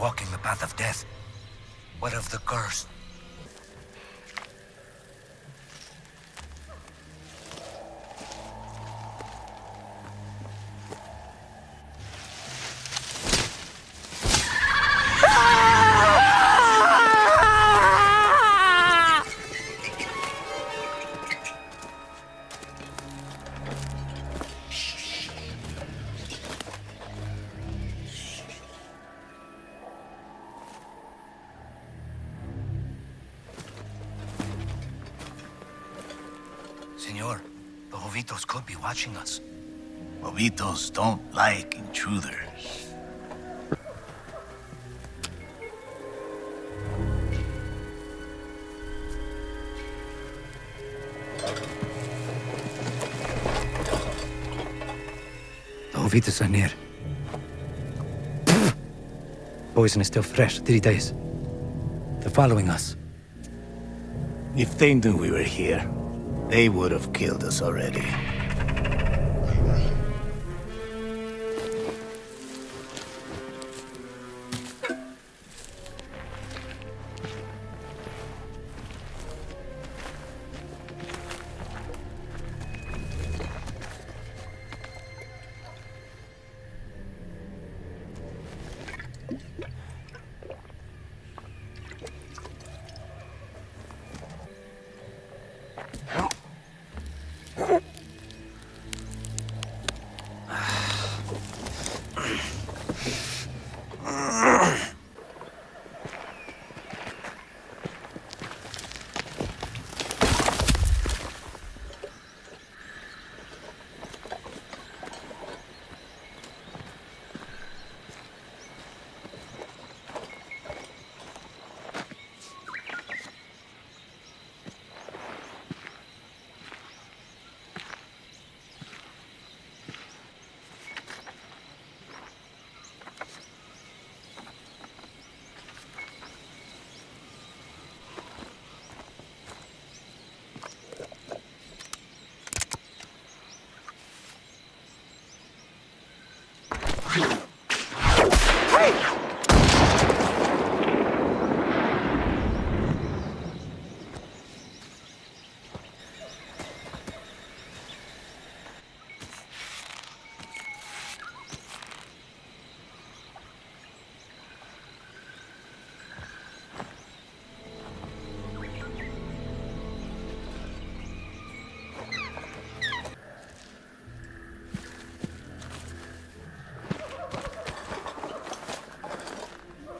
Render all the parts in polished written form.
walking the path of death. What of the curse? Senor, the Jovitos could be watching us. Jovitos don't like intruders. The Jovitos are near. Poison is still fresh, 3 days. They're following us. If they knew we were here, they would have killed us already.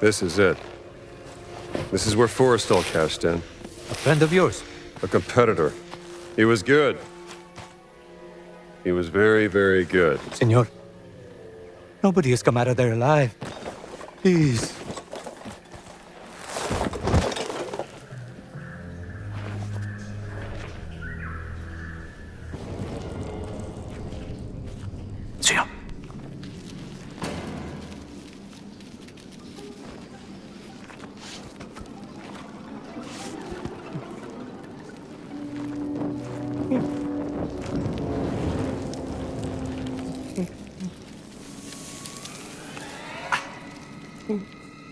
This is it. This is where Forrestal cashed in. A friend of yours? A competitor. He was good. He was very, very good. Senor, nobody has come out of there alive. Please. Gina.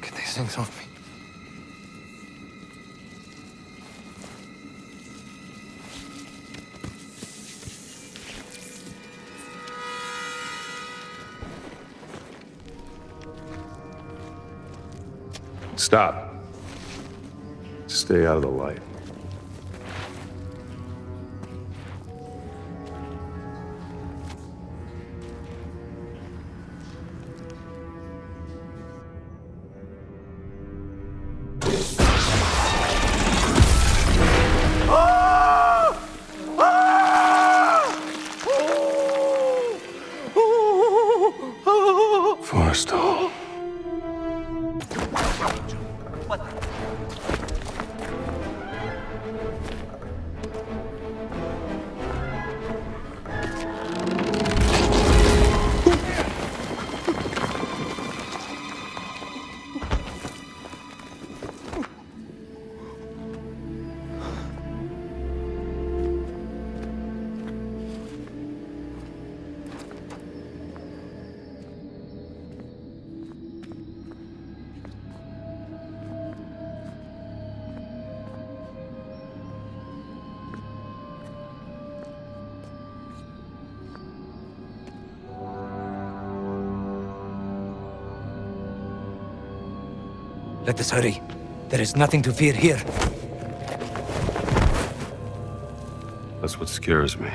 Get these things off me. Stop. Stay out of the light. Forrestal. What? Let us hurry. There is nothing to fear here. That's what scares me.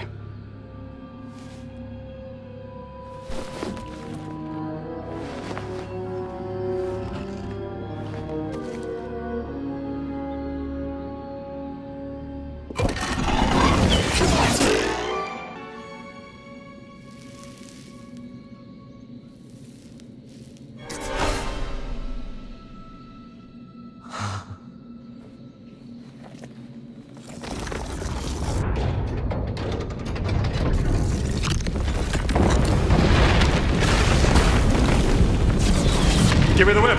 Give me the whip!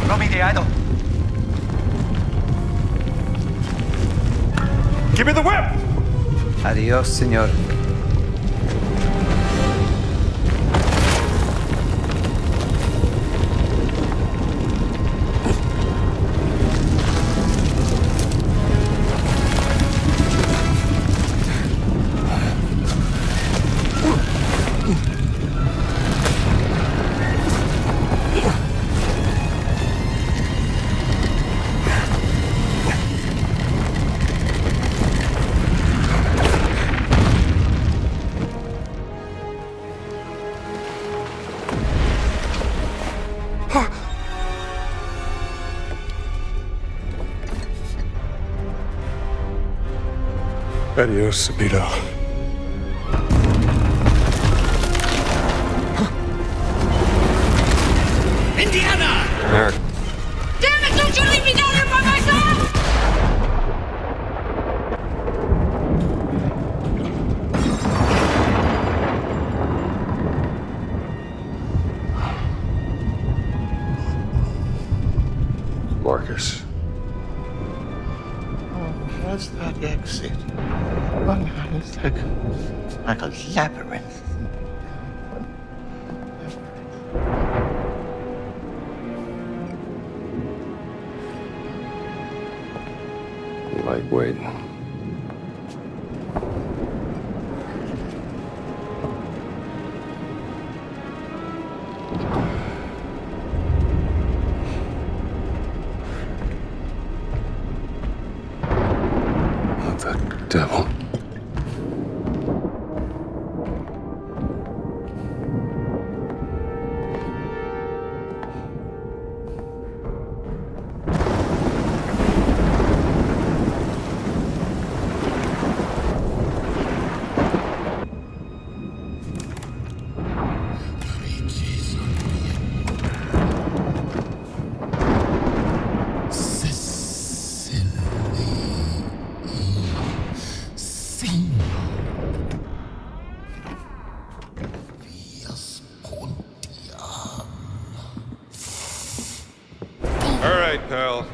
Throw me the idol. Give me the whip! Adios, señor. Adios, Sabito. Indiana! Merrick. Damn it, don't you leave me down here by myself! Marcus. Where's that exit? Well, it's like a labyrinth. Lightweight. What the devil? All right, pal.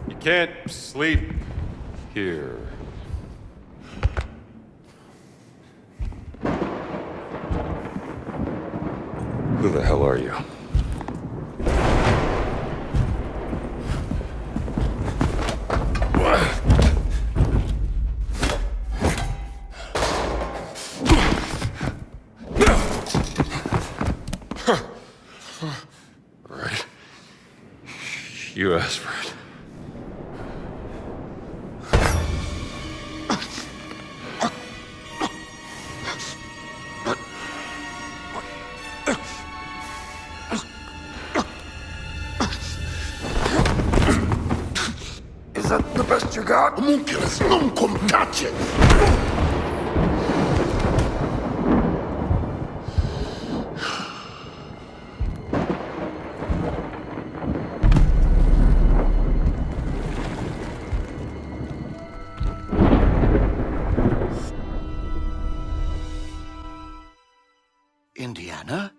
You can't sleep here. Who the hell are you? All right. You asked for it. Is that the best you got? Homunculus, non comtace! Indiana?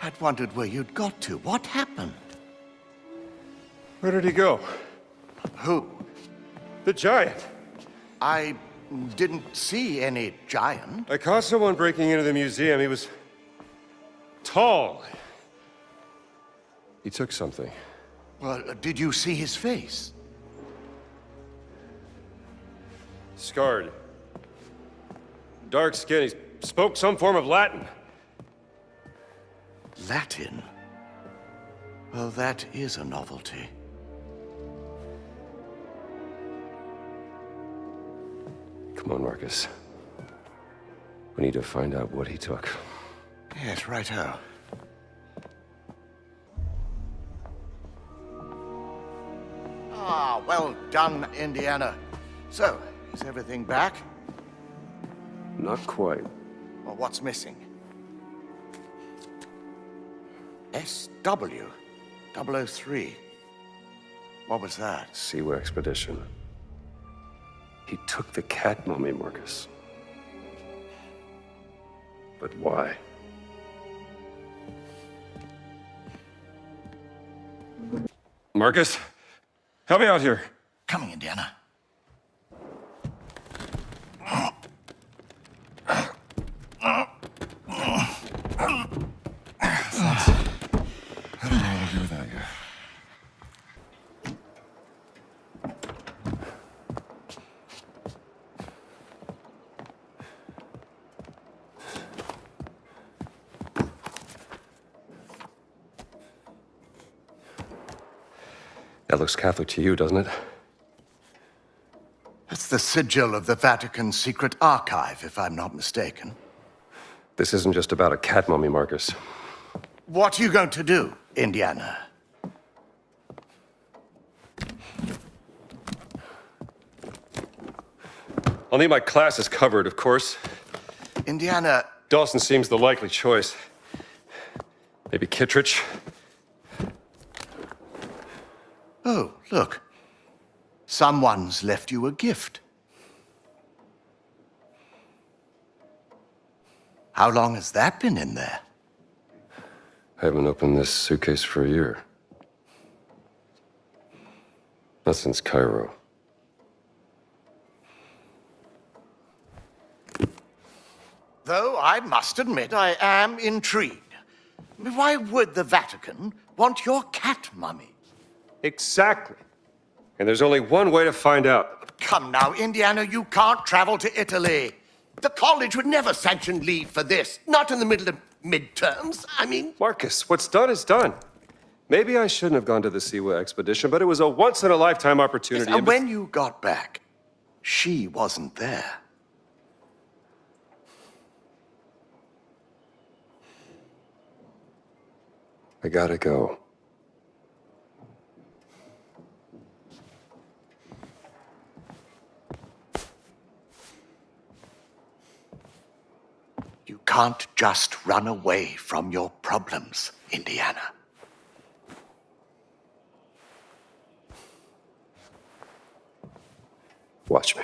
I'd wondered where you'd got to. What happened? Where did he go? Who? The giant. I didn't see any giant. I caught someone breaking into the museum. He was tall. He took something. Well, did you see his face? Scarred. Dark skin. He's spoke some form of Latin. Latin? Well, that is a novelty. Come on, Marcus. We need to find out what he took. Yes, righto. Ah, well done, Indiana. So, is everything back? Not quite. Well, what's missing? SW 003. What was that? Siwa expedition. He took the cat mummy, Marcus. But why? Marcus, help me out here. Coming, Indiana. That looks Catholic to you, doesn't it? It's the sigil of the Vatican secret archive, if I'm not mistaken. This isn't just about a cat mummy, Marcus. What are you going to do, Indiana? I'll need my classes covered, of course. Indiana, Dawson seems the likely choice. Maybe Kittredge? oh, look. Someone's left you a gift. How long has that been in there? I haven't opened this suitcase for a year. Not since Cairo. Though I must admit I am intrigued. Why would the Vatican want your cat mummy? Exactly. And there's only one way to find out. Come now, Indiana, you can't travel to Italy. The college would never sanction leave for this. Not in the middle of midterms. I mean... Marcus, what's done is done. Maybe I shouldn't have gone to the Siwa expedition, but it was a once-in-a-lifetime opportunity. And when you got back, she wasn't there. I gotta go. You can't just run away from your problems, Indiana. Watch me.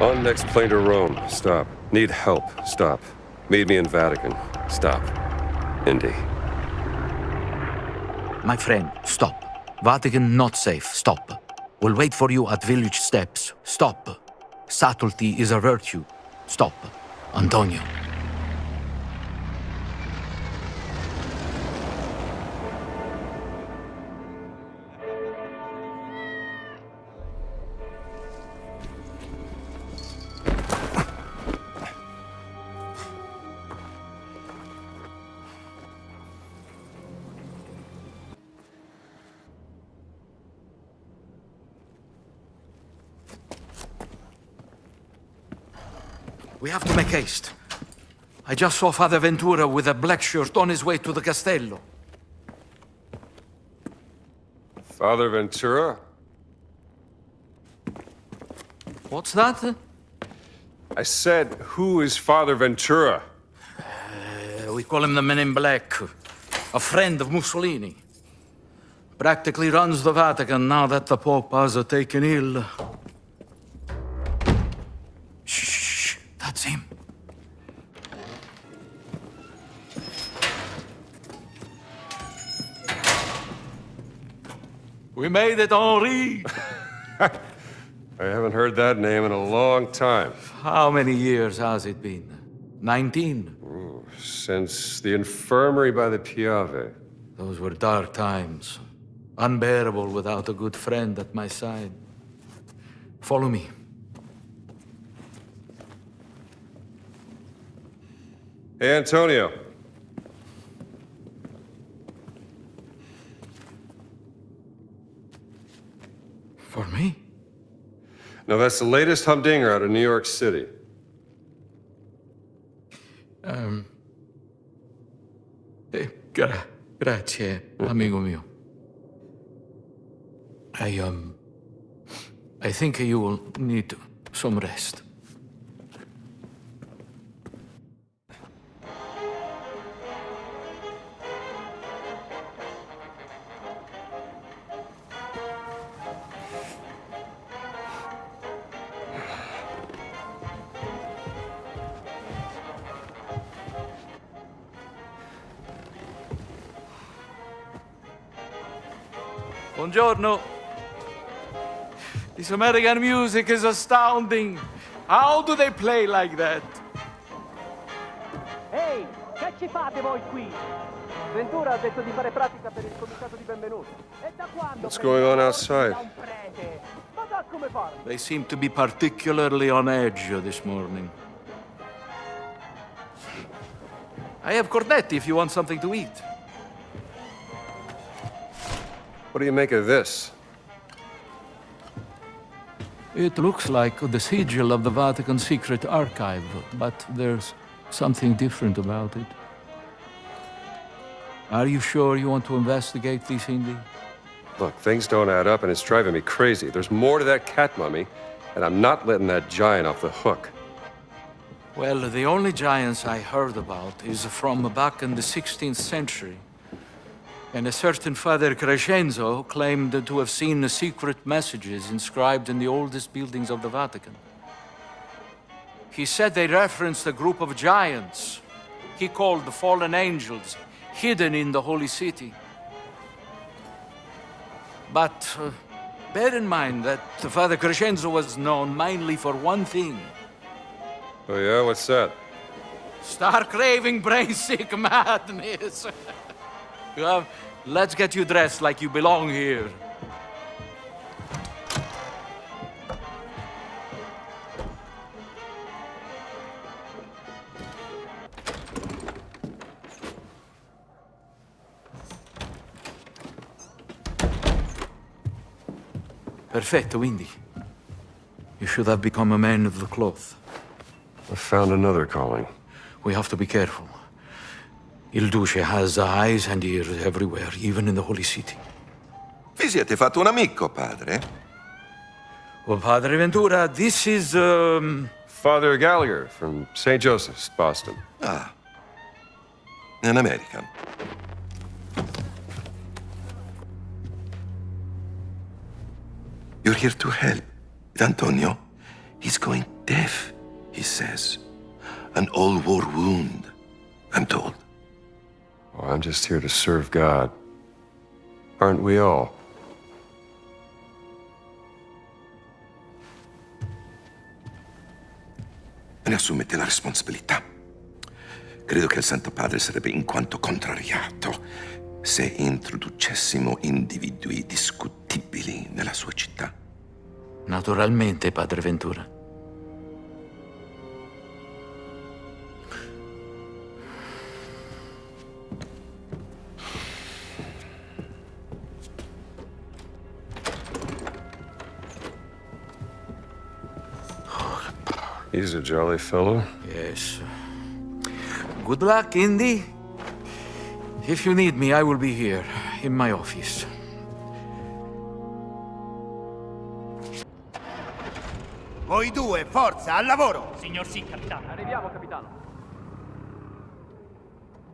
On next plane to Rome. Stop. Need help. Stop. Meet me in Vatican. Stop. Indy. My friend, stop. Vatican not safe. Stop. We'll wait for you at village steps. Stop. Subtlety is a virtue. Stop. Antonio. We have to make haste. I just saw Father Ventura with a black shirt on his way to the Castello. Father Ventura? What's that? I said, who is Father Ventura? We call him the Men in Black. A friend of Mussolini. Practically runs the Vatican now that the Pope has taken ill. Shh, that's him. We made it, Henri! I haven't heard that name in a long time. How many years has it been? 19? Since the infirmary by the Piave. Those were dark times. Unbearable without a good friend at my side. Follow me. Hey, Antonio. For me? No, that's the latest humdinger out of New York City. Grazie, amigo mio. I think you will need some rest. Buongiorno. This American music is astounding. How do they play like that? Ehi, che ci fate voi qui? Ventura ha detto di fare pratica per il comitato di benvenuto. E da quando? What's going on outside? Da un prete. Ma da come farlo? They seem to be particularly on edge this morning. I have cornetti if you want something to eat. What do you make of this? It looks like the sigil of the Vatican secret archive, but there's something different about it. Are you sure you want to investigate this, Indy? Look, things don't add up and it's driving me crazy. There's more to that cat mummy, and I'm not letting that giant off the hook. Well, the only giants I heard about is from back in the 16th century. And a certain Father Crescenzo claimed to have seen secret messages inscribed in the oldest buildings of the Vatican. He said they referenced a group of giants he called the fallen angels, hidden in the holy city. But bear in mind that Father Crescenzo was known mainly for one thing. Oh yeah, what's that? Star-craving, brain-sick madness. Well, let's get you dressed like you belong here. Perfetto, Indy. You should have become a man of the cloth. I found another calling. We have to be careful. Il Duce has eyes and ears everywhere, even in the Holy City. Vi siete fatto un amico, padre? Well, Padre Ventura, this is, Father Gallagher from St. Joseph's, Boston. Ah, an American. You're here to help. With Antonio, he's going deaf, he says. An old war wound, I'm told. Oh, I'm just here to serve God. Aren't we all? Ne assumete la responsabilità. Credo che il Santo Padre sarebbe in quanto contrariato se introducessimo individui discutibili nella sua città. Naturalmente, Padre Ventura. He's a jolly fellow. Yes. Good luck, Indy. If you need me, I will be here, in my office. Voi due, forza, al lavoro! Signor sì, capitano. Arriviamo, capitano.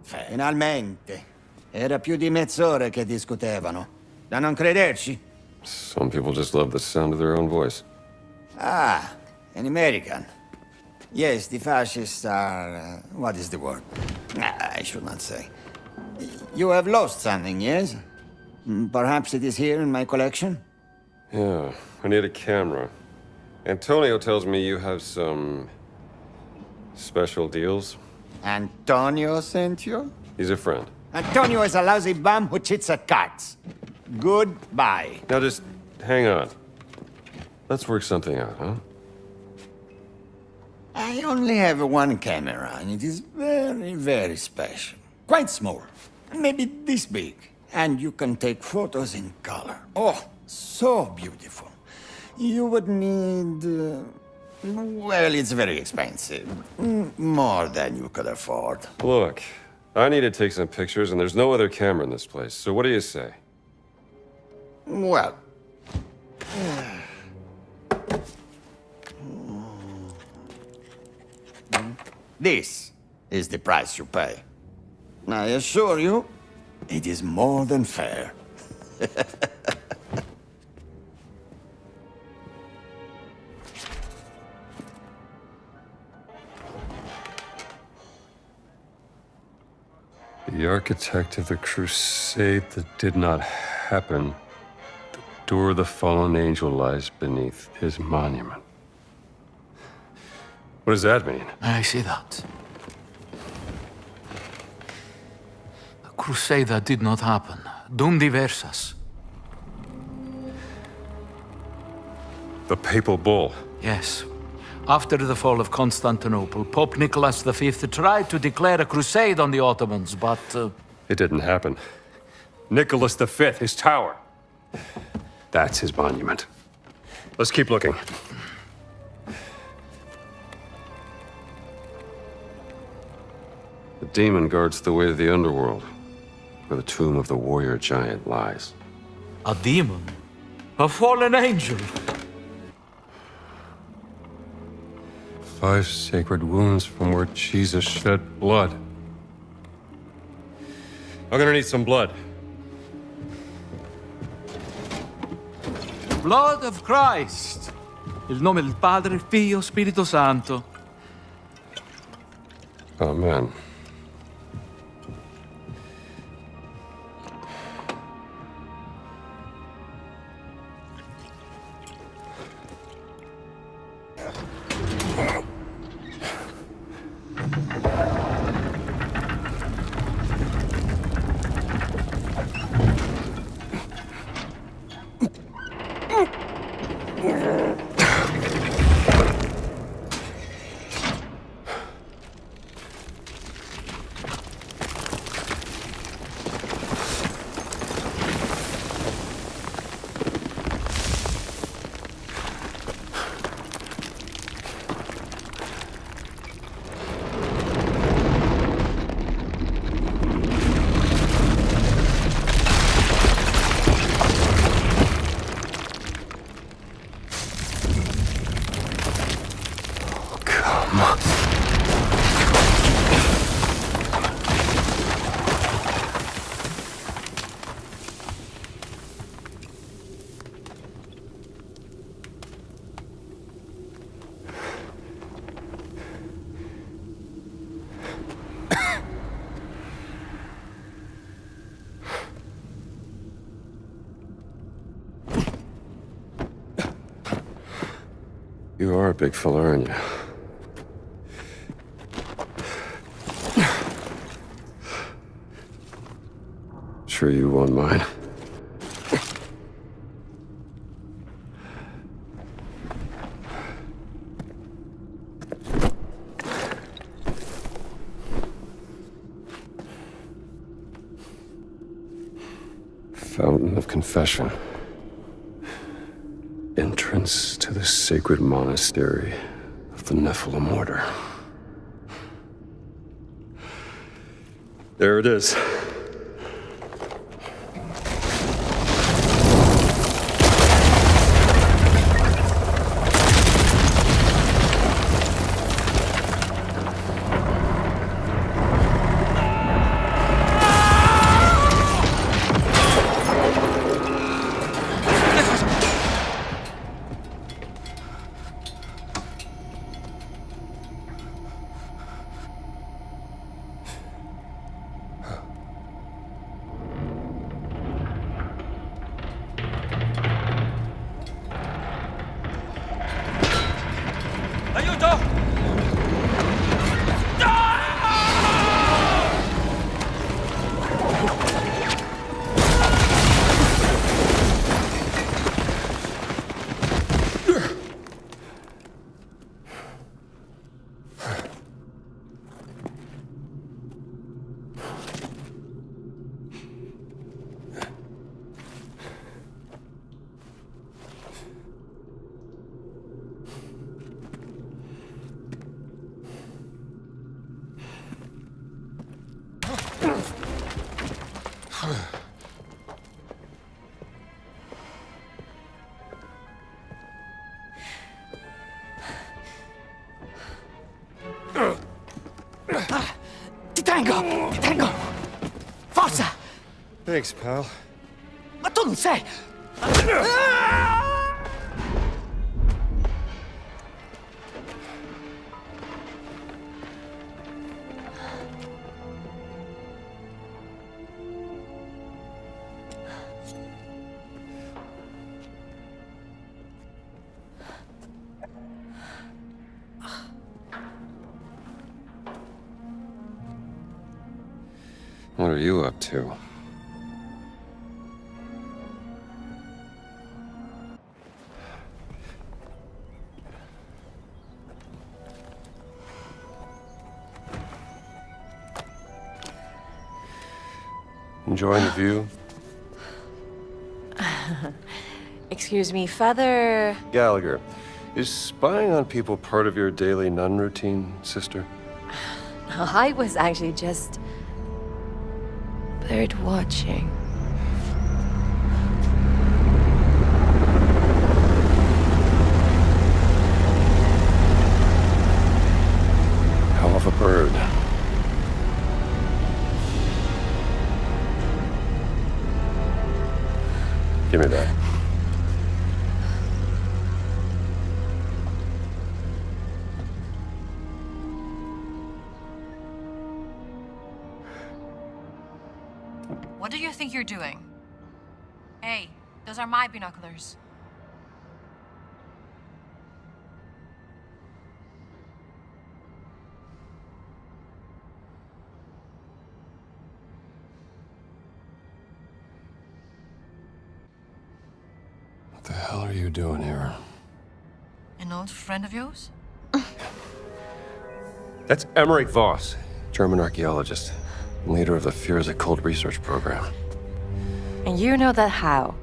Finalmente. Era più di mezz'ora che discutevano. Da non crederci? Some people just love the sound of their own voice. Ah, an American. Yes, the fascists are... what is the word? I should not say. You have lost something, yes? Perhaps it is here in my collection? Yeah, I need a camera. Antonio tells me you have some special deals. Antonio sent you? He's a friend. Antonio is a lousy bum who cheats at cards. Goodbye. Now just hang on. Let's work something out, huh? I only have one camera, and it is very, very special. Quite small. Maybe this big. And you can take photos in color. Oh, so beautiful. You would need... well, it's very expensive. More than you could afford. Look, I need to take some pictures, and there's no other camera in this place. So what do you say? Well... this is the price you pay. I assure you, it is more than fair. The architect of the crusade that did not happen. The door of the fallen angel lies beneath his monument. What does that mean? I see that. The crusade that did not happen. Dum diversas. The papal bull. Yes. After the fall of Constantinople, Pope Nicholas V tried to declare a crusade on the Ottomans, but... It didn't happen. Nicholas V, his tower. That's his monument. Let's keep looking. The demon guards the way to the underworld, where the tomb of the warrior giant lies. A demon? A fallen angel? 5 sacred wounds from where Jesus shed blood. I'm gonna need some blood. Blood of Christ. Il nome del Padre, Figlio, Spirito Santo. Amen. You are a big fella, aren't you? Sure you won't mind. Fountain of Confession. Entrance to the sacred monastery of the Nephilim order. There it is. Ti tengo! Forza! Thanks, pal. Ma tu non sei... What are you up to? Enjoying the view? Excuse me, Father... Gallagher, is spying on people part of your daily nun routine, sister? I was actually just... bird watching. Hell of a bird. Give me that. What do you think you're doing? Hey, those are my binoculars. What the hell are you doing here? An old friend of yours? That's Emmerich Voss, German archaeologist, and leader of the Fears Occult research program. And you know that how?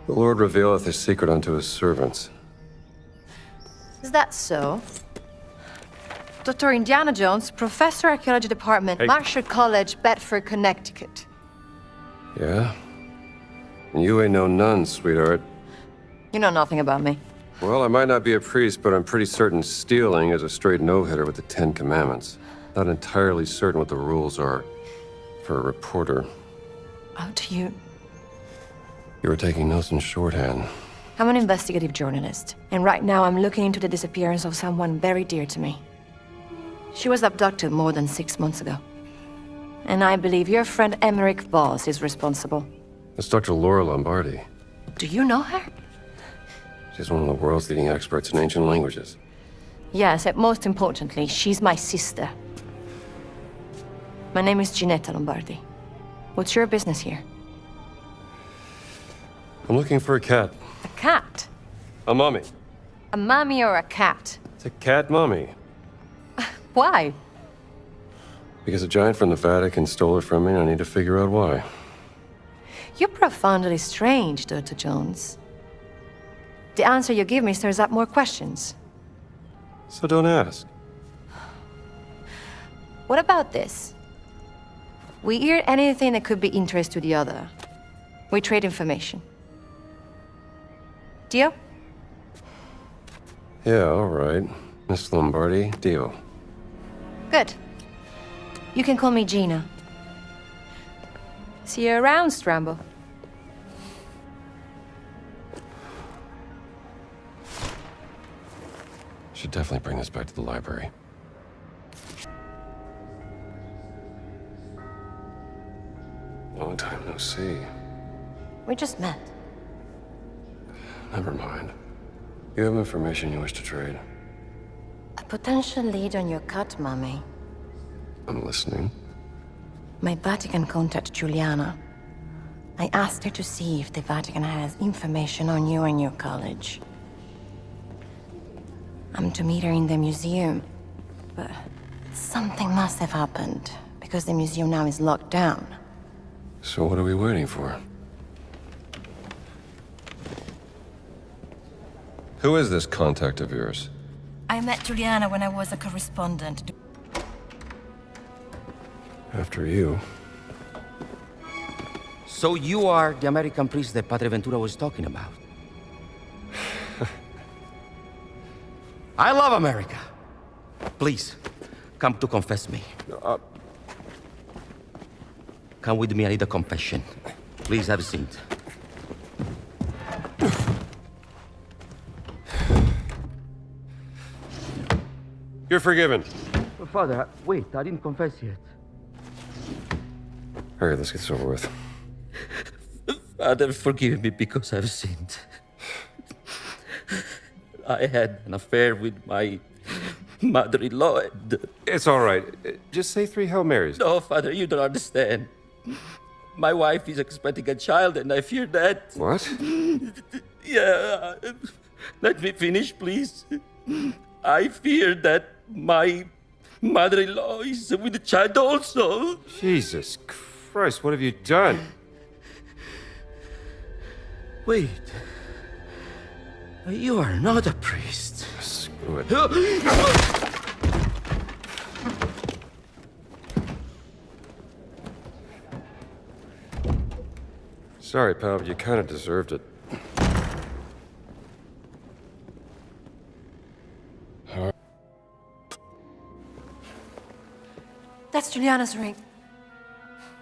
The Lord revealeth his secret unto his servants. Is that so? Dr. Indiana Jones, Professor Archaeology Department, Hey. Marshall College, Bedford, Connecticut. Yeah? And you ain't no nun, sweetheart. You know nothing about me. Well, I might not be a priest, but I'm pretty certain stealing is a straight no-hitter with the Ten Commandments. Not entirely certain what the rules are for a reporter. How do you... You were taking notes in shorthand. I'm an investigative journalist, and right now I'm looking into the disappearance of someone very dear to me. She was abducted more than 6 months ago. And I believe your friend Emmerich Voss is responsible. That's Dr. Laura Lombardi. Do you know her? She's one of the world's leading experts in ancient languages. Yes, and most importantly, she's my sister. My name is Ginetta Lombardi. What's your business here? I'm looking for a cat. A cat? A mummy. A mummy or a cat? It's a cat mummy. Why? Because a giant from the Vatican stole it from me, and I need to figure out why. You're profoundly strange, Dr. Jones. The answer you give me stirs up more questions. So don't ask. What about this? We hear anything that could be interest to the other. We trade information. Deal? Yeah, all right. Miss Lombardi, deal. Good. You can call me Gina. See you around, Strambo. Should definitely bring this back to the library. Long time no see. We just met. Never mind. You have information you wish to trade. A potential lead on your cut, Mummy. I'm listening. My Vatican contact, Juliana. I asked her to see if the Vatican has information on you and your college. I'm to meet her in the museum, but something must have happened, because the museum now is locked down. So what are we waiting for? Who is this contact of yours? I met Juliana when I was a correspondent. After you. So you are the American priest that Padre Ventura was talking about? I love America. Please, come to confess me. Come with me, I need a confession. Please have a seat. You're forgiven. Father, wait, I didn't confess yet. All right, let's get this over with. Father, forgive me because I've sinned. I had an affair with my mother-in-law and... It's all right. Just say 3 Hail Marys. No, Father, you don't understand. My wife is expecting a child and I fear that... What? Yeah, let me finish, please. I fear that my mother-in-law is with the child also. Jesus Christ, what have you done? Wait. You are not a priest. Screw it. Sorry, pal, but you kind of deserved it. That's Juliana's ring.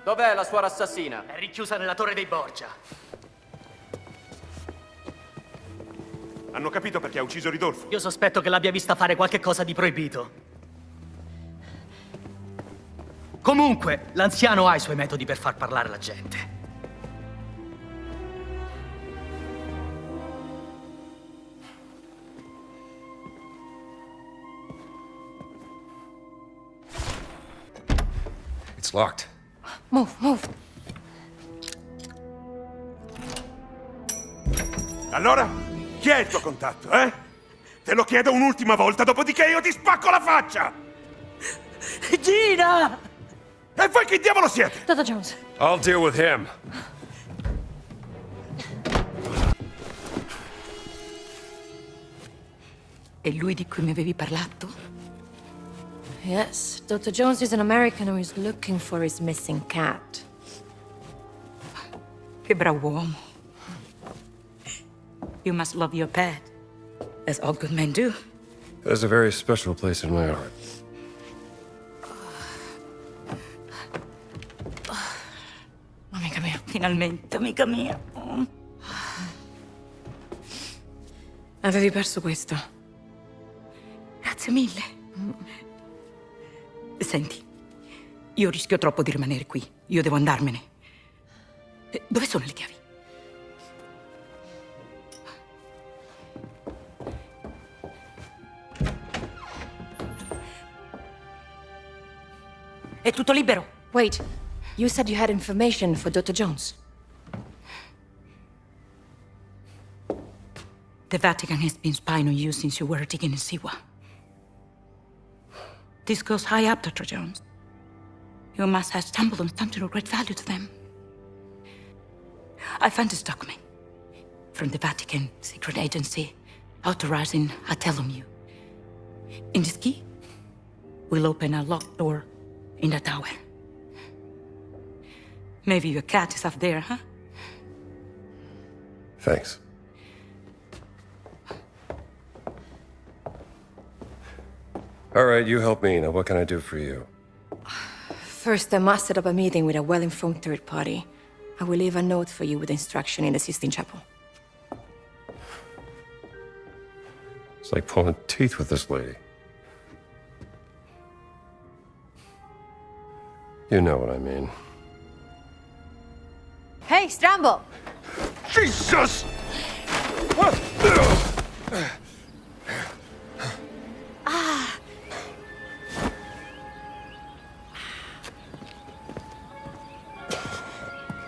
Dov'è la suora assassina? È rinchiusa nella torre dei Borgia. Hanno capito perché ha ucciso Ridolfo? Io sospetto che l'abbia vista fare qualche cosa di proibito. Comunque, l'anziano ha i suoi metodi per far parlare la gente. It's locked. Move, move. Allora, chi è il tuo contatto, eh? Te lo chiedo un'ultima volta, dopodiché io ti spacco la faccia! Gina! E voi chi diavolo siete? Dr. Jones. I'll deal with him. È lui di cui mi avevi parlato? Yes, Dr. Jones is an American who is looking for his missing cat. Che bravo uomo. You must love your pet, as all good men do. There's a very special place in my heart. Amica mia. Finalmente, amica mia. Avevi perso questo. Grazie mille. Senti, io rischio troppo di rimanere qui. Io devo andarmene. Dove sono le chiavi? È tutto libero. Wait, you said you had information for Dr. Jones. The Vatican has been spying on you since you were digging in Siwa. This goes high up, Dr. Jones. You must have stumbled on something of great value to them. I found this document from the Vatican secret agency authorizing a telomere. In this key, we'll open a locked door in the tower. Maybe your cat is up there, huh? Thanks. All right, you help me. Now, what can I do for you? First, I must set up a meeting with a well-informed third party. I will leave a note for you with instruction in the Sistine Chapel. It's like pulling teeth with this lady. You know what I mean. Hey, Strambo! Jesus!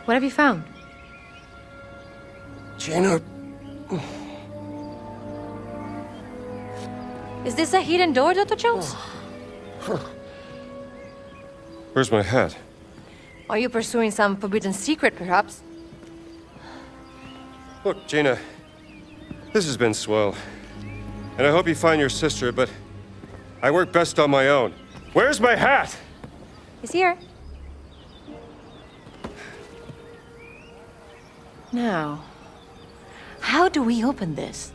What have you found? Gina. Is this a hidden door, Dr. Jones? Where's my hat? Are you pursuing some forbidden secret, perhaps? Look, Gina, this has been swell. And I hope you find your sister, but I work best on my own. Where's my hat? He's here. Now, how do we open this?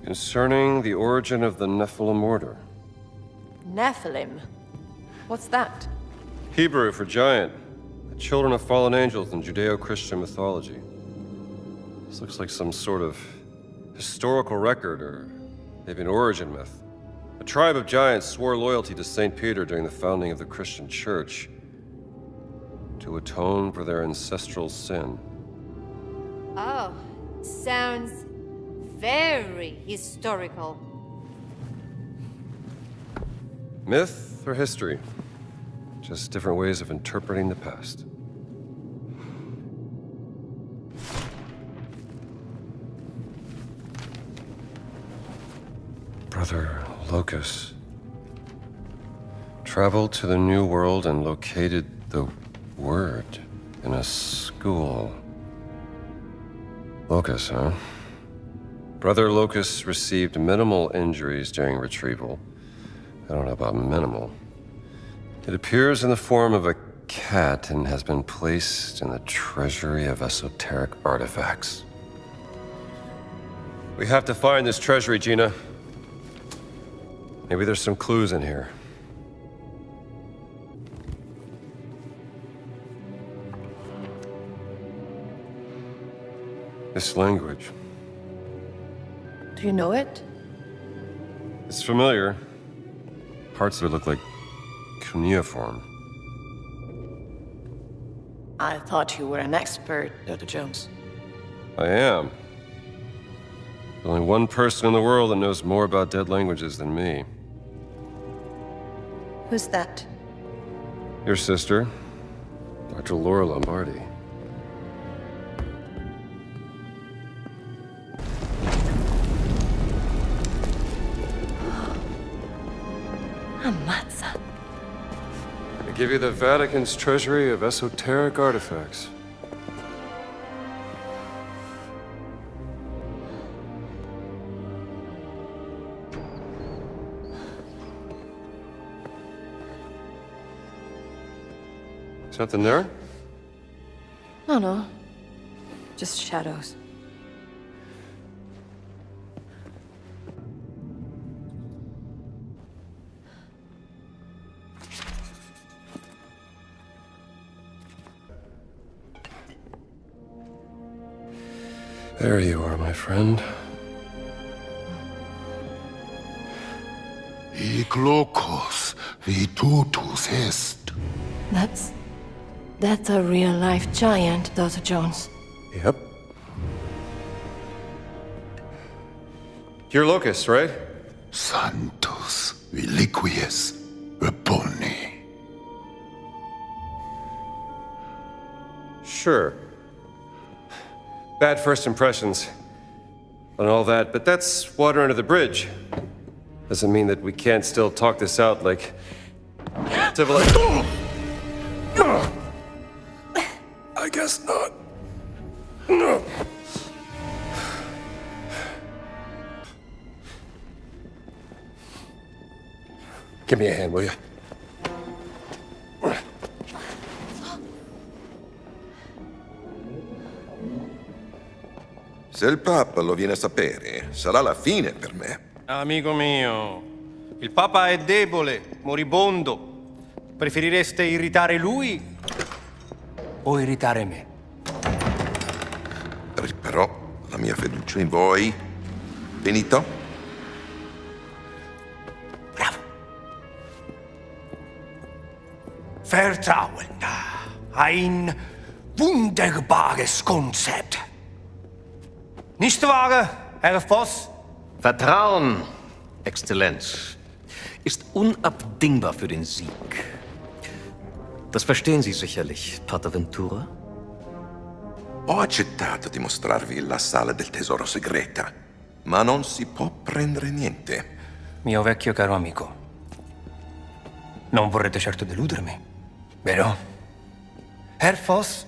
Concerning the origin of the Nephilim order. Nephilim? What's that? Hebrew for giant. The children of fallen angels in Judeo-Christian mythology. This looks like some sort of historical record, or maybe an origin myth. A tribe of giants swore loyalty to St. Peter during the founding of the Christian Church to atone for their ancestral sin. Oh, sounds very historical. Myth or history? Just different ways of interpreting the past. Brother Locus traveled to the New World and located the word in a school. Locus, huh? Brother Locus received minimal injuries during retrieval. I don't know about minimal. It appears in the form of a cat and has been placed in the treasury of esoteric artifacts. We have to find this treasury, Gina. Maybe there's some clues in here. This language. Do you know it? It's familiar. Parts of it look like cuneiform. I thought you were an expert, Dr. Jones. I am. There's only one person in the world that knows more about dead languages than me. Who's that? Your sister, Dr. Laura Lombardi. Ammazza. I give you the Vatican's treasury of esoteric artifacts. Something there? No. Just shadows. There you are, my friend. Hic locus vitutus est. That's a real-life giant, Dr. Jones. Yep. You're Locus, right? Sanctus reliquies repone. Sure. Bad first impressions and all that, but that's water under the bridge. Doesn't mean that we can't still talk this out like civilized. I guess not. No. Give me a hand, will you? Se il Papa lo viene a sapere, sarà la fine per me. Amico mio, il Papa è debole, moribondo. Preferireste irritare lui o irritare me? Però la mia fiducia in voi, finito? Bravo. Vertrauen. Ein wunderbares Konzept. Nicht wahr, Herr Voss? Vertrauen, Exzellenz, ist unabdingbar für den Sieg. Das verstehen Sie sicherlich, Pater Ventura? Ho accettato di mostrarvi la sala del tesoro segreta, ma non si può prendere niente. Mio vecchio caro amico, non vorrete certo deludermi, vero? Herr Voss,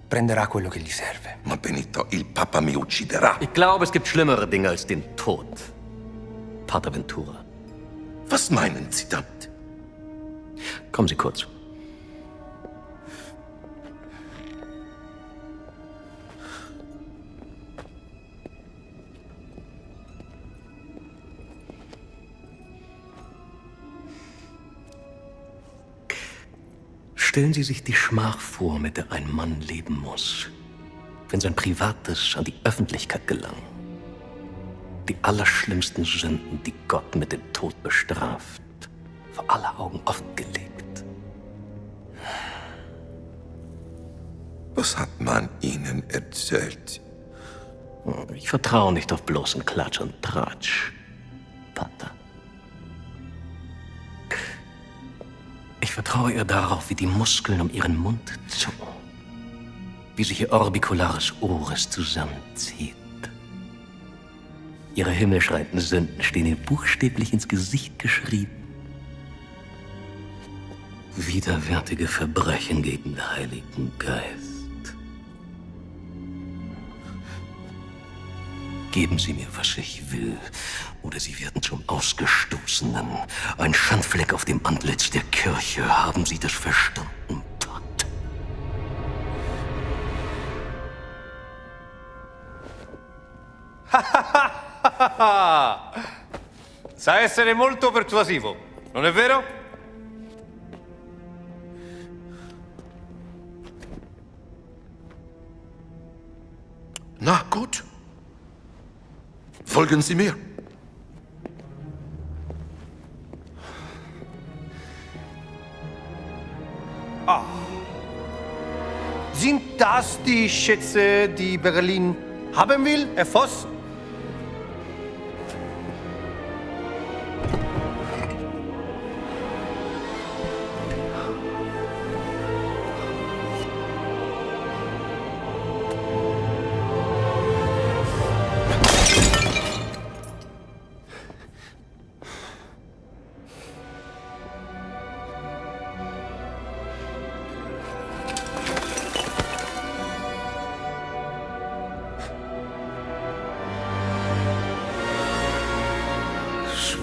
prenderà quello che gli serve. Ma Benito, il Papa mi ucciderà. Ich glaube, es gibt schlimmere Dinge als den Tod, Pater Ventura. Was meinen Sie damit? Kommen Sie kurz. Stellen Sie sich die Schmach vor, mit der ein Mann leben muss, wenn sein Privates an die Öffentlichkeit gelangt. Die allerschlimmsten Sünden, die Gott mit dem Tod bestraft, vor aller Augen offengelegt. Was hat man Ihnen erzählt? Ich vertraue nicht auf bloßen Klatsch und Tratsch, Pater. Ich vertraue ihr darauf, wie die Muskeln um ihren Mund zucken, wie sich ihr orbicularis oris zusammenzieht. Ihre himmelschreienden Sünden stehen ihr buchstäblich ins Gesicht geschrieben. Widerwärtige Verbrechen gegen den Heiligen Geist. Geben Sie mir, was ich will, oder Sie werden zum Ausgestoßenen. Ein Schandfleck auf dem Antlitz der Kirche. Haben Sie das verstanden, Pater? Sa essere molto persuasivo, non è vero? Na gut. Folgen Sie mir. Ah. Sind das die Schätze, die Berlin haben will, Herr Voss?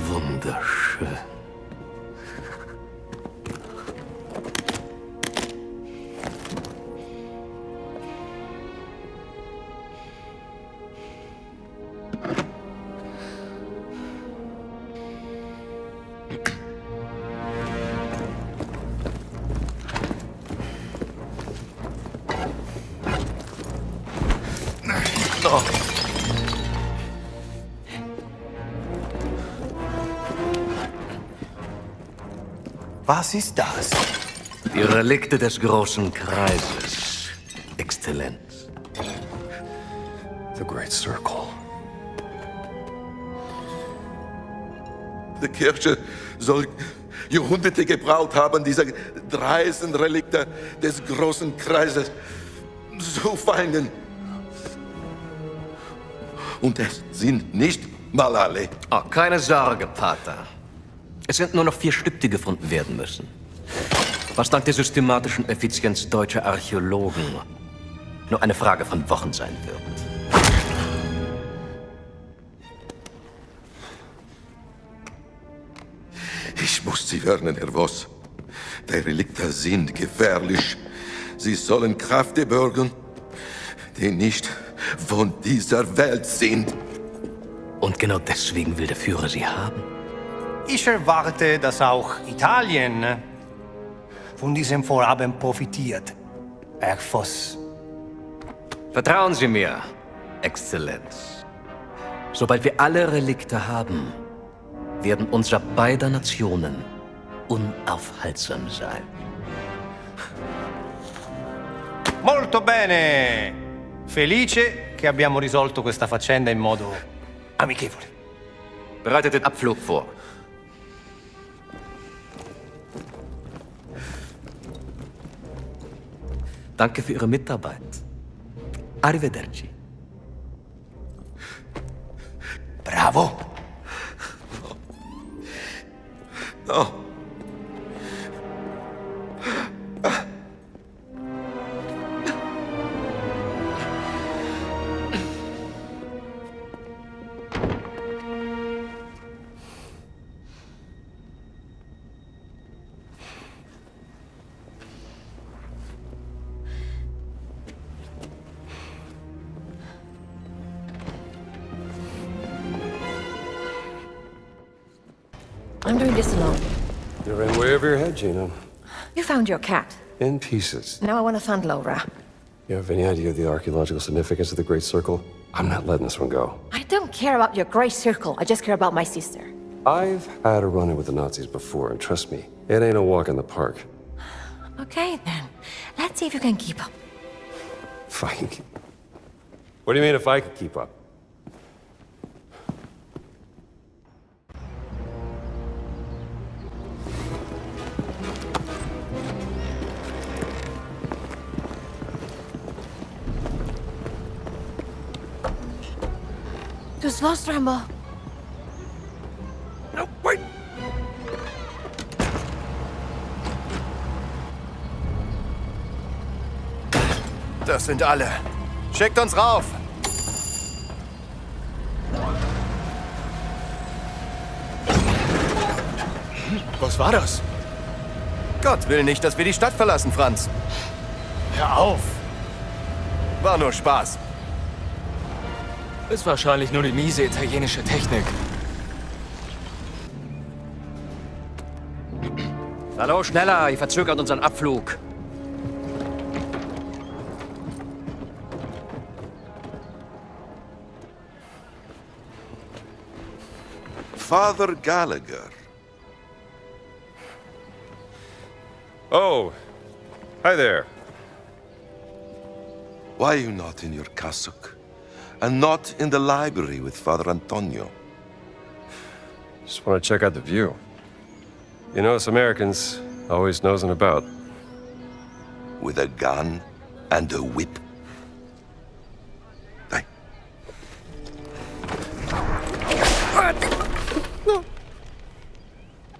Wunderschön. Was ist das? Die Relikte des großen Kreises, Exzellenz. The Great Circle. Die Kirche soll Jahrhunderte gebraucht haben, diese dreisten Relikte des großen Kreises zu finden. Und es sind nicht mal alle. Oh, keine Sorge, Pater. Es sind nur noch 4 Stück, die gefunden werden müssen. Was dank der systematischen Effizienz deutscher Archäologen nur eine Frage von Wochen sein wird. Ich muss Sie warnen, Herr Voss. Die Relikte sind gefährlich. Sie sollen Kräfte bergen, die nicht von dieser Welt sind. Und genau deswegen will der Führer sie haben? Ich erwarte, dass auch Italien von diesem Vorhaben profitiert, Herr Voss. Vertrauen Sie mir, Exzellenz. Sobald wir alle Relikte haben, werden unser beider Nationen unaufhaltsam sein. Molto bene! Felice che abbiamo risolto questa faccenda in modo amichevole. Bereitet den Abflug vor. Danke für Ihre Mitarbeit. Arrivederci. Bravo! No. I'm doing this alone. You're in way over your head, Gina. You found your cat. In pieces. Now I want to find Laura. You have any idea of the archaeological significance of the Great Circle? I'm not letting this one go. I don't care about your Grey Circle. I just care about my sister. I've had a run-in with the Nazis before, and trust me, it ain't a walk in the park. Okay, then. Let's see if you can keep up. If I can keep... What do you mean if I can keep up? Too slow, Rambo. No, wait! Das sind alle. Schickt uns rauf! Was war das? Gott will nicht, dass wir die Stadt verlassen, Franz. Hör auf! War nur Spaß. Ist wahrscheinlich nur eine miese italienische Technik. Hallo, schneller, ihr verzögert unseren Abflug. Father Gallagher. Oh, hi there. Why are you not in your cassock? And not in the library with Father Antonio? Just want to check out the view. You know, us Americans always nosing about. With a gun and a whip. Hey.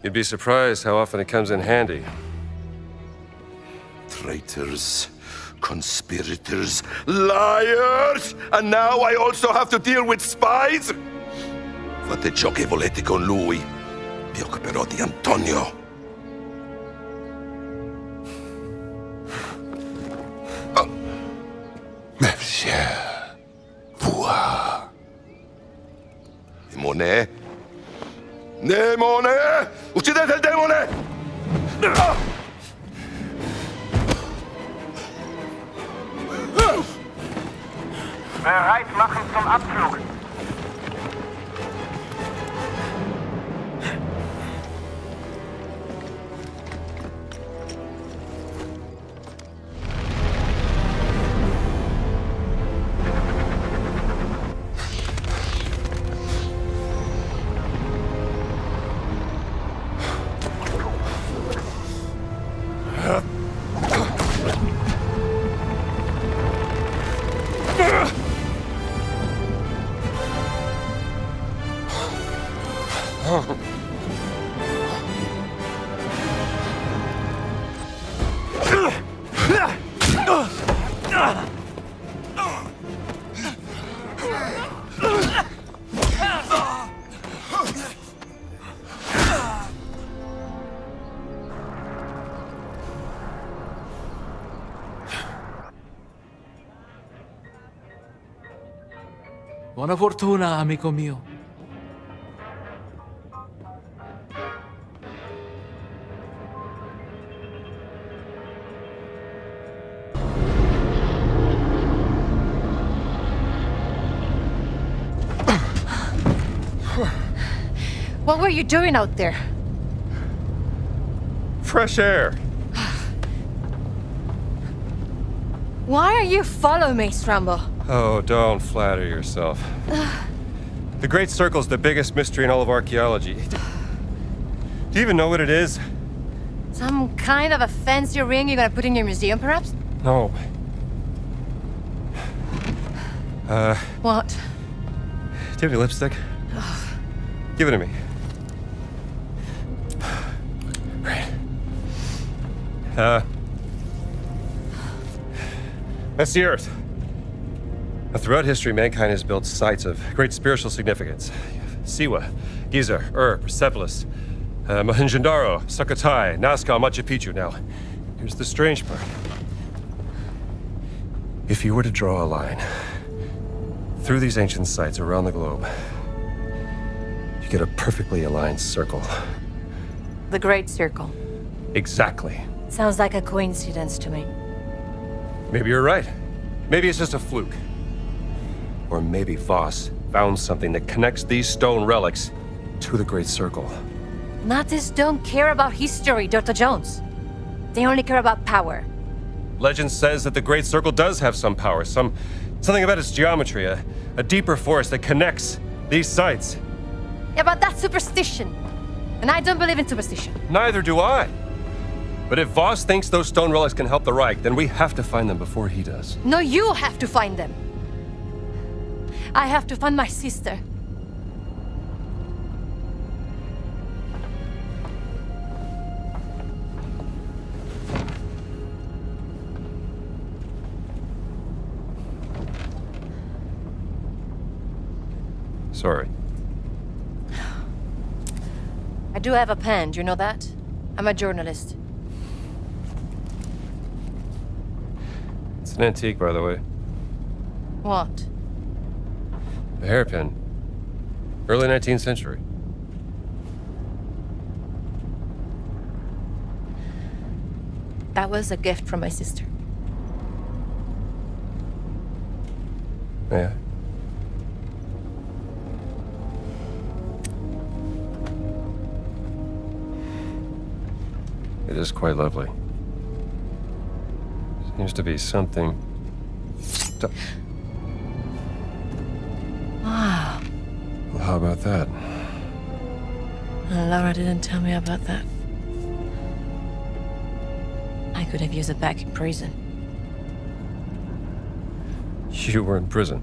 You'd be surprised how often it comes in handy. Traitors, conspirators, liars! And now I also have to deal with spies? Fate ciò che volete con lui. Vi occuperò di Antonio. Oh. Monsieur. Pouah. Demone? Demone! Uccidete il demone! Ah! Bereit machen zum Abflug. Buona fortuna, amico mio. What were you doing out there? Fresh air. Why are you following me, Strambo? Oh, don't flatter yourself. The Great Circle's the biggest mystery in all of archaeology. Do you even know what it is? Some kind of a fancy ring you're gonna put in your museum, perhaps? No. What? Do you have any lipstick? Give it to me. Great. That's the Earth. Now, throughout history, mankind has built sites of great spiritual significance. Siwa, Giza, Persepolis, Mohenjo-Daro, Sukhothai, Nazca, Machu Picchu. Now, here's the strange part. If you were to draw a line through these ancient sites around the globe, you get a perfectly aligned circle. The Great Circle. Exactly. Sounds like a coincidence to me. Maybe you're right. Maybe it's just a fluke. Or maybe Voss found something that connects these stone relics to the Great Circle. Nazis don't care about history, Dr. Jones. They only care about power. Legend says that the Great Circle does have some power, something about its geometry, a deeper force that connects these sites. Yeah, but that's superstition. And I don't believe in superstition. Neither do I. But if Voss thinks those stone relics can help the Reich, then we have to find them before he does. No, you have to find them. I have to find my sister. Sorry. I do have a pen, do you know that? I'm a journalist. It's an antique, by the way. What? A hairpin. Early 19th century. That was a gift from my sister. Yeah. It is quite lovely. Seems to be something... Wow. Well, how about that? Laura didn't tell me about that. I could have used it back in prison. You were in prison.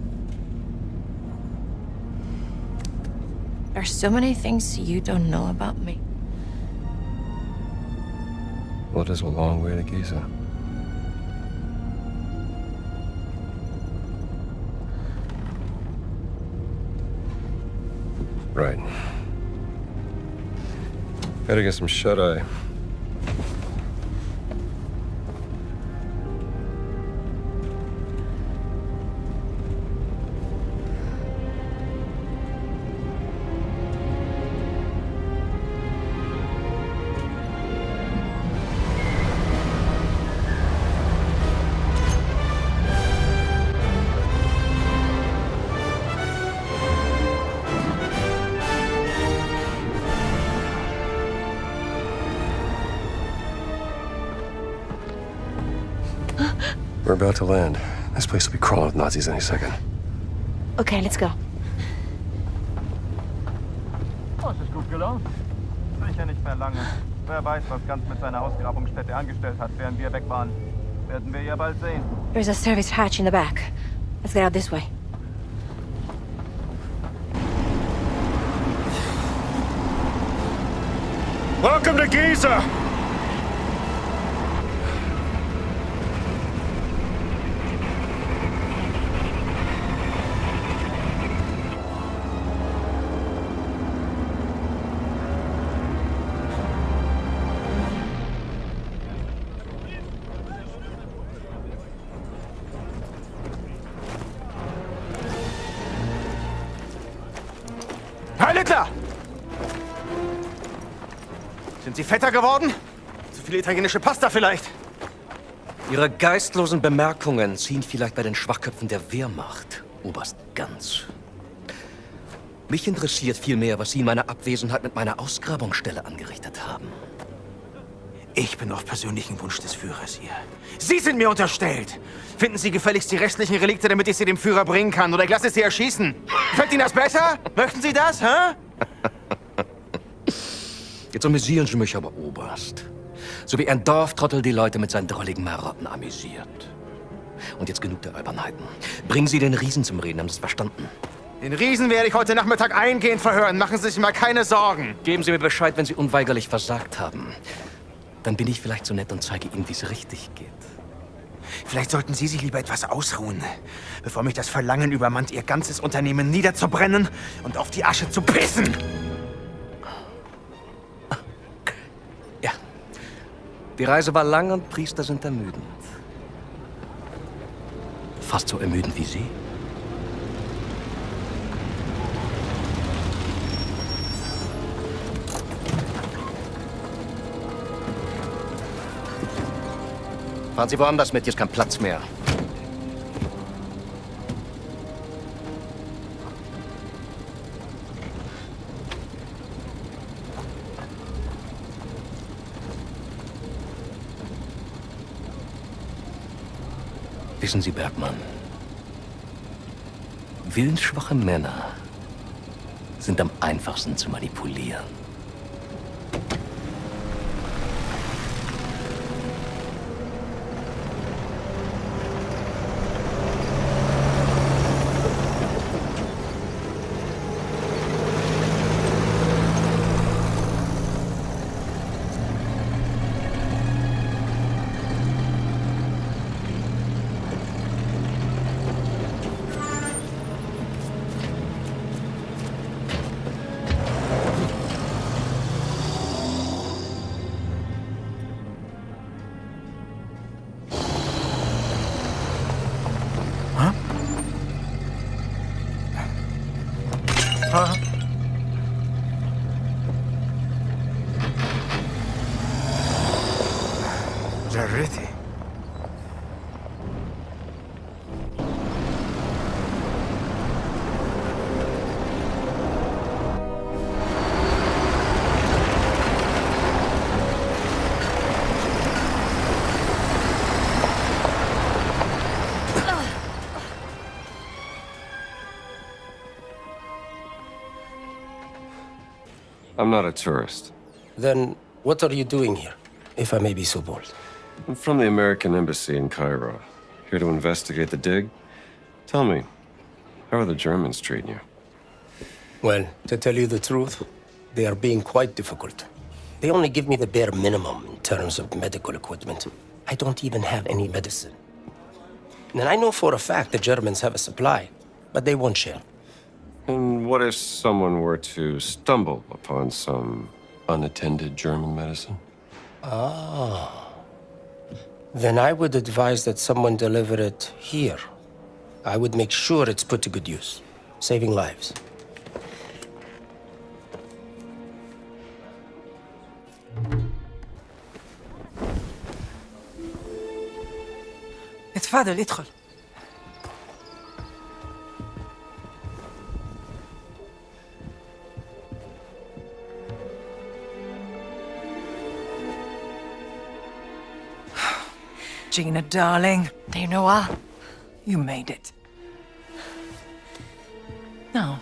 There's so many things you don't know about me. Well, it is a long way to Giza. Right. Gotta get some shut-eye. We're about to land. This place will be crawling with Nazis any second. Okay, let's go. Oh, es ist gut gelaufen. Sicher nicht mehr lange. Wer weiß, was Ganz mit seiner Ausgrabungsstätte angestellt hat, während wir weg waren. Werden wir ja bald sehen. There's a service hatch in the back. Let's get out this way. Welcome to Giza! Herr Littler! Sind Sie fetter geworden? Zu viel italienische Pasta vielleicht? Ihre geistlosen Bemerkungen ziehen vielleicht bei den Schwachköpfen der Wehrmacht, Oberst Ganz. Mich interessiert vielmehr, was Sie in meiner Abwesenheit mit meiner Ausgrabungsstelle angerichtet haben. Ich bin auf persönlichen Wunsch des Führers hier. Sie sind mir unterstellt! Finden Sie gefälligst die restlichen Relikte, damit ich sie dem Führer bringen kann, oder ich lasse Sie erschießen? Gefällt Ihnen das besser? Möchten Sie das, hä? Jetzt amüsieren Sie mich aber, Oberst. So wie ein Dorftrottel die Leute mit seinen drolligen Marotten amüsiert. Und jetzt genug der Albernheiten. Bringen Sie den Riesen zum Reden, haben Sie es verstanden? Den Riesen werde ich heute Nachmittag eingehend verhören. Machen Sie sich mal keine Sorgen. Geben Sie mir Bescheid, wenn Sie unweigerlich versagt haben. Dann bin ich vielleicht so nett und zeige Ihnen, wie es richtig geht. Vielleicht sollten Sie sich lieber etwas ausruhen, bevor mich das Verlangen übermannt, Ihr ganzes Unternehmen niederzubrennen und auf die Asche zu pissen. Ja. Die Reise war lang und Priester sind ermüdend. Fast so ermüdend wie Sie. Fahren Sie woanders mit, hier ist kein Platz mehr. Wissen Sie, Bergmann, willensschwache Männer sind am einfachsten zu manipulieren. Rarity. I'm not a tourist. Then what are you doing here, if I may be so bold? I'm from the American Embassy in Cairo. Here to investigate the dig. Tell me, how are the Germans treating you? Well, to tell you the truth, they are being quite difficult. They only give me the bare minimum in terms of medical equipment. I don't even have any medicine. And I know for a fact the Germans have a supply, but they won't share. And what if someone were to stumble upon some unattended German medicine? Ah. Then I would advise that someone deliver it here. I would make sure it's put to good use, saving lives. اتفضل ادخل. Gina, darling. Do you know what? You made it. Now,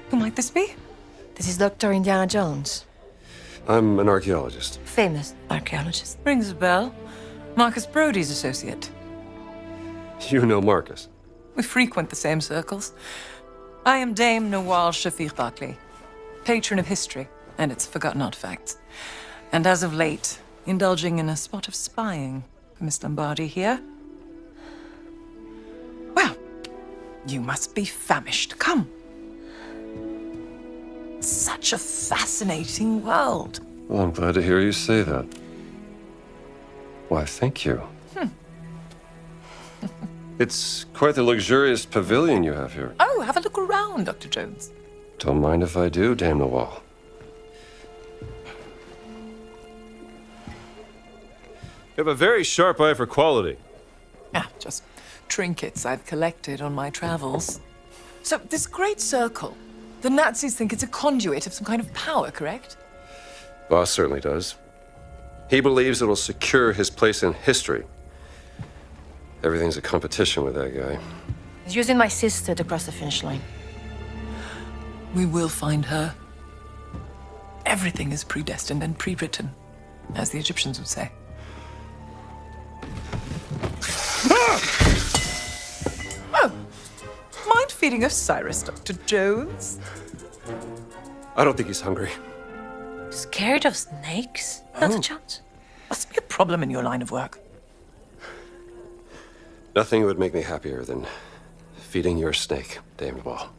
who might this be? This is Dr. Indiana Jones. I'm an archaeologist. Famous archaeologist. Rings a bell. Marcus Brody's associate. You know Marcus. We frequent the same circles. I am Dame Nawal Shafiq Barclay, patron of history and its forgotten artifacts. And as of late, indulging in a spot of spying for Miss Lombardi here. Well, you must be famished. Come. Such a fascinating world. Well, I'm glad to hear you say that. Why, thank you. It's quite the luxurious pavilion you have here. Oh, have a look around, Dr. Jones. Don't mind if I do, Dame Nawal. You have a very sharp eye for quality. Ah, just trinkets I've collected on my travels. So, this great circle, the Nazis think it's a conduit of some kind of power, correct? Boss certainly does. He believes it'll secure his place in history. Everything's a competition with that guy. He's using my sister to cross the finish line. We will find her. Everything is predestined and pre-written, as the Egyptians would say. Oh, mind feeding Osiris, Dr. Jones? I don't think he's hungry. Scared of snakes, Dr. Jones? Must be a problem in your line of work. Nothing would make me happier than feeding your snake, Dame Nawal.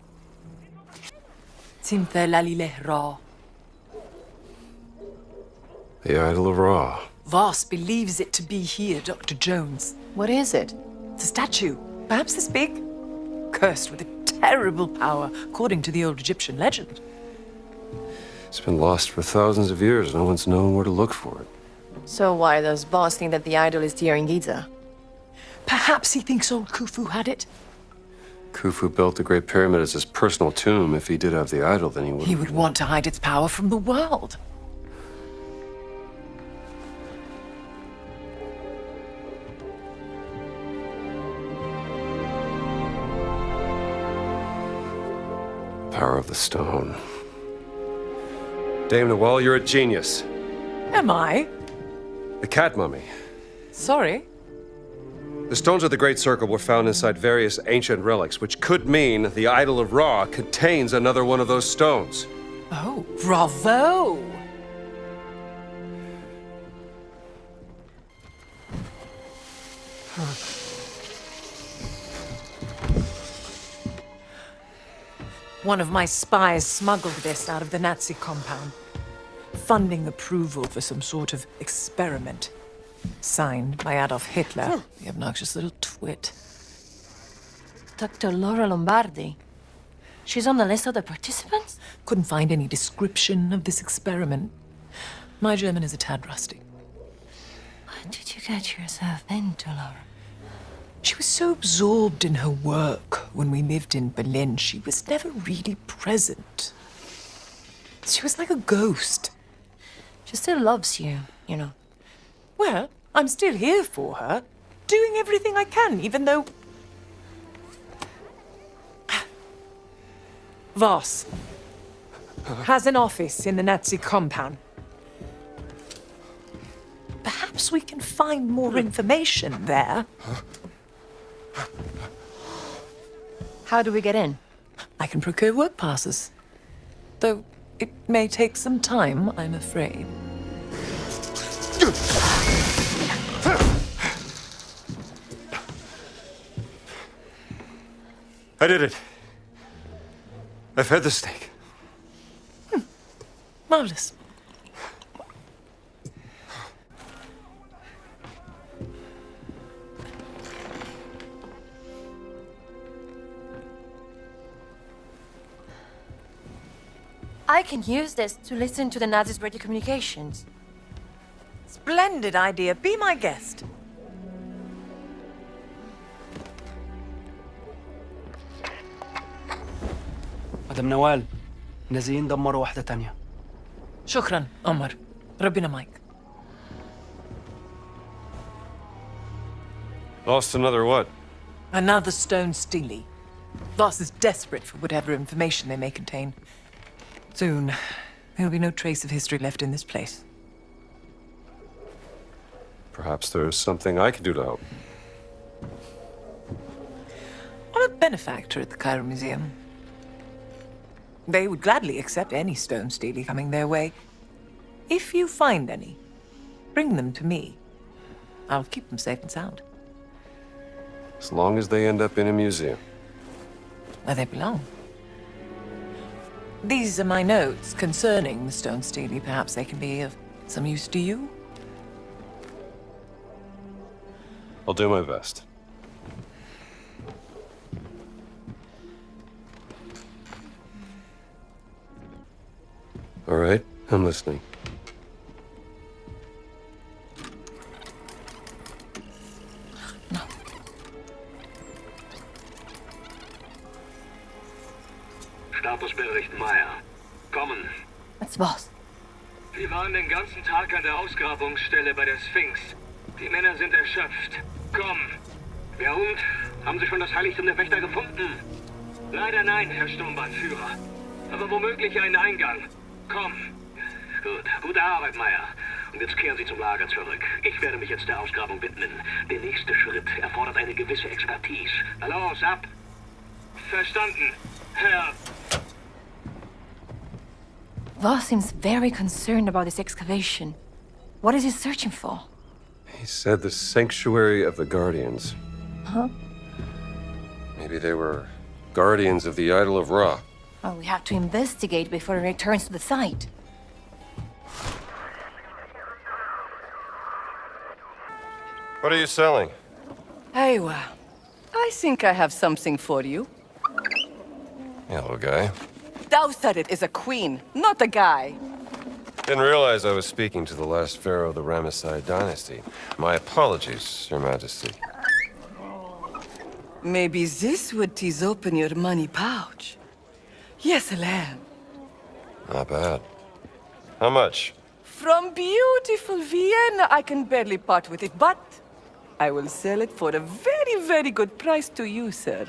The idol of Ra. Voss believes it to be here, Dr. Jones. What is it? It's a statue, perhaps this big, cursed with a terrible power, according to the old Egyptian legend. It's been lost for thousands of years. No one's known where to look for it. So why does Boss think that the idol is here in Giza? Perhaps he thinks old Khufu had it. Khufu built the Great Pyramid as his personal tomb. If he did have the idol, then he would... He would want to hide its power from the world. Power of the stone. Dame Nawal, you're a genius. Am I? The cat mummy. Sorry. The stones of the Great Circle were found inside various ancient relics, which could mean the idol of Ra contains another one of those stones. Oh, bravo! One of my spies smuggled this out of the Nazi compound, funding approval for some sort of experiment. Signed by Adolf Hitler, the obnoxious little twit. Dr. Laura Lombardi. She's on the list of the participants? Couldn't find any description of this experiment. My German is a tad rusty. What did you get yourself into, Laura? She was so absorbed in her work when we lived in Berlin, she was never really present. She was like a ghost. She still loves you, you know. Well, I'm still here for her, doing everything I can, even though... Voss has an office in the Nazi compound. Perhaps we can find more information there. How do we get in? I can procure work passes. Though it may take some time, I'm afraid. I did it. I fed the snake. Marvelous. I can use this to listen to the Nazis' radio communications. Splendid idea. Be my guest. مدام نوال نازلين دمروا واحدة تانية. شكرا عمر. ربنا معك. Lost another what? Another stone steely. Voss is desperate for whatever information they may contain. Soon, there'll be no trace of history left in this place. Perhaps there's something I can do to help. I'm a benefactor at the Cairo Museum. They would gladly accept any stone steely coming their way. If you find any, bring them to me. I'll keep them safe and sound. As long as they end up in a museum. Where they belong. These are my notes concerning the stone steely. Perhaps they can be of some use to you? I'll do my best. All right, I'm listening. Statusbericht Meyer. Kommen. It's Boss. Wir waren den ganzen Tag an der Ausgrabungsstelle bei der Sphinx. Die Männer sind erschöpft. Komm. Ja und? Haben Sie schon das Heiligtum der Wächter gefunden? Leider nein, Herr Sturmbannführer. Aber womöglich einen Eingang. Komm. Gut. Gute Arbeit, Meyer. Und jetzt kehren Sie zum Lager zurück. Ich werde mich jetzt der Ausgrabung widmen. Der nächste Schritt erfordert eine gewisse Expertise. Na los, ab! Verstanden, Herr... Voss seems very concerned about this excavation. What is he searching for? He said the sanctuary of the Guardians. Huh? Maybe they were guardians of the idol of Ra. Oh, we have to investigate before he returns to the site. What are you selling? Hey, I think I have something for you. Yeah, little guy. Thou said it is a queen, not a guy. Didn't realize I was speaking to the last pharaoh of the Ramesside dynasty. My apologies, Your Majesty. Maybe this would tease open your money pouch. Yes, lamb. Not bad. How much? From beautiful Vienna, I can barely part with it, but I will sell it for a very, very good price to you, sir.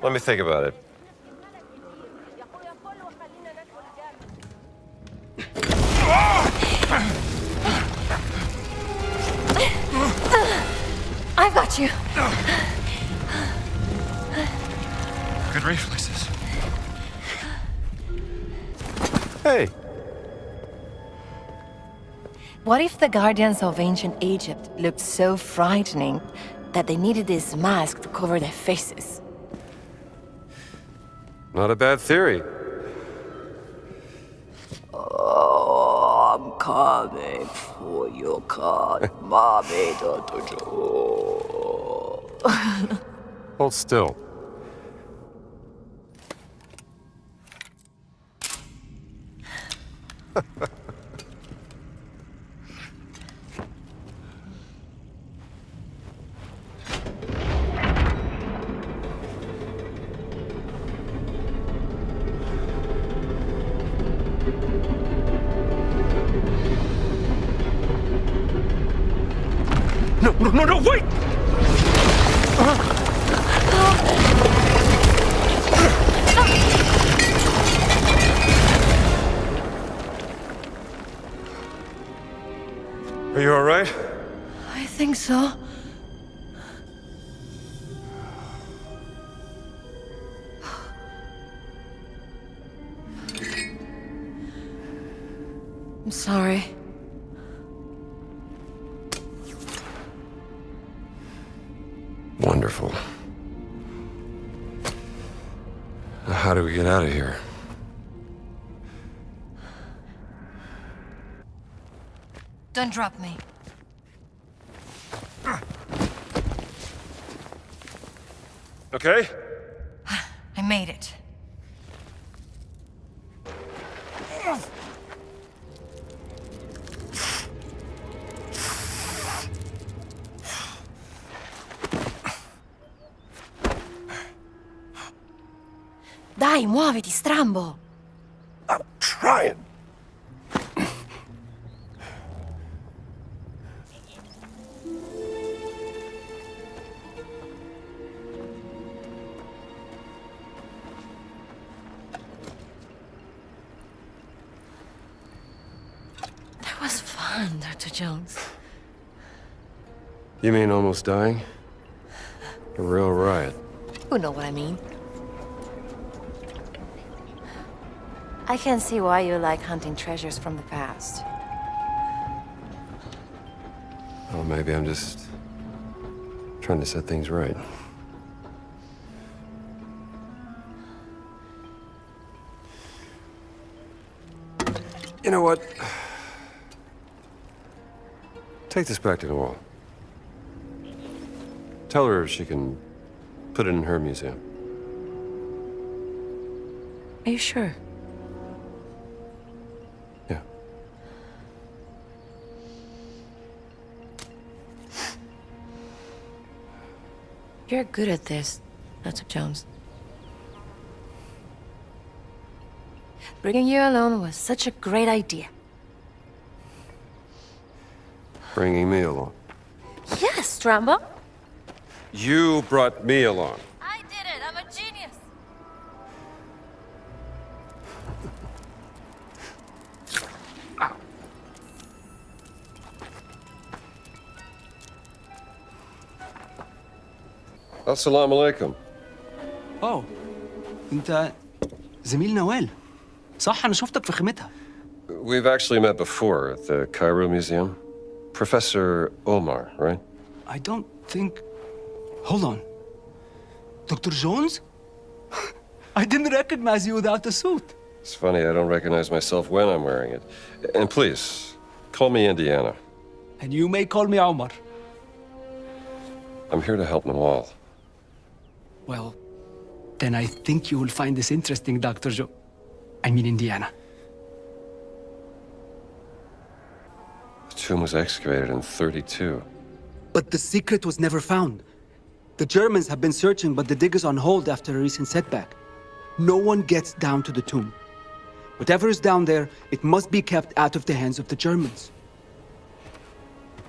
Let me think about it. I got you. Good reflexes. Hey. What if the guardians of ancient Egypt looked so frightening that they needed this mask to cover their faces? Not a bad theory. Oh, I'm coming for your card, Mommy, Dr. Joe. Hold still. No, wait! Are you all right? I think so. I'm sorry. Wonderful. Now, how do we get out of here? Don't drop me. Okay? I made it. Dai, muoviti, strambo! I'm trying. That was fun, Dr. Jones. You mean almost dying? A real riot. You know what I mean. I can see why you like hunting treasures from the past. Well, maybe I'm just trying to set things right. You know what? Take this back to Noel. Tell her she can put it in her museum. Are you sure? Yeah. You're good at this, Dr. Jones. Bringing you alone was such a great idea. Bringing me along. Yes, Strambo. You brought me along. I did it. I'm a genius. Assalamu alaikum. اوه انت زميل نوال صح انا شفتك في خيمتها. We've actually met before at the Cairo Museum. Professor Omar, right? I don't think. Hold on. Dr. Jones? I didn't recognize you without the suit. It's funny, I don't recognize myself when I'm wearing it. And please, call me Indiana. And you may call me Omar. I'm here to help Nawal. Well, then I think you will find this interesting, Dr. I mean, Indiana. tomb was excavated in 32. But the secret was never found. The Germans have been searching, but the dig is on hold after a recent setback. No one gets down to the tomb. Whatever is down there, it must be kept out of the hands of the Germans.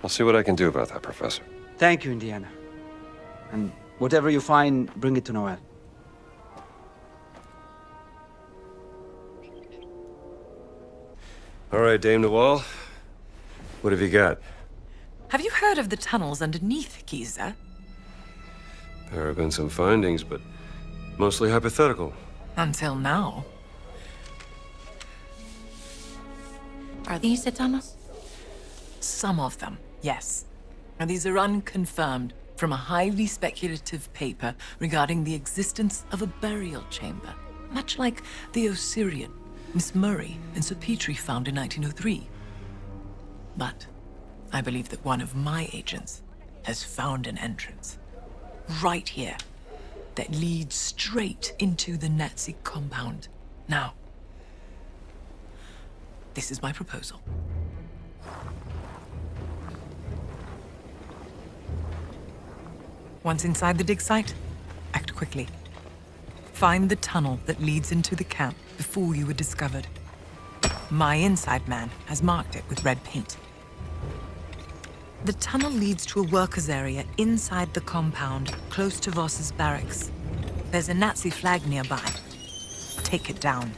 I'll see what I can do about that, Professor. Thank you, Indiana. And whatever you find, bring it to Noel. All right, Dame Noel. What have you got? Have you heard of the tunnels underneath Giza? There have been some findings, but mostly hypothetical. Until now. Are these the tunnels? Some of them, yes. And these are unconfirmed from a highly speculative paper regarding the existence of a burial chamber, much like the Osirian Miss Murray and Sir Petrie found in 1903. But I believe that one of my agents has found an entrance right here that leads straight into the Nazi compound. Now, this is my proposal. Once inside the dig site, act quickly. Find the tunnel that leads into the camp before you were discovered. My inside man has marked it with red paint. The tunnel leads to a workers' area inside the compound, close to Voss's barracks. There's a Nazi flag nearby. Take it down.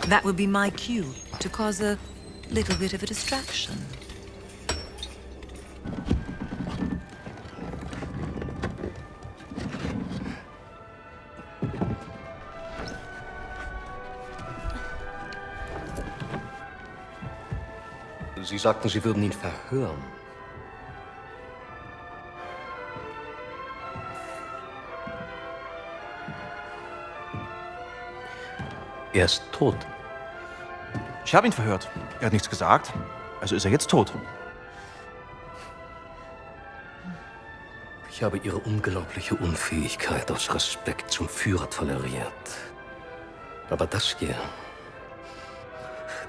That would be my cue to cause a little bit of a distraction. Sie sagten, Sie würden ihn verhören. Er ist tot. Ich habe ihn verhört. Er hat nichts gesagt. Also ist er jetzt tot. Ich habe Ihre unglaubliche Unfähigkeit aus Respekt zum Führer toleriert. Aber das hier,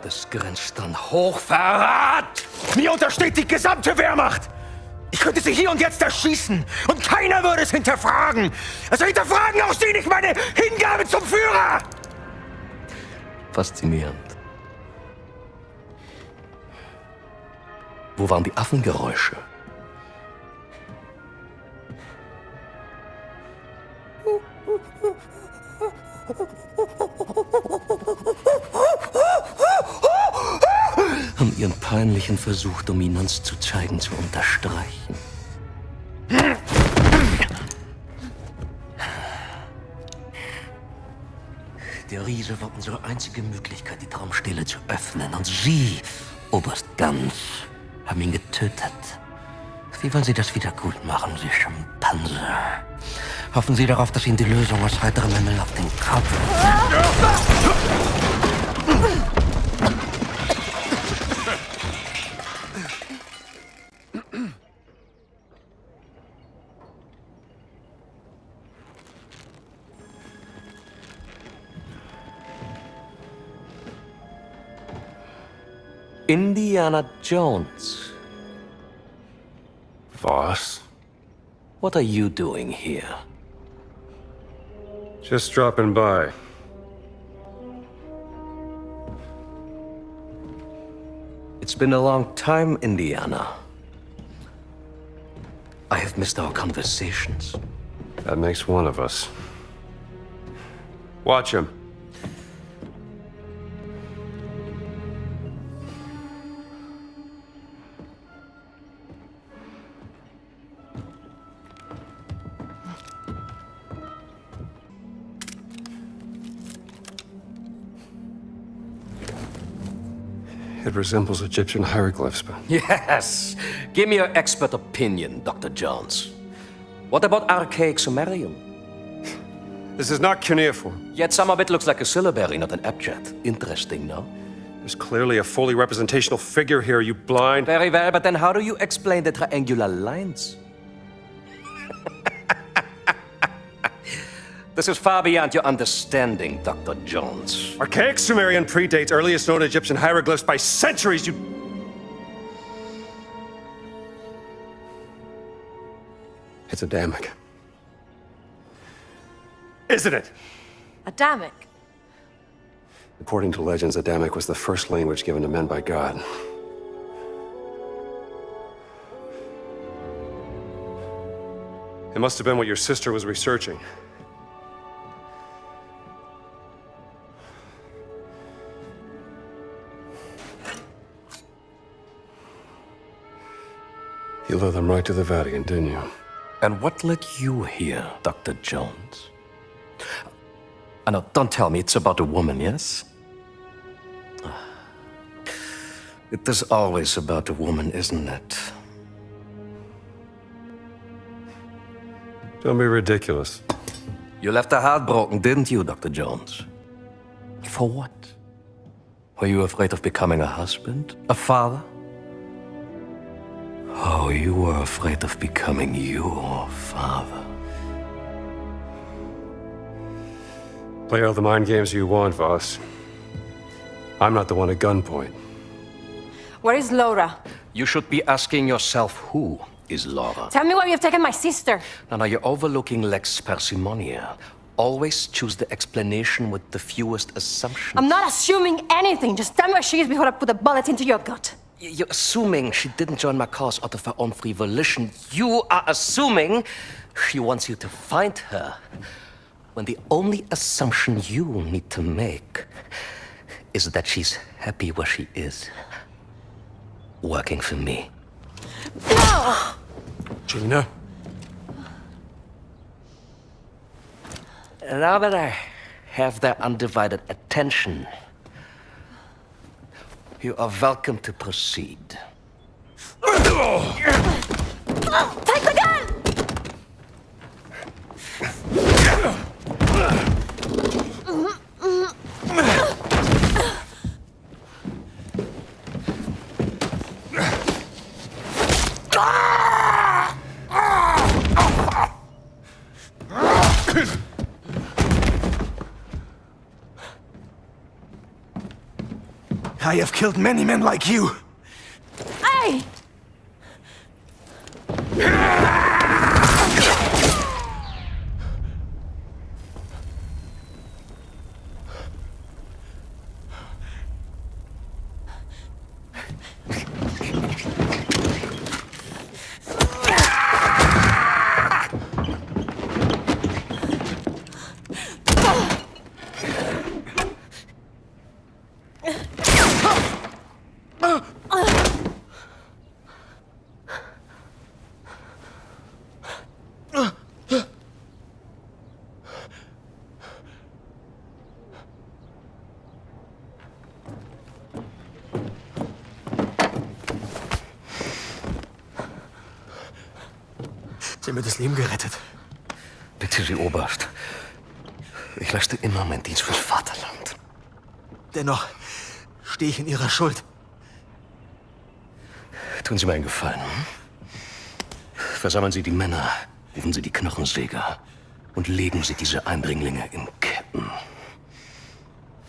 das grenzt an Hochverrat! Mir untersteht die gesamte Wehrmacht! Ich könnte sie hier und jetzt erschießen und keiner würde es hinterfragen! Also hinterfragen auch Sie nicht meine Hingabe zum Führer! Faszinierend. Wo waren die Affengeräusche? Um ihren peinlichen Versuch, Dominanz zu zeigen, zu unterstreichen. Der Riese war unsere einzige Möglichkeit, die Traumstele zu öffnen. Und Sie, Oberst Ganz, haben ihn getötet. Wie wollen Sie das wieder gut machen, Sie Schimpanse? Hoffen Sie darauf, dass Ihnen die Lösung aus heiterem Himmel auf den Kopf... Indiana Jones. Voss? What are you doing here? Just dropping by. It's been a long time, Indiana. I have missed our conversations. That makes one of us. Watch him. It resembles Egyptian hieroglyphs, but... Yes! Give me your expert opinion, Dr. Jones. What about archaic Sumerian? This is not cuneiform. Yet some of it looks like a syllabary, not an abjad. Interesting, no? There's clearly a fully representational figure here, you blind... Very well, but then how do you explain the triangular lines? This is far beyond your understanding, Dr. Jones. Archaic Sumerian predates earliest known Egyptian hieroglyphs by centuries, you... It's Adamic. Isn't it? Adamic? According to legends, Adamic was the first language given to men by God. It must have been what your sister was researching. You led them right to the Vatican, didn't you? And what led you here, Dr. Jones? Now, don't tell me it's about a woman, yes? It is always about a woman, isn't it? Don't be ridiculous. You left her heartbroken, didn't you, Dr. Jones? For what? Were you afraid of becoming a husband? A father? Oh, you were afraid of becoming your father. Play all the mind games you want, Voss. I'm not the one at gunpoint. Where is Laura? You should be asking yourself, who is Laura? Tell me where you've taken my sister. Now, you're overlooking lex parsimonia. Always choose the explanation with the fewest assumptions. I'm not assuming anything. Just tell me where she is before I put a bullet into your gut. You're assuming she didn't join my cause out of her own free volition. You are assuming she wants you to find her, when the only assumption you need to make is that she's happy where she is, working for me. No! Gina? Now that I have their undivided attention, you are welcome to proceed. Take the gun! I have killed many men like you. Hey! Sie haben mir das Leben gerettet. Bitte, Sie Oberst. Ich leiste immer meinen Dienst fürs Vaterland. Dennoch stehe ich in Ihrer Schuld. Tun Sie mir einen Gefallen. Versammeln Sie die Männer, rufen Sie die Knochensäger und legen Sie diese Eindringlinge in Ketten.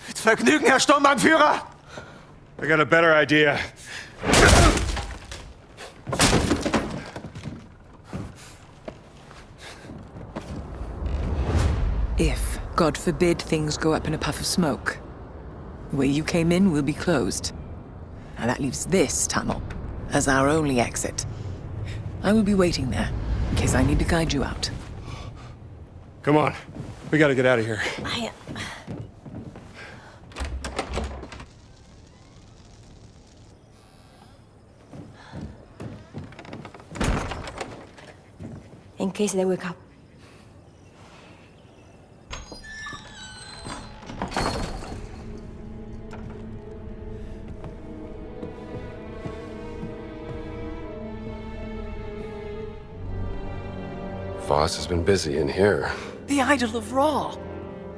Mit Vergnügen, Herr Sturmbannführer! I got a better idea. If, God forbid, things go up in a puff of smoke, the way you came in will be closed. Now that leaves this tunnel as our only exit. I will be waiting there, in case I need to guide you out. Come on. We gotta get out of here. In case they wake up. Voss has been busy in here. The idol of Ra.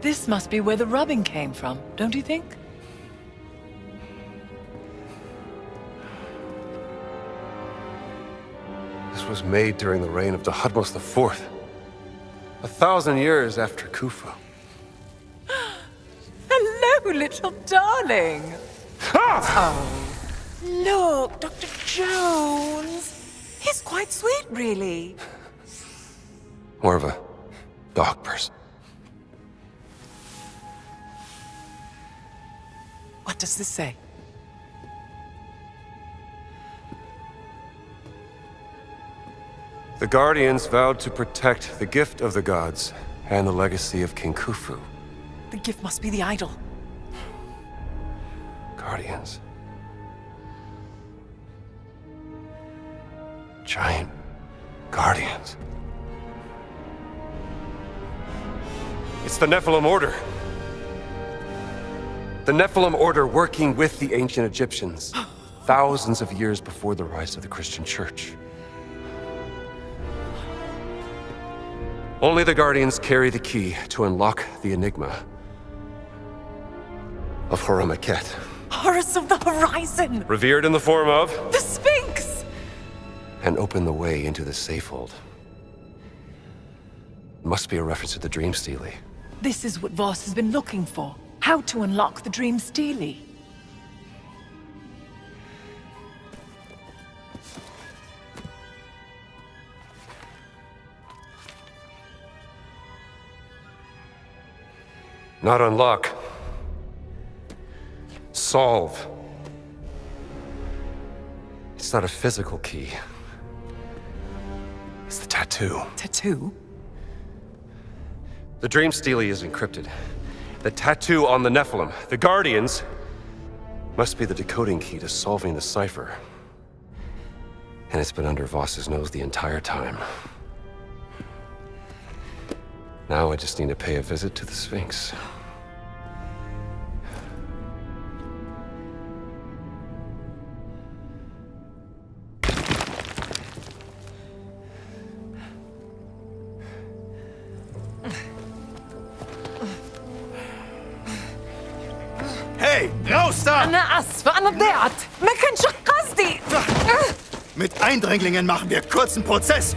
This must be where the rubbing came from, don't you think? This was made during the reign of Thutmose IV. 1,000 years after Khufu. Hello, little darling. Oh, look, Dr. Jones. He's quite sweet, really. More of a dog person. What does this say? The Guardians vowed to protect the gift of the gods and the legacy of King Khufu. The gift must be the idol. Guardians. Giant Guardians. It's the Nephilim Order. The Nephilim Order working with the ancient Egyptians, thousands of years before the rise of the Christian Church. Only the Guardians carry the key to unlock the enigma of Horamaket. Horus of the Horizon! Revered in the form of the Sphinx! And open the way into the Safehold. Must be a reference to the Dream Stele. This is what Voss has been looking for. How to unlock the Dream Stele. Not unlock. Solve. It's not a physical key. It's the tattoo. Tattoo? The Dream Stele is encrypted. The tattoo on the Nephilim, the Guardians, must be the decoding key to solving the cipher. And it's been under Voss's nose the entire time. Now I just need to pay a visit to the Sphinx. Hey, raus da! أنا آسفة أنا ضيعت ما كانش قصدي. Mit Eindringlingen machen wir kurzen Prozess.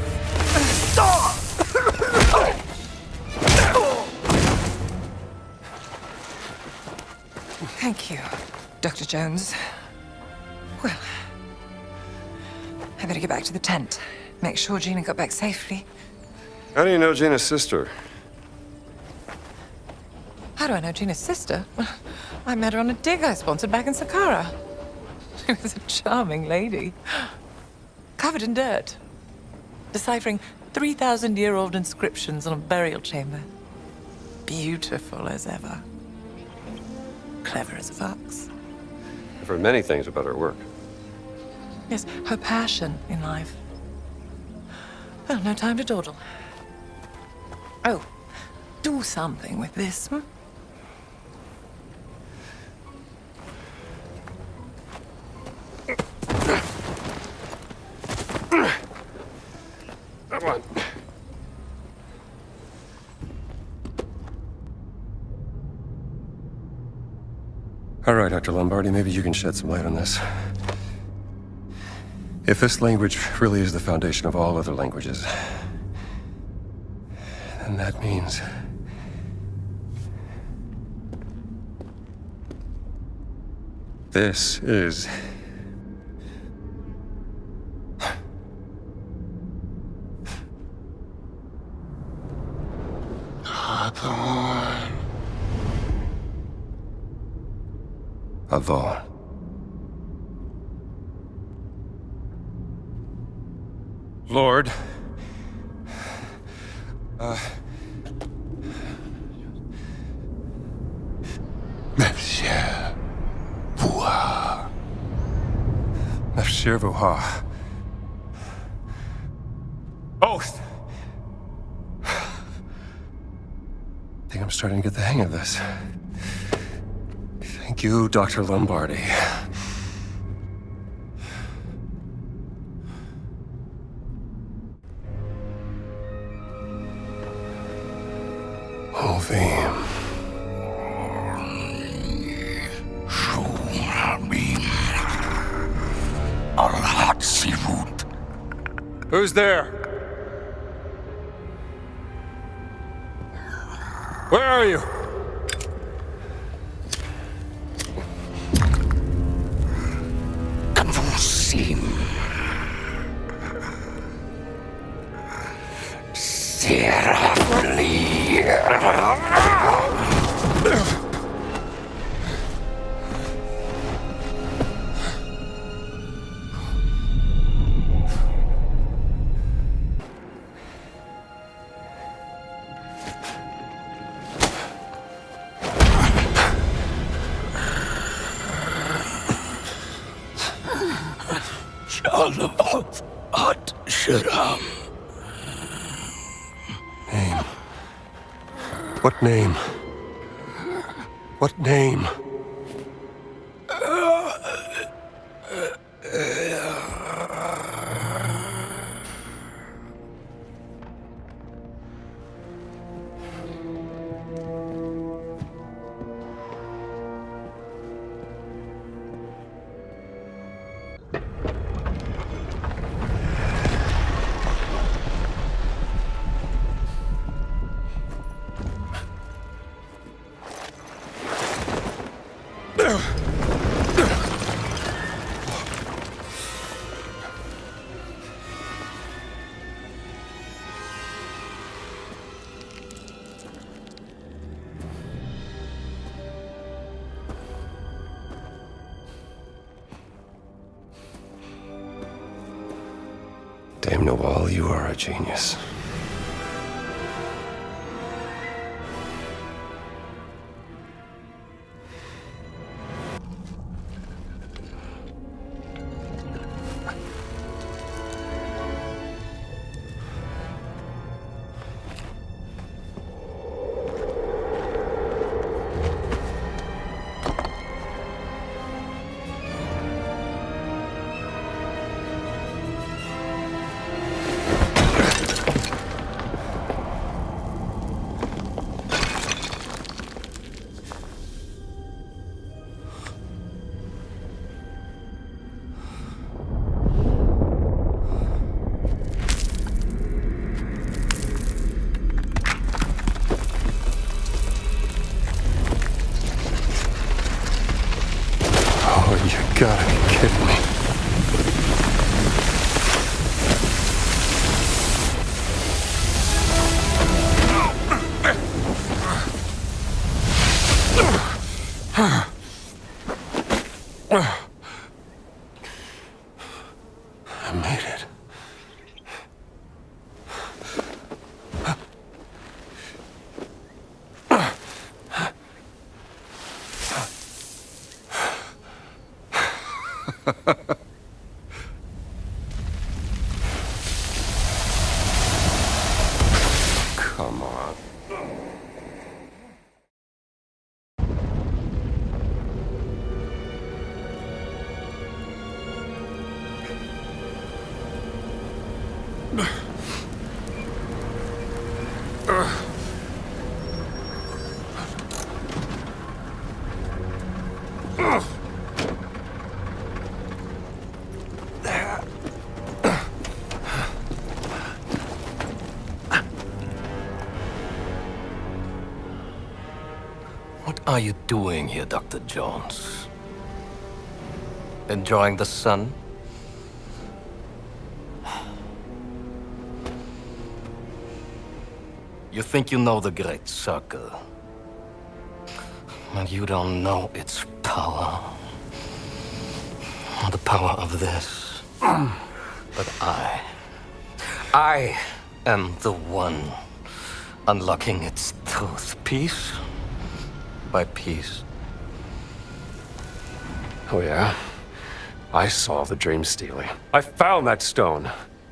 Thank you, Dr. Jones. Well, I better get back to the tent. Make sure Gina got back safely. How do you know Gina's sister? How do I know Gina's sister? I met her on a dig I sponsored back in Saqqara. She was a charming lady. Covered in dirt. Deciphering 3,000-year-old inscriptions on a burial chamber. Beautiful as ever. Clever as a fox. I've heard many things about her work. Yes, her passion in life. Well, no time to dawdle. Oh, do something with this, hmm? Come on. All right, Dr. Lombardi, maybe you can shed some light on this. If this language really is the foundation of all other languages, then that means this is Avon. Lord, Monsieur Vuha. Monsieur Vuha. Oath! I think I'm starting to get the hang of this. Thank you, Dr. Lombardi. Ovim. Who's there? Where are you? Sehr Name. What name? What name? Dame Nawal, you are a genius. You gotta be kidding me. I made it. Come on. What are you doing here, Dr. Jones? Enjoying the sun? You think you know the Great Circle, but you don't know its power. The power of this. But I am the one unlocking its truth, piece by piece. Oh, yeah? I saw the dream stealing. I found that stone.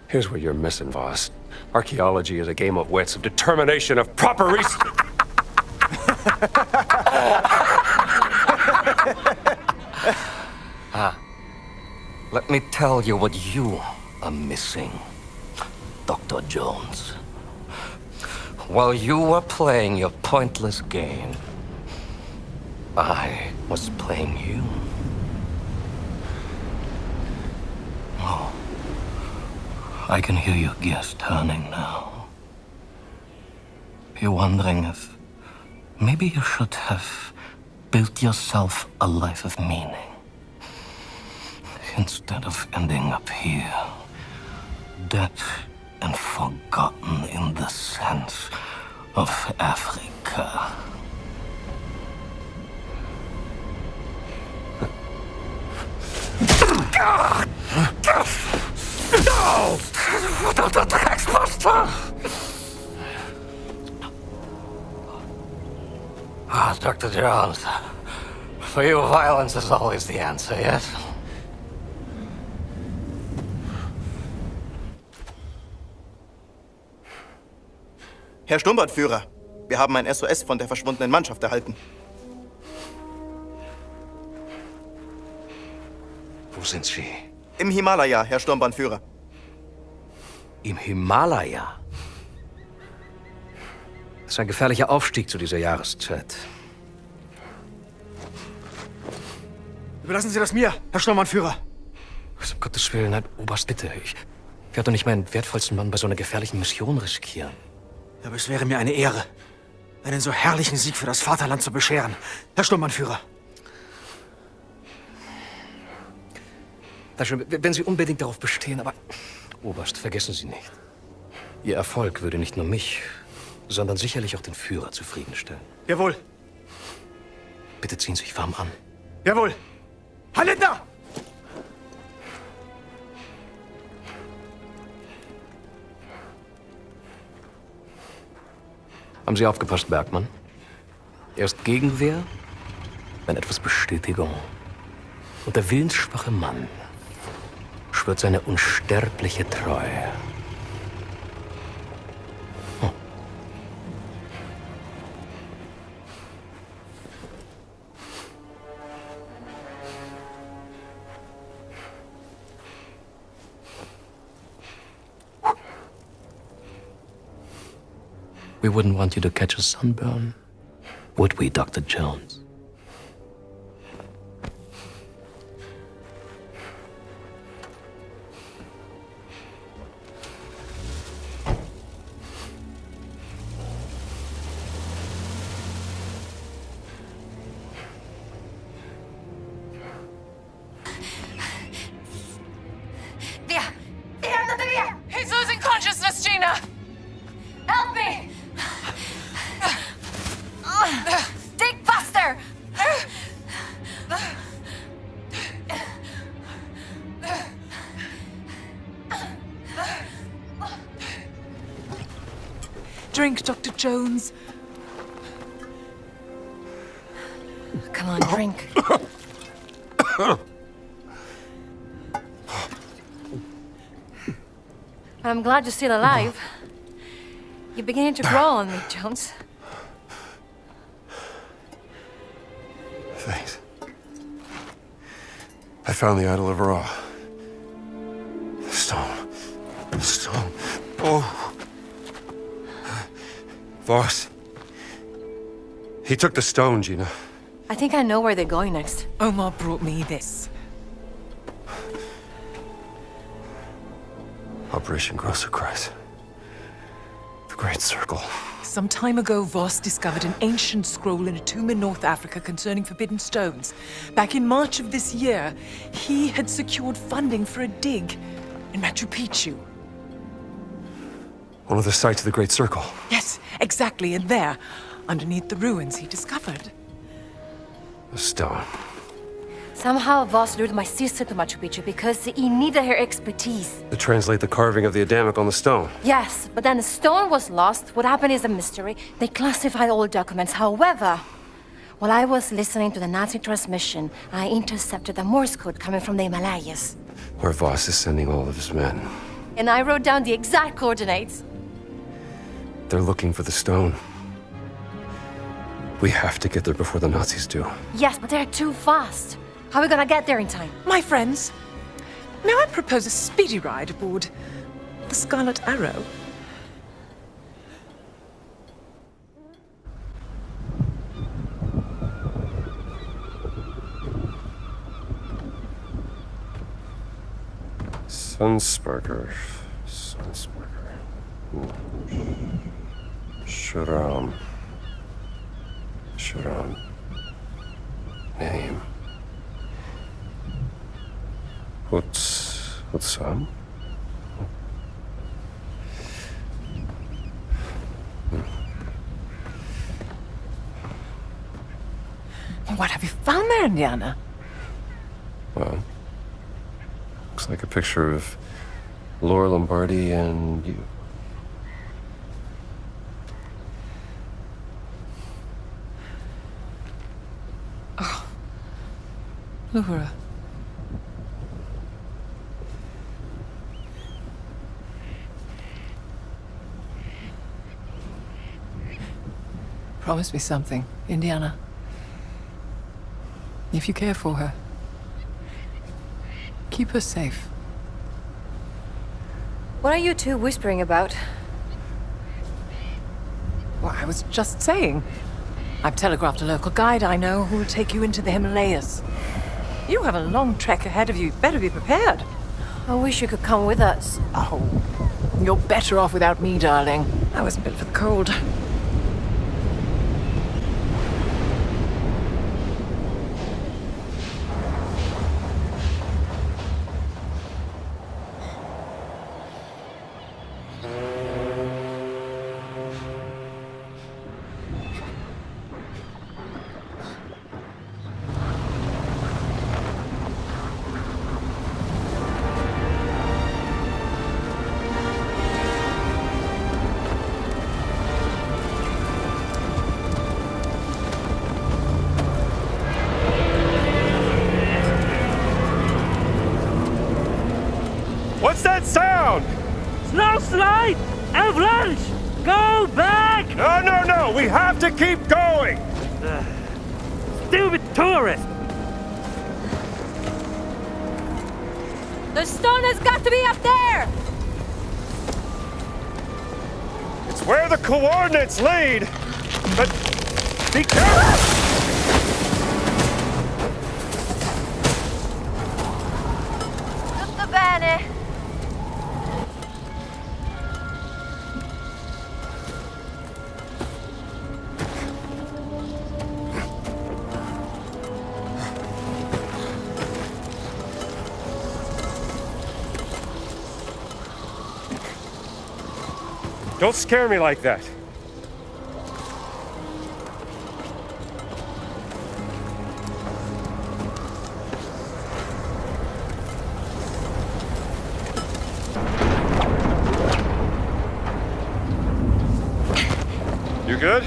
Here's what you're missing, Voss. Archaeology is a game of wits, of determination, of proper research. Let me tell you what you are missing, Dr. Jones. While you were playing your pointless game, I was playing you. Oh, I can hear your gears turning now. You're wondering if maybe you should have built yourself a life of meaning instead of ending up here, dead and forgotten in the sense of Africa. No! The Taxbuster! Dr. Jones, for you, violence is always the answer, yes? Herr Sturmbannführer, wir haben ein SOS von der verschwundenen Mannschaft erhalten. Wo sind Sie? Im Himalaya, Herr Sturmbannführer. Im Himalaya? Das ist ein gefährlicher Aufstieg zu dieser Jahreszeit. Überlassen Sie das mir, Herr Sturmbannführer. Was um Gottes Willen, nein, Oberst, bitte. Ich werde doch nicht meinen wertvollsten Mann bei so einer gefährlichen Mission riskieren. Aber es wäre mir eine Ehre, einen so herrlichen Sieg für das Vaterland zu bescheren, Herr Sturmbannführer. Wenn Sie unbedingt darauf bestehen, aber Oberst, vergessen Sie nicht. Ihr Erfolg würde nicht nur mich, sondern sicherlich auch den Führer zufriedenstellen. Jawohl. Bitte ziehen Sie sich warm an. Jawohl. Herr Lindner! Haben Sie aufgepasst, Bergmann? Erst Gegenwehr, dann etwas Bestätigung. Und der willensschwache Mann schwört seine unsterbliche Treue. We wouldn't want you to catch a sunburn, would we, Dr. Jones? He's losing consciousness, Gina! Help me! Dig faster! Drink, Dr. Jones. Come on, drink. I'm glad you're still alive. You're beginning to grow on me, Jones. Thanks. I found the Idol of Ra. The stone. The stone. Oh. Voss. He took the stone, Gina. I think I know where they're going next. Omar brought me this. Operation Großer Kreis. The Great Circle. Some time ago, Voss discovered an ancient scroll in a tomb in North Africa concerning forbidden stones. Back in March of this year, he had secured funding for a dig in Machu Picchu. One of the sites of the Great Circle. Yes, exactly, and there, underneath the ruins, he discovered A stone. Somehow Voss lured my sister to Machu Picchu because he needed her expertise. To translate the carving of the Adamic on the stone. Yes, but then the stone was lost. What happened is a mystery. They classified all documents. However, while I was listening to the Nazi transmission, I intercepted a Morse code coming from the Himalayas. Where Voss is sending all of his men. And I wrote down the exact coordinates. They're looking for the stone. We have to get there before the Nazis do. Yes, but they're too fast. How are we gonna get there in time? My friends, may I propose a speedy ride aboard the Scarlet Arrow? Sunsparker. Sharam. Name. What's up? What have you found there, Indiana? Well, looks like a picture of Laura Lombardi and you. Oh, Laura. Promise me something, Indiana. If you care for her, keep her safe. What are you two whispering about? Well, I was just saying. I've telegraphed a local guide I know who will take you into the Himalayas. You have a long trek ahead of you. Better be prepared. I wish you could come with us. Oh, you're better off without me, darling. I was built for the cold. What's that sound? Snow slide! Avalanche! Go back! No! We have to keep going! Stupid tourist! The stone has got to be up there! It's where the coordinates lead! But be careful! Tutto bene. Don't scare me like that. You good?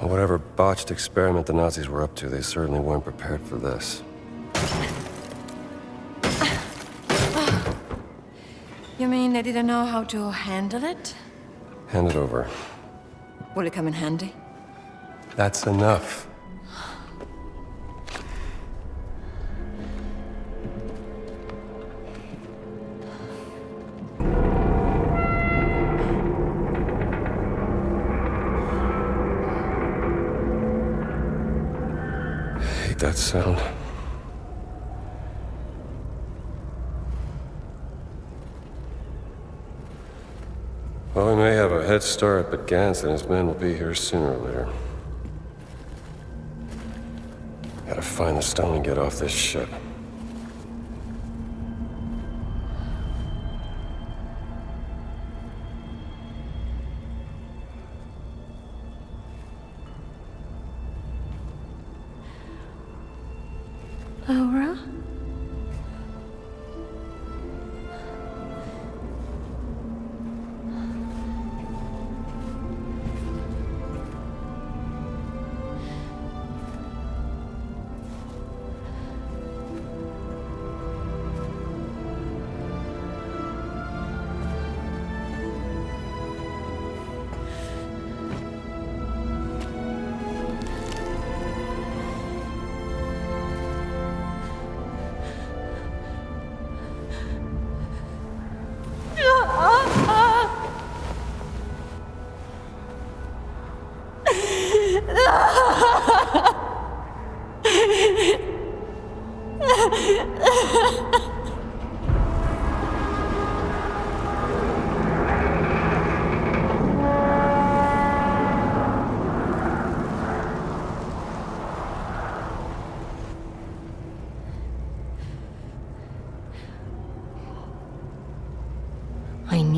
Whatever botched experiment the Nazis were up to, they certainly weren't prepared for this. You mean they didn't know how to handle it? Hand it over. Will it come in handy? That's enough. That sound. Well, we may have a head start, but Gans and his men will be here sooner or later. Gotta find the stone and get off this ship. Laura?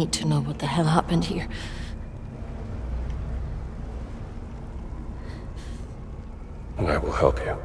need to know what the hell happened here. And I will help you.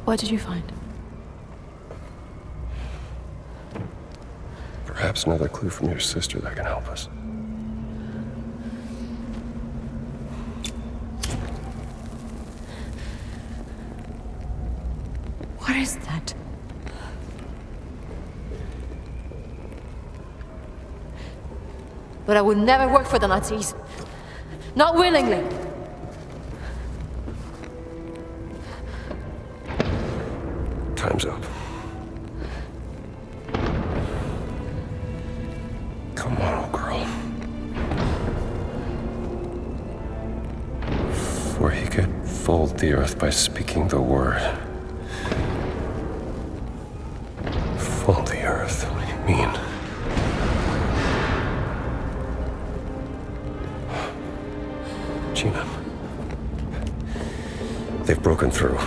What did you find? Perhaps another clue from your sister that can help us. What is that? But I would never work for the Nazis. Not willingly. Time's up. Come on, old girl. For he could fold the earth by speaking the word. Fold the earth? What do you mean? Gina. They've broken through.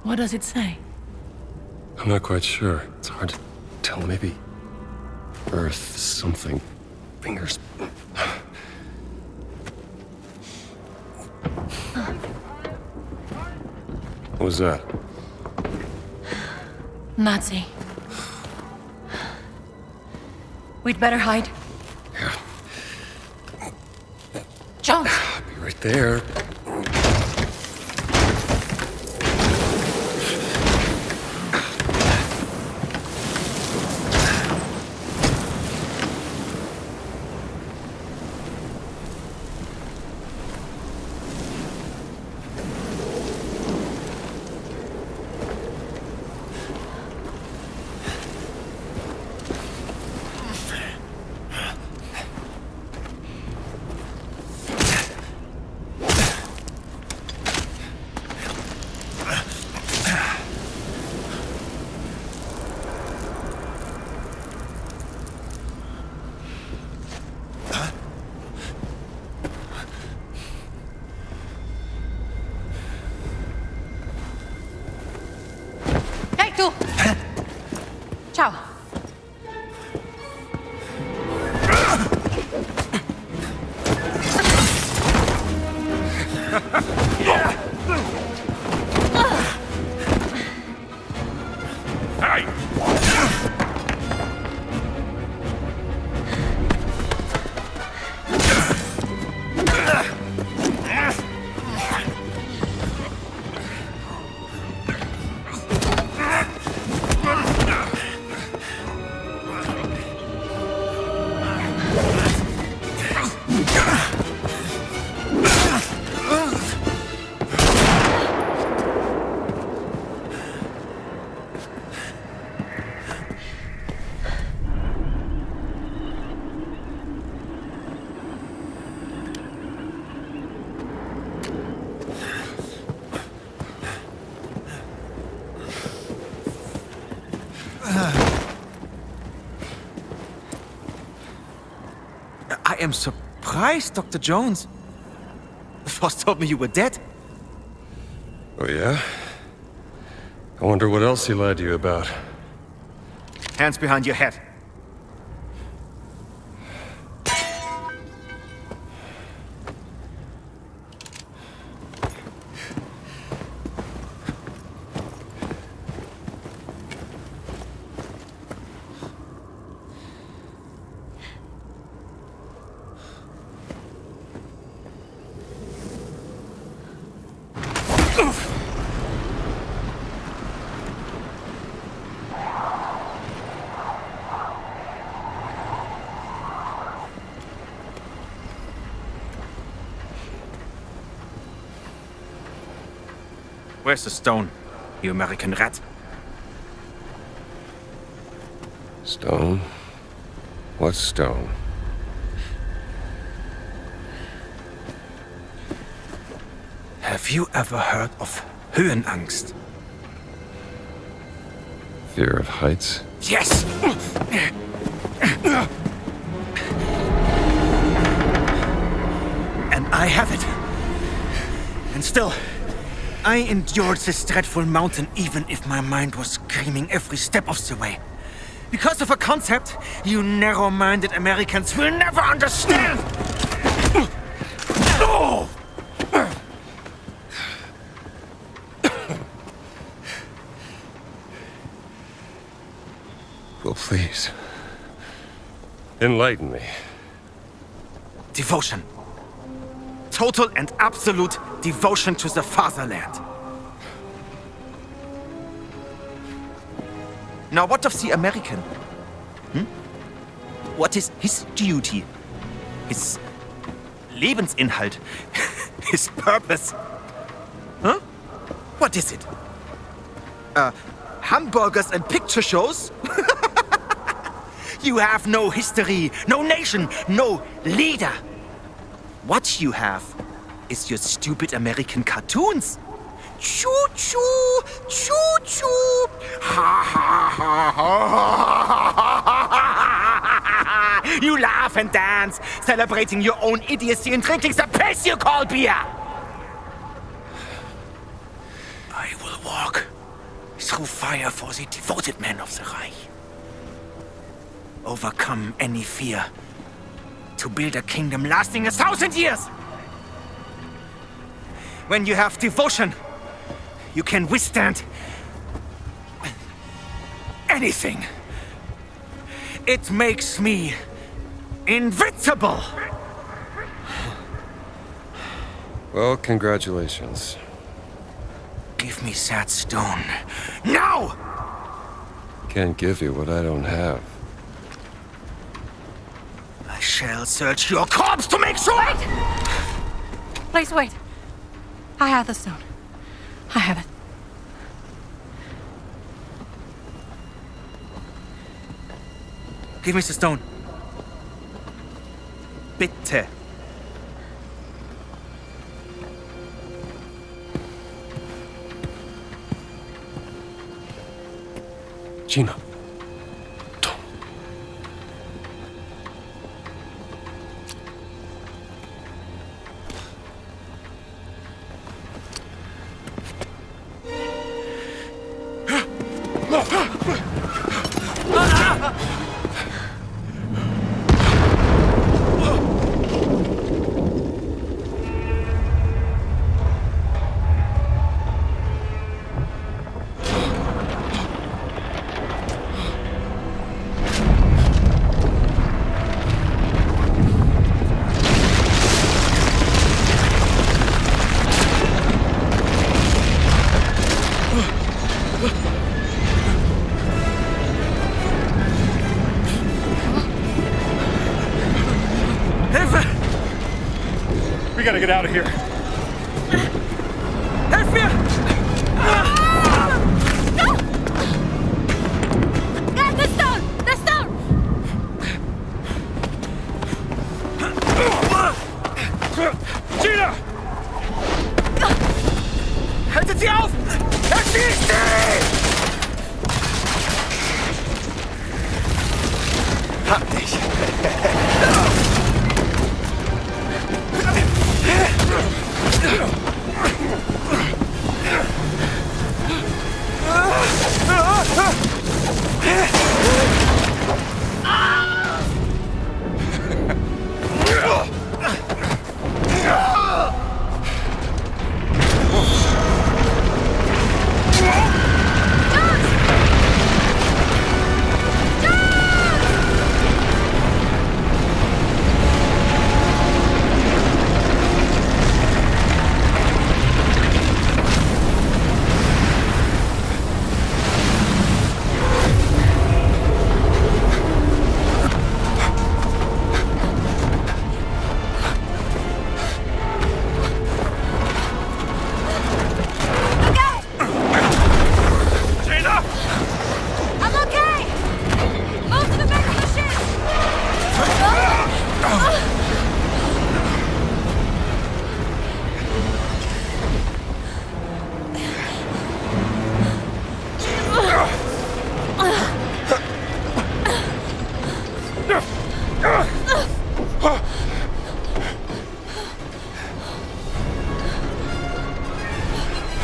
What does it say? I'm not quite sure. It's hard to tell. Maybe Earth something. Fingers. What was that? Nazi. We'd better hide. Yeah. Jones! I'll be right there. Ciao. I am surprised, Dr. Jones. Voss told me you were dead. Oh, yeah? I wonder what else he lied to you about. Hands behind your head. Where's the stone, you American rat? Stone? What stone? Have you ever heard of Höhenangst? Fear of heights? Yes! And I have it. And still, I endured this dreadful mountain even if my mind was screaming every step of the way. Because of a concept you narrow-minded Americans will never understand! Oh! Well, please. Enlighten me. Devotion. Total and absolute devotion to the fatherland. Now, what of the American? What is his duty? His Lebensinhalt? His purpose? Huh? What is it? Hamburgers and picture shows? You have no history, no nation, no leader. What you have is your stupid American cartoons. Choo-choo, choo-choo. Ha ha ha ha. You laugh and dance, celebrating your own idiocy and drinking the piss you call beer. I will walk through fire for the devoted men of the Reich. Overcome any fear to build a kingdom lasting 1,000 years. When you have devotion, you can withstand anything. It makes me invincible. Well, congratulations. Give me that stone. Now! Can't give you what I don't have. I shall search your corpse to make sure! Wait! Please wait. I have the stone. I have it. Give me the stone. Bitte. Gina. We gotta get out of here. Help me! Guys, the stone! The stone! Gina! Haltet sie auf! Erschießt sie! Hab dich.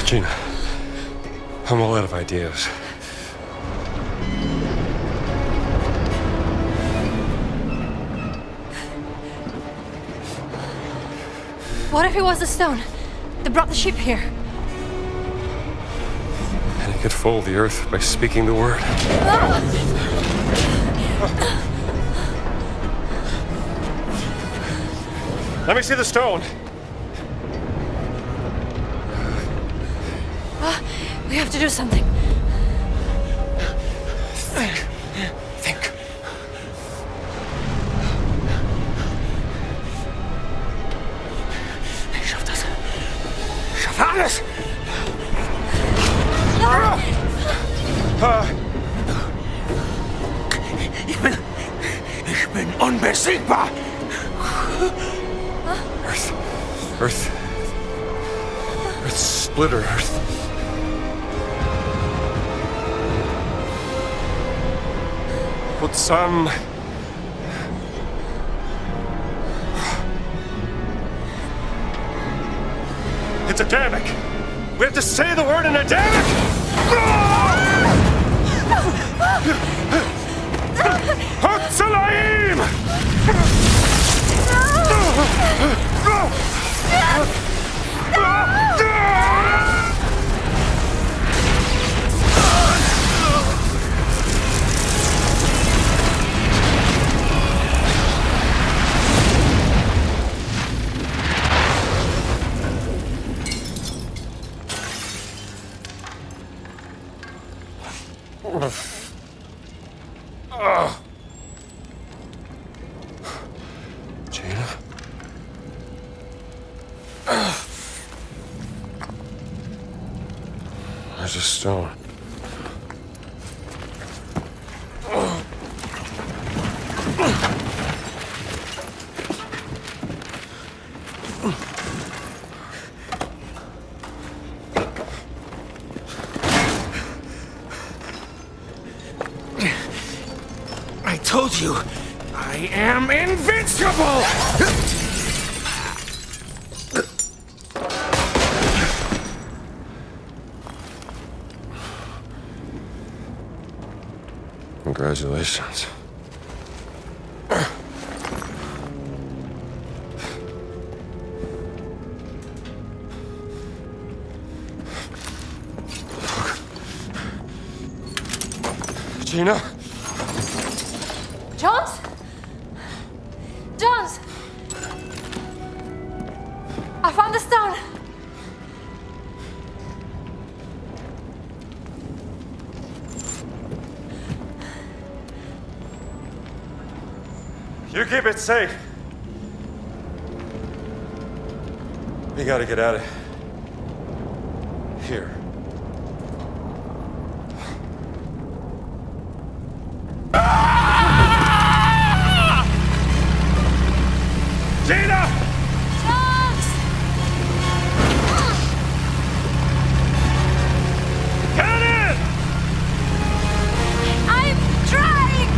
Gina, I'm all out of ideas. What if it was the stone that brought the ship here? And he could fold the earth by speaking the word. Let me see the stone. We have to do something. Think. Ich schaff das. Ich schaffe alles! Ich bin unbesiegbar! Earth splitter Earth. Put some... It's Adamic! We have to say the word in Adamic! Hatzalaim! Gina? There's a stone. I told you, I am invincible! Congratulations. Gina? Jones? Jones! I found the stone! You keep it safe. We gotta get out of here. Gina! Jones! Cannon! I'm trying!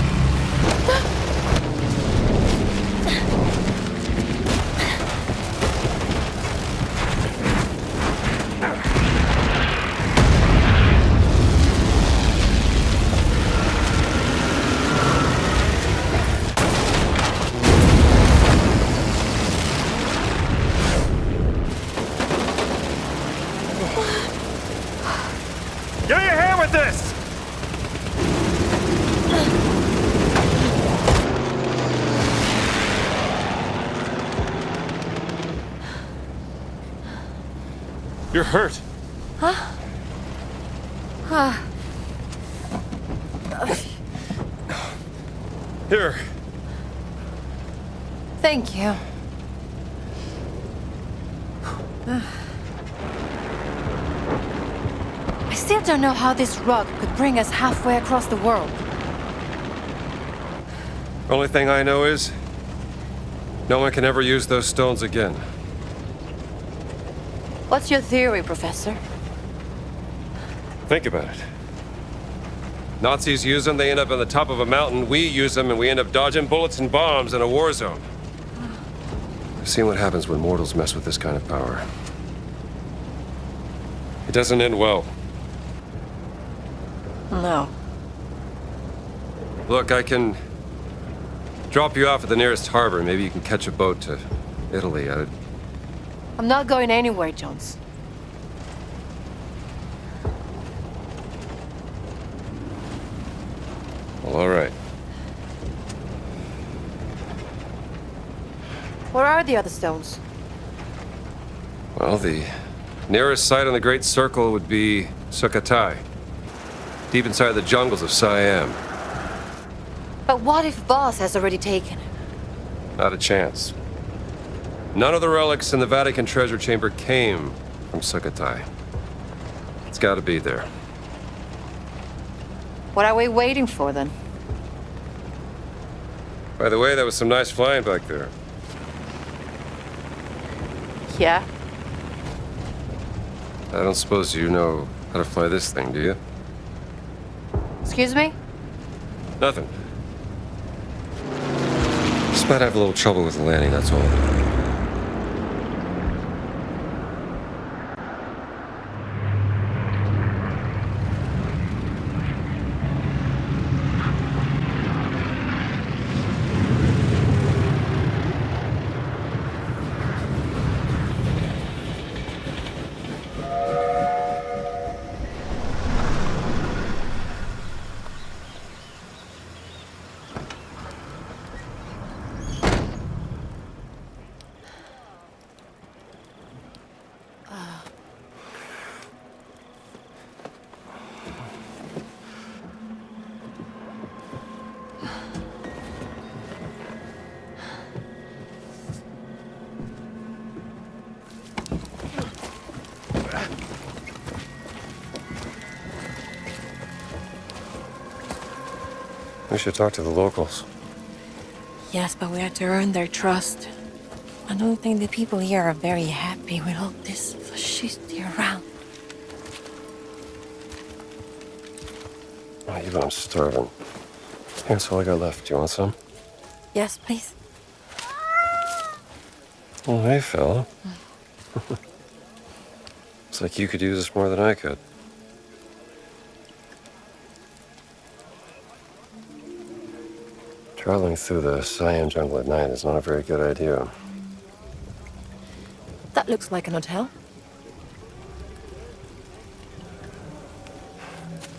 Give me a hand with this! You're hurt. Huh? Here. Thank you. I still don't know how this rug could bring us halfway across the world. Only thing I know is, no one can ever use those stones again. What's your theory, Professor? Think about it. Nazis use them, they end up on the top of a mountain. We use them, and we end up dodging bullets and bombs in a war zone. I've seen what happens when mortals mess with this kind of power. It doesn't end well. No. Look, I can drop you off at the nearest harbor. Maybe you can catch a boat to Italy. I'm not going anywhere, Jones. Well, all right. Where are the other stones? Well, the nearest site on the Great Circle would be Sukhothai, deep inside the jungles of Siam. But what if Boss has already taken it? Not a chance. None of the relics in the Vatican treasure chamber came from Sukhothai. It's gotta be there. What are we waiting for, then? By the way, that was some nice flying back there. Yeah? I don't suppose you know how to fly this thing, do you? Excuse me? Nothing. Just might have a little trouble with the landing, that's all. We should talk to the locals. Yes, but we have to earn their trust. I don't think the people here are very happy with all this fascisty around. Oh, even I'm starving. That's all I got left. Do you want some? Yes, please. Oh, hey, fella. It's like you could use this more than I could. Traveling through the Siam jungle at night is not a very good idea. That looks like an hotel.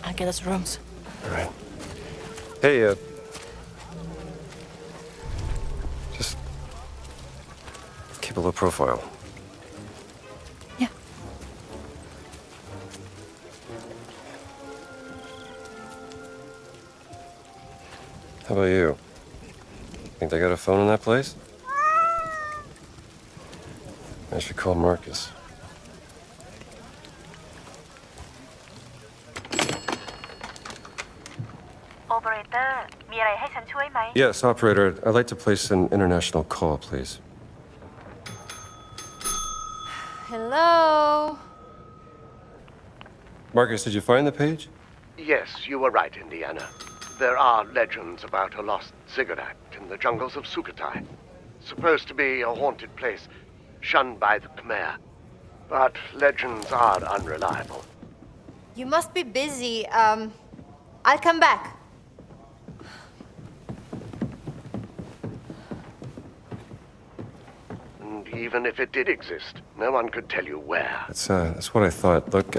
I'll get us rooms. All right. Hey, just keep a low profile. Yeah. How about you? Think they got a phone in that place? I should call Marcus. Operator, มีอะไรให้ฉันช่วยไหม Yes, operator. I'd like to place an international call, please. Hello? Marcus, did you find the page? Yes, you were right, Indiana. There are legends about a lost ziggurat in the jungles of Sukhothai. Supposed to be a haunted place, shunned by the Khmer. But legends are unreliable. You must be busy. I'll come back. And even if it did exist, no one could tell you where. That's what I thought. Look,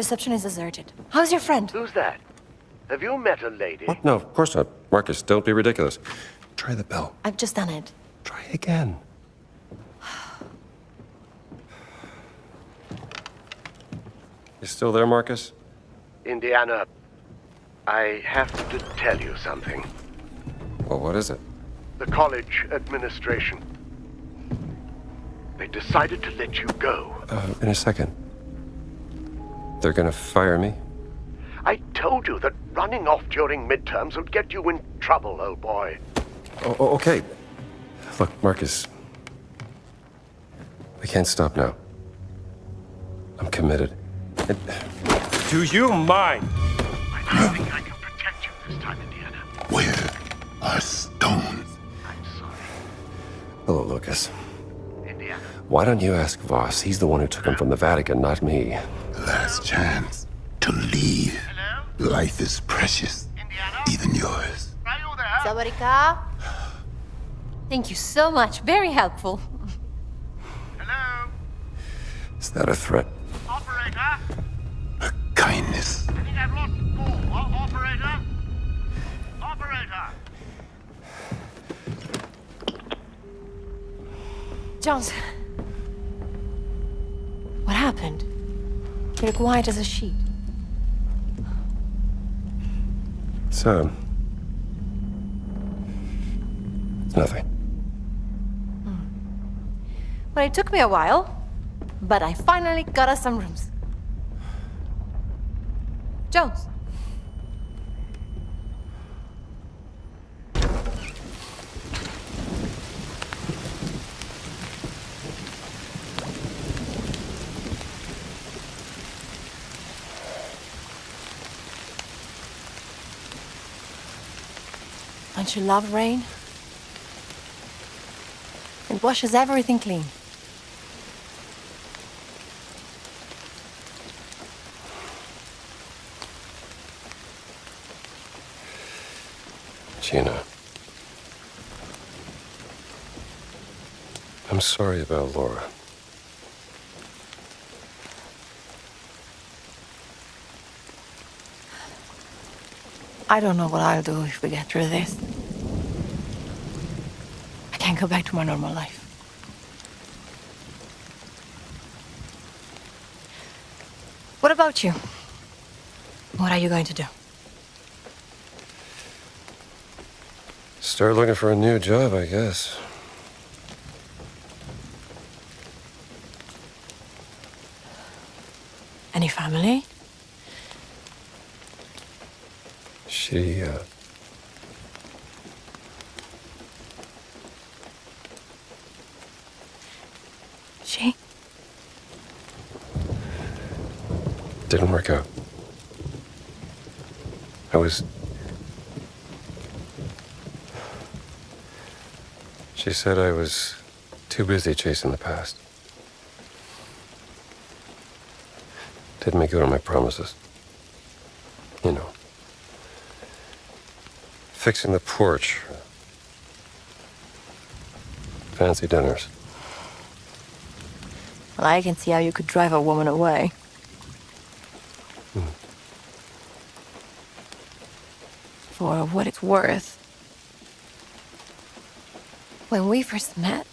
Reception is deserted. How's your friend? Who's that? Have you met a lady? What? No, of course not. Marcus, don't be ridiculous. Try the bell. I've just done it. Try again. You still there, Marcus? Indiana, I have to tell you something. Well, what is it? The college administration. They decided to let you go. In a second. They're gonna fire me? I told you that running off during midterms would get you in trouble, old boy. Oh, okay. Look, Marcus. We can't stop now. I'm committed. Do you mind? I don't think I can protect you this time, Indiana. Where are stones? I'm sorry. Hello, Lucas. Indiana. Why don't you ask Voss? He's the one who took him from the Vatican, not me. Last chance to leave. Life is precious, even yours. Sawadika. Thank you so much. Very helpful. Is that a threat? A kindness. I think I've lost call. Operator? Operator! Jones. What happened? You look white as a sheet. It's nothing. Well, it took me a while, but I finally got us some rooms. Jones. Don't you love rain? It washes everything clean. Gina. I'm sorry about Laura. I don't know what I'll do if we get through this. I can't go back to my normal life. What about you? What are you going to do? Start looking for a new job, I guess. Any family? She, She? Didn't work out. She said I was too busy chasing the past. Didn't make good on my promises. You know. Fixing the porch. Fancy dinners. Well, I can see how you could drive a woman away. For what it's worth. When we first met,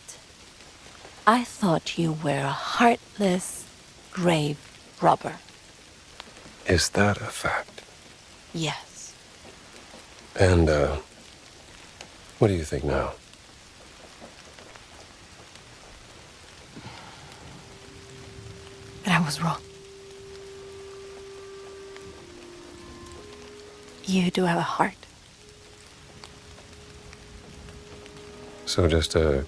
I thought you were a heartless, grave robber. Is that a fact? Yes. And, what do you think now? But I was wrong. You do have a heart. So just a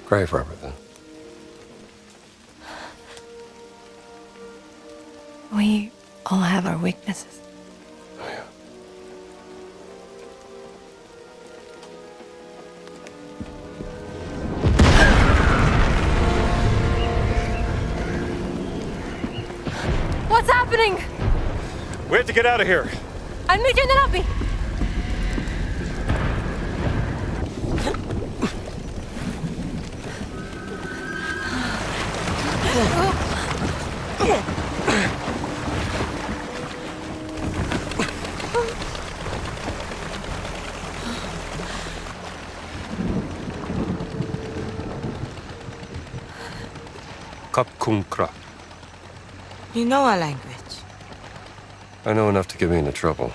grave robber, then? We all have our weaknesses. Oh, yeah. What's happening? We have to get out of here. I'll meet you in the lobby. Kapkunkra. You know our language. I know enough to get me into trouble.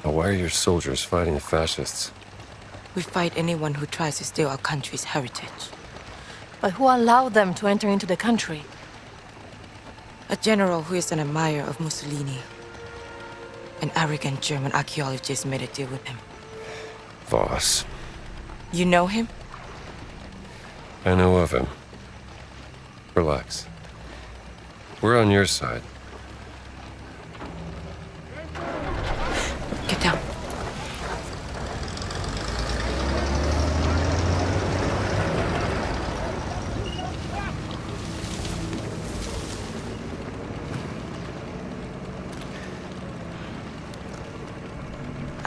Now, why are your soldiers fighting the fascists? We fight anyone who tries to steal our country's heritage. But who allowed them to enter into the country? A general who is an admirer of Mussolini. An arrogant German archaeologist made a deal with him. Voss. You know him? I know of him. Relax. We're on your side. Get down.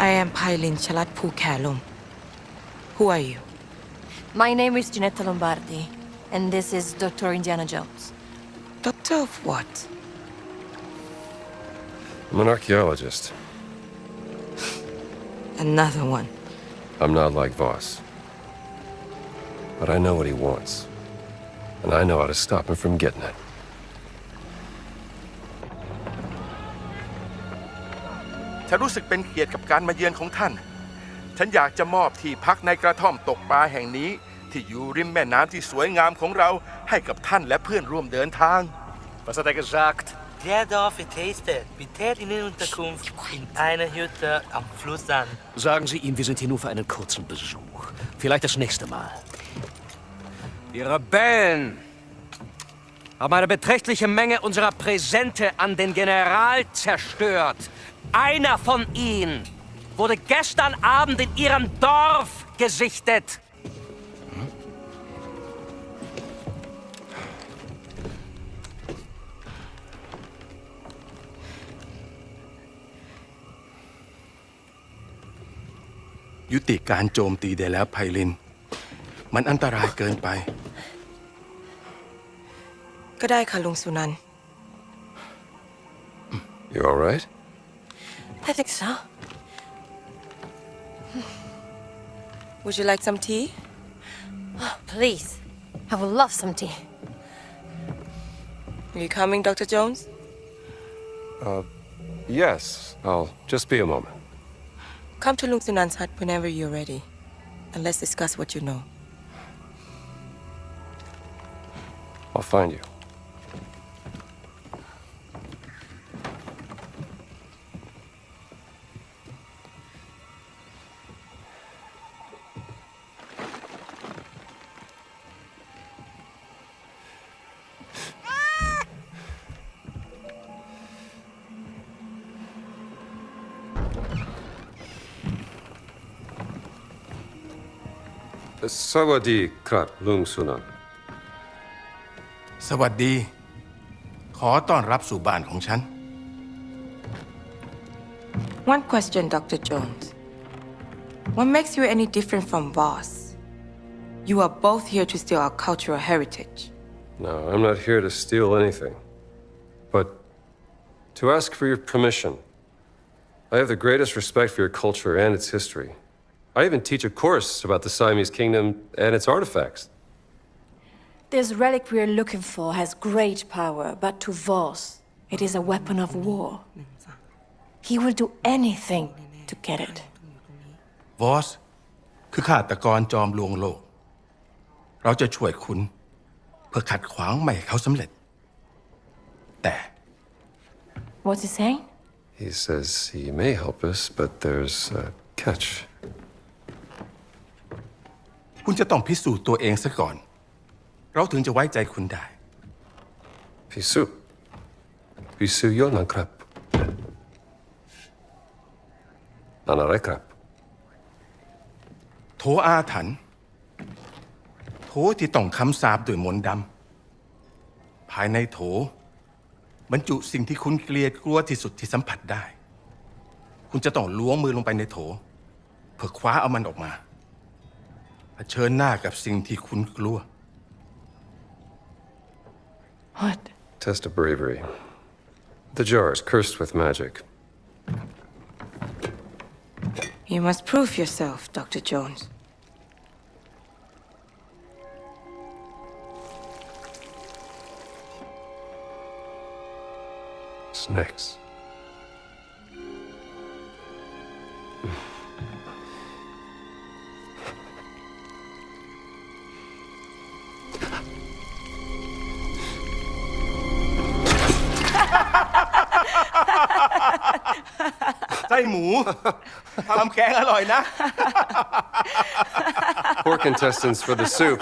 I am Pailin Chalat Pukalum. Who are you? My name is Gina Lombardi, and this is Dr. Indiana Jones. Doctor of what? I'm an archaeologist. Another one. I'm not like Voss. But I know what he wants. And I know how to stop him from getting it. ฉันรู้สึกเป็นเกียรติกับการมาเยือนของท่าน ฉันอยากจะมอบที่พักในกระท่อมตกปลาแห่งนี้ที่อยู่ริมแม่น้ำที่สวยงามของเราให้กับท่านและพื่อนร่วมเดินทาง Was hat gesagt? Der Dorf tastet mit der Innenunterkunft in einer Hütte am Fluss an. Sagen Sie ihm, wir sind hier nur für einen kurzen Besuch. Vielleicht das nächste Mal. Die Rebellen haben eine beträchtliche Menge unserer Präsente an den General zerstört. Einer von ihnen wurde gestern Abend in ihrem Dorf gesichtet. Hm? ยุติการโจมตีได้แล้วไพลิน มันอันตรายเกินไป ก็ได้ค่ะลุงสุนันท์ You all right? I think so. Would you like some tea? Oh, please. I would love some tea. Are you coming, Dr. Jones? Yes. I'll just be a moment. Come to Lung Sunan's hut whenever you're ready. And let's discuss what you know. I'll find you. Sawadi krap Lung Sunan. สวัสดี ขอต้อนรับสู่บ้านของฉัน One question, Dr. Jones. What makes you any different from Voss? You are both here to steal our cultural heritage. No, I'm not here to steal anything. But to ask for your permission. I have the greatest respect for your culture and its history. I even teach a course about the Siamese kingdom and its artifacts. This relic we're looking for has great power, but to Voss, it is a weapon of war. He will do anything to get it. Voss คือฆาตกรจอมลวงโลก เราจะช่วยคุณเพื่อขัดขวางไม่ให้เขาสำเร็จ แต่ What's he saying? He says he may help us, but there's a catch. คุณจะต้องพิสูจน์ตัวเองซะก่อน เราถึงจะไว้ใจคุณได้ Pisu yonan krap. Anare krap. โถอาถรรพ์โถที่ต้องคำสาปด้วยมนต์ดำภายในโถบรรจุสิ่งที่คุณเกลียดกลัวที่สุดที่สัมผัสได้ คุณจะต้องล้วงมือลงไปในโถเพื่อคว้าเอามันออกมาเผชิญหน้ากับสิ่งที่คุณกลัว What? Test of bravery. The jar is cursed with magic. You must prove yourself, Dr. Jones. Snakes. Say หมู ทำแกงอร่อยนะ Pork intestines for the soup.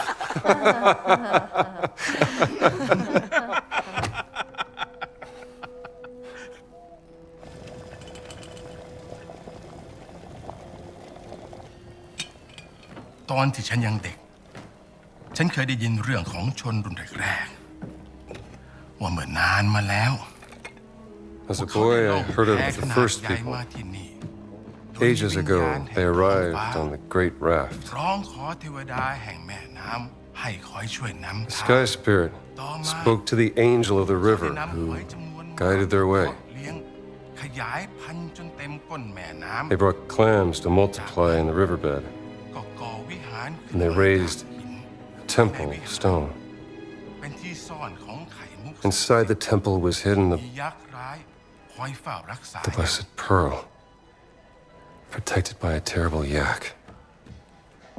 ตอนที่ฉันยังเด็ก ฉันเคยได้ยินเรื่องของชนรุ่นแรกๆว่าเมื่อนานมาแล้ว As a boy, I heard of the first people. Ages ago, they arrived on the Great Raft. ร้องขอเทวดาแห่งแม่น้ำให้คอยช่วยนำ The ทาง Sky Spirit spoke to the angel of the river who guided their way. เลี้ยงขยายพันธุ์จนเต็มก้นแม่น้ำ They brought clams to multiply in the riverbed, ก็ก่อวิหาร and they raised a temple of stone. เป็นที่ซ่อนของไข่มุก Inside the temple was hidden มียักษ์ร้ายคอยเฝ้ารักษา the blessed pearl, protected by a terrible yak.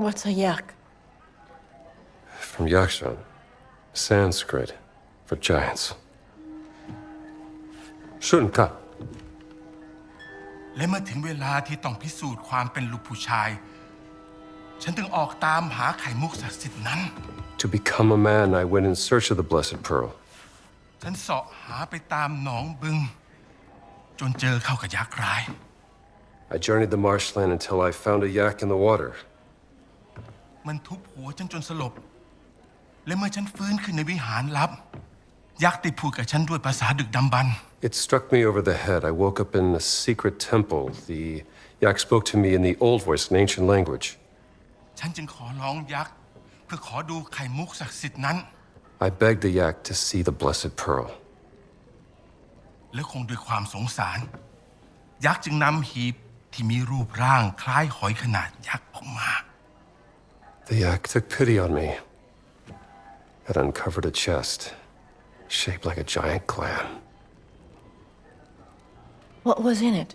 What's a yak? From Yakshan, Sanskrit for giants. Shunka. และเมื่อถึงเวลาที่ต้องพิสูจน์ความเป็นลูกผู้ชาย ฉันจึงออกตามหาไข่มุกศักดิ์สิทธิ์นั้น To become a man, I went in search of the blessed pearl. ฉันเสาะหาไปตามหนองบึง จนเจอเข้ากับยักษ์ร้าย I journeyed the marshland until I found a yak in the water. มันทุบหัวฉันจนสลบ และเมื่อฉันฟื้นขึ้นในวิหารลับ ยักษ์ได้พูดกับฉันด้วยภาษาดึกดำบรรพ์ It struck me over the head. I woke up in a secret temple. The yak spoke to me in the old voice, an ancient language. ฉันจึงขอร้องยักษ์เพื่อขอดูไข่มุกศักดิ์สิทธิ์นั้น I begged the yak to see the blessed pearl. และคงด้วยความสงสาร ยักษ์จึงนำหีบที่มีรูปร่างคล้ายหอยขนาดยักษ์ออกมา The yak took pity on me. It uncovered a chest, shaped like a giant clam. What was in it?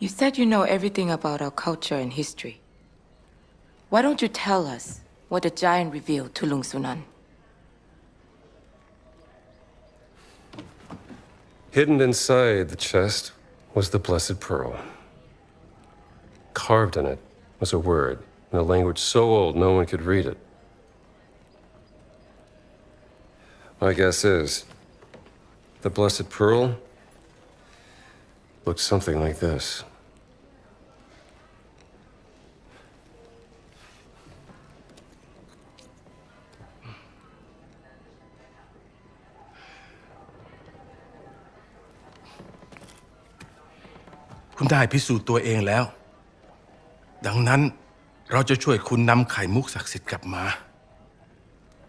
You said you know everything about our culture and history. Why don't you tell us what the giant revealed to Lung Sunan? Hidden inside the chest was the blessed pearl. Carved in it was a word in a language so old no one could read it. My guess is, the blessed pearl looked something like this.คุณได้พิสูจน์ตัวเองแล้ว ดังนั้นเราจะช่วยคุณนำไข่มุกศักดิ์สิทธิ์กลับมา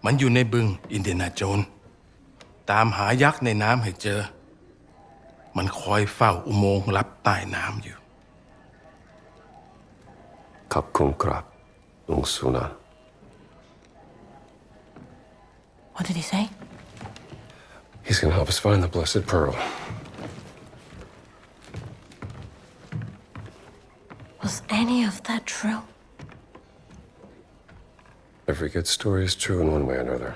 มันอยู่ในบึงอินเดียนาโจนส์ตามหายักษ์ในน้ำให้เจอ มันคอยเฝ้าอุโมงค์ลับใต้น้ำอยู่ Kapkun krab, Lung Sunan. What did he say? He's gonna help us find the blessed pearl. Was any of that true? Every good story is true in one way or another.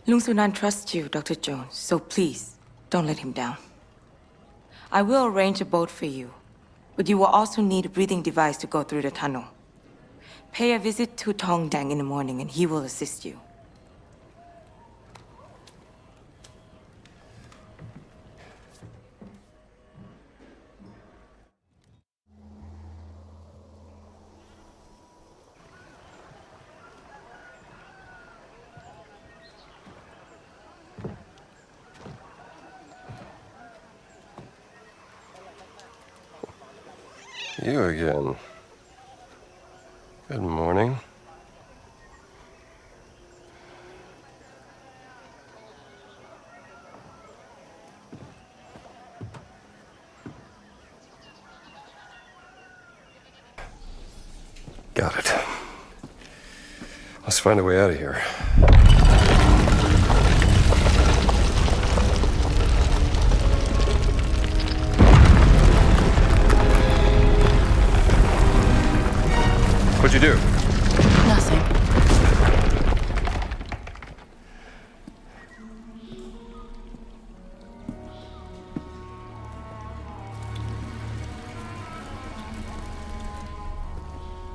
Lung Sunan trusts you, Dr. Jones, so please, don't let him down. I will arrange a boat for you, but you will also need a breathing device to go through the tunnel. Pay a visit to Tong Dang in the morning and he will assist you. You again. Good morning. Got it. Let's find a way out of here. What'd you do? Nothing.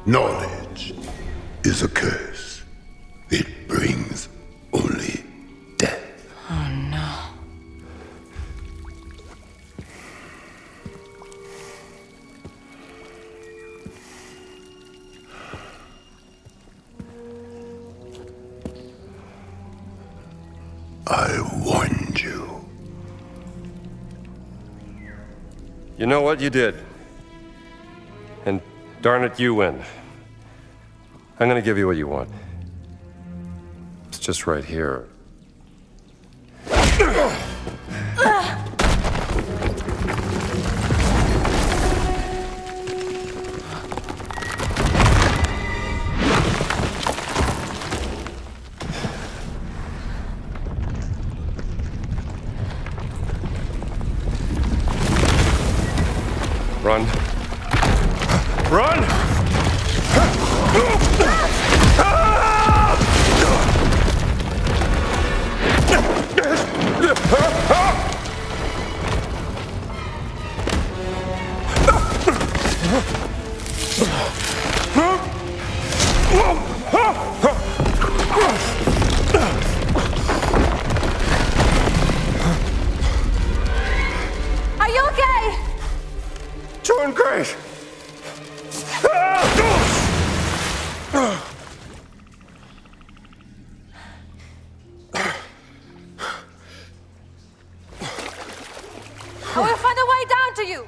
Knowledge is a curse. It brings only death. Oh no. I warned you. You know what? You did. And darn it, you win. I'm gonna give you what you want. It's just right here. Run. Run! Are you okay? Doing great. I will find a way down to you.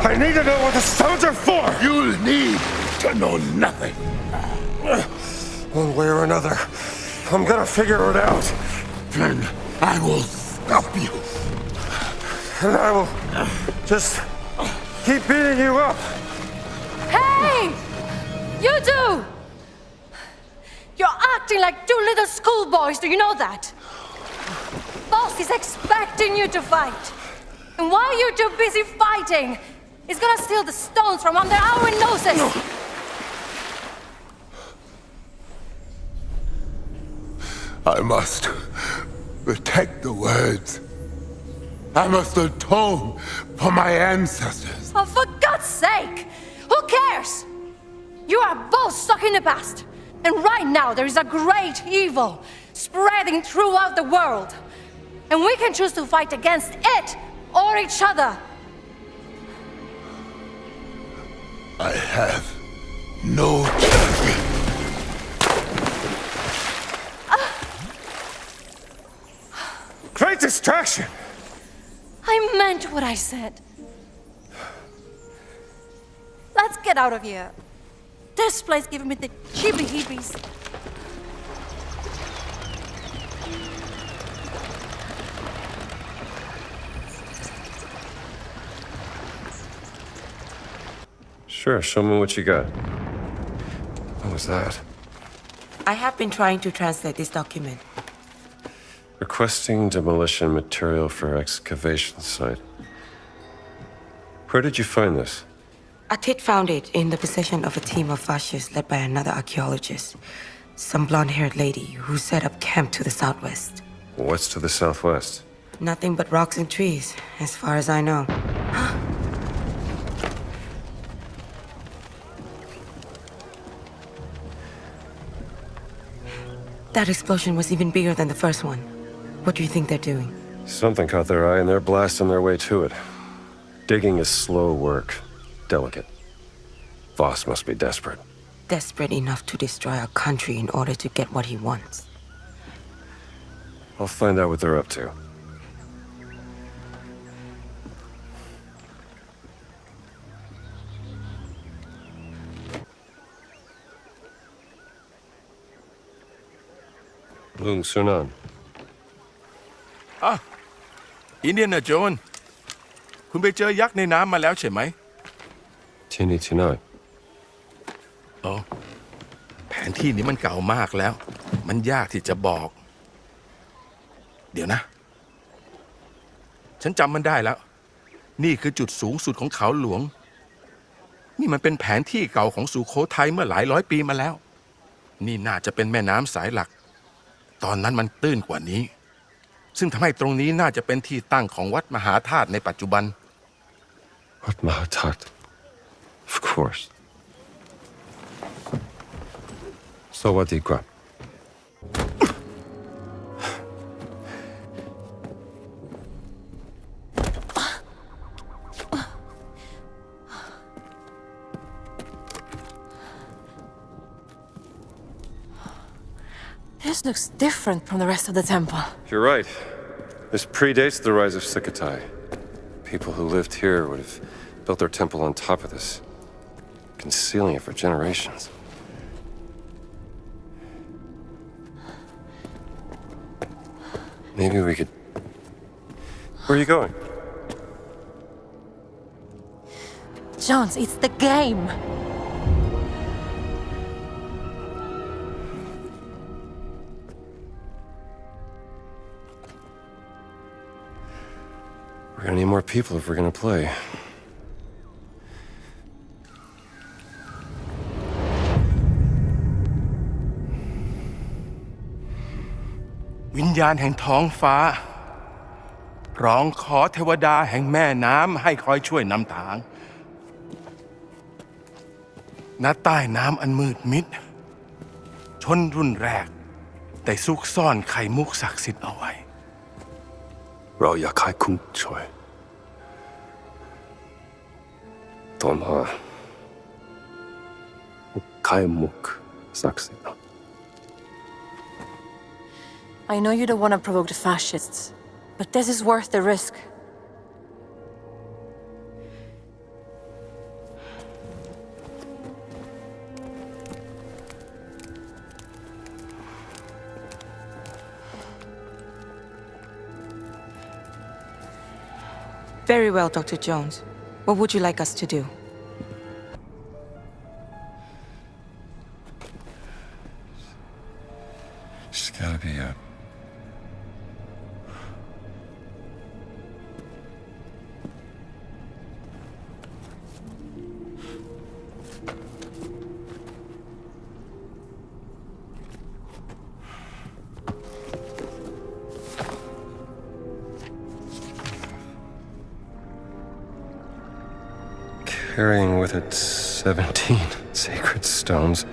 I need to know what the stones are for! You'll need to know nothing. One way or another, I'm gonna figure it out. Then I will stop you. And I will just keep beating you up. Hey! You two! You're acting like two little schoolboys, do you know that? Boss is expecting you to fight. And while you're too busy fighting, he's gonna steal the stones from under our noses. I must protect the words. I must atone for my ancestors. Oh, for God's sake! Who cares? You are both stuck in the past. And right now there is a great evil spreading throughout the world. And we can choose to fight against it or each other. I have no choice. Great distraction! I meant what I said. Let's get out of here. This place giving me the heebie-jeebies. Sure, show me what you got. What was that? I have been trying to translate this document. Requesting demolition material for excavation site. Where did you find this? Atit found it in the possession of a team of fascists led by another archaeologist. Some blonde-haired lady who set up camp to the southwest. What's to the southwest? Nothing but rocks and trees, as far as I know. That explosion was even bigger than the first one. What do you think they're doing? Something caught their eye and they're blasting their way to it. Digging is slow work. Delicate. Voss must be desperate. Desperate enough to destroy our country in order to get what he wants. I'll find out what they're up to. Lung Sunan. อินเดียนาโจนคุณไปเจอยักษ์ในน้ำมาแล้วใช่ไหม Tini Tinoi. อ๋อแผนที่นี้มันเก่ามากแล้ว มันยากที่จะบอก เดี๋ยวนะ ฉันจำมันได้แล้ว นี่คือจุดสูงสุดของเขาหลวง นี่มันเป็นแผนที่เก่าของสุโขทัยเมื่อหลายร้อยปีมาแล้ว นี่น่าจะเป็นแม่น้ำสายหลัก ตอนนั้นมันตื้นกว่านี้ ซึ่งทำให้ตรงนี้น่าจะเป็นที่ตั้งของวัดมหาธาตุในปัจจุบัน What Mahatat? Of course. So what, Ikwa? This looks different from the rest of the temple. You're right. This predates the rise of Sukhothai. People who lived here would have built their temple on top of this, concealing it for generations. Maybe we could... Where are you going? Jones, it's the game. We're gonna need more people if we're gonna play. วิญญาณแห่งท้องฟ้าร้องขอเทวดาแห่งแม่น้ำให้คอยช่วยนำทางณใต้น้ำอันมืดมิดชนรุ่นแรกได้ซุกซ่อนไข่มุกศักดิ์สิทธิ์เอาไว้เราอยากให้คุณช่วยตอนหาไข่มุกศักดิ์สิทธิ์ I know you don't want to provoke the fascists, but this is worth the risk. Very well, Dr. Jones. What would you like us to do? It's gotta be a... carrying with it 17 sacred stones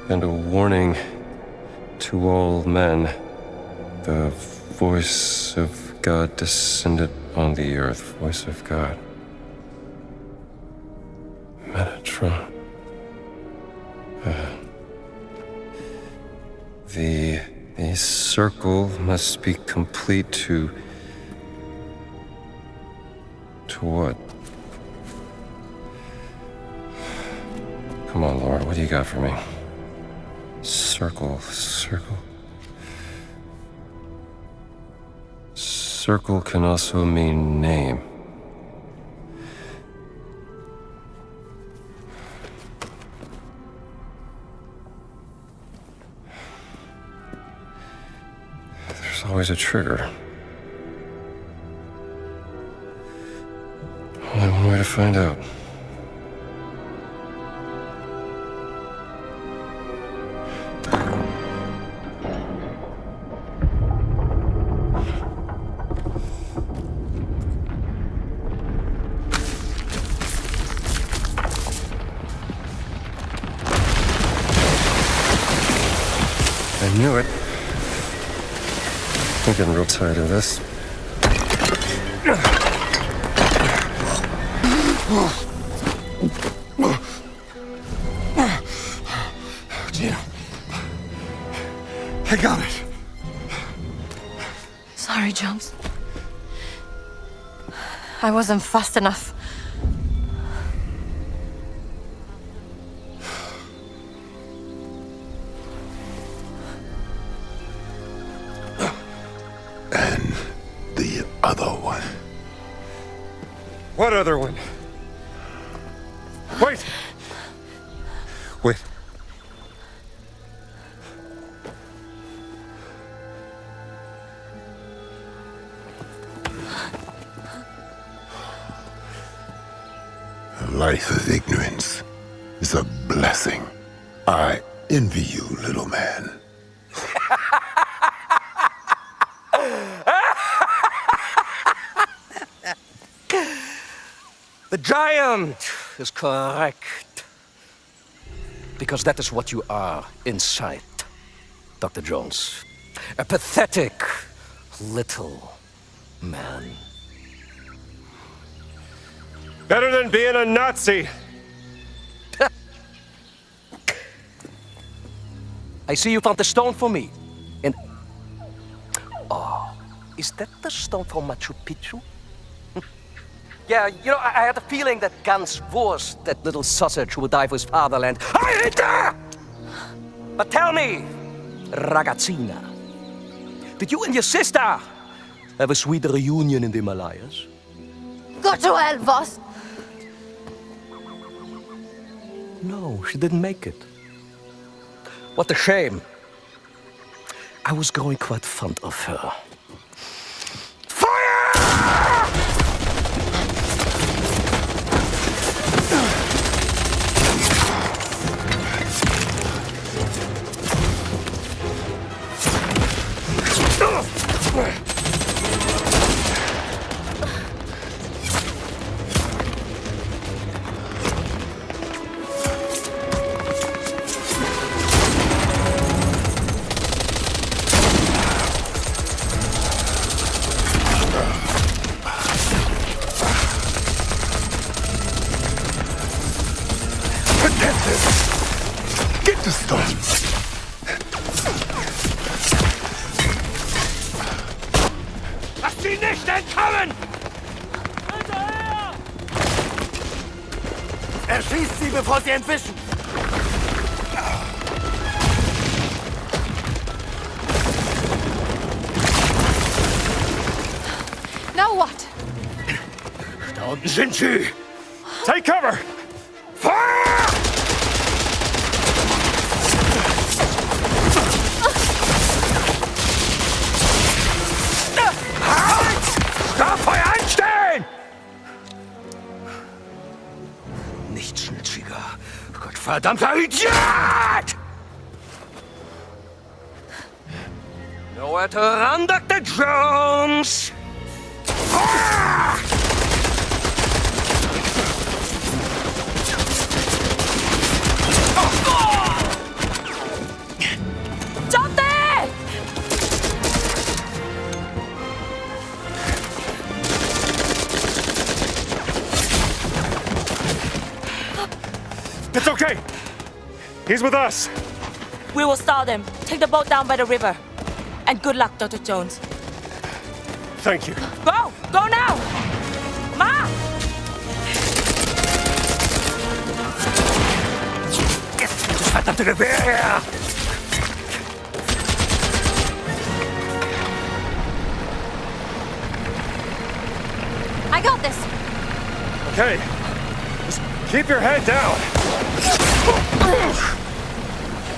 and a warning to all men. The voice of God descended on the earth. Voice of God. Metatron. The circle must be complete to what? Come on, Laura, what do you got for me? Circle. Circle can also mean name. There's always a trigger. Only one way to find out. I knew it. I'm getting real tired of this. Gina. I got it. Sorry, Jones. I wasn't fast enough. And the other one. What other one? Wait! Wait. A life of ignorance is a blessing. I envy you, little man. The giant is correct. Because that is what you are inside, Dr. Jones. A pathetic little man. Better than being a Nazi. I see you found the stone for me. And... Oh, is that the stone from Machu Picchu? Yeah, you know, I had a feeling that Gans Wurst, that little sausage who would die for his fatherland. I hate that! But tell me, ragazzina, did you and your sister have a sweet reunion in the Himalayas? Go to hell, Voss! No, she didn't make it. What a shame. I was growing quite fond of her. Get the stone. Lass sie nicht entkommen! Erschießt sie, bevor sie entwischen! Now what? Da unten sind sie! Take cover! Fire! Starfeuer einstellen! Nichtsnütziger, gottverdammter Idiot! Nowhere to run, Dr. Jones! Ah! Stop there! It's okay. He's with us. We will stall them. Take the boat down by the river. And good luck, Dr. Jones. Thank you. Go! Go now! Ma! Das verdammte Gewehr! I got this! Okay. Just keep your head down.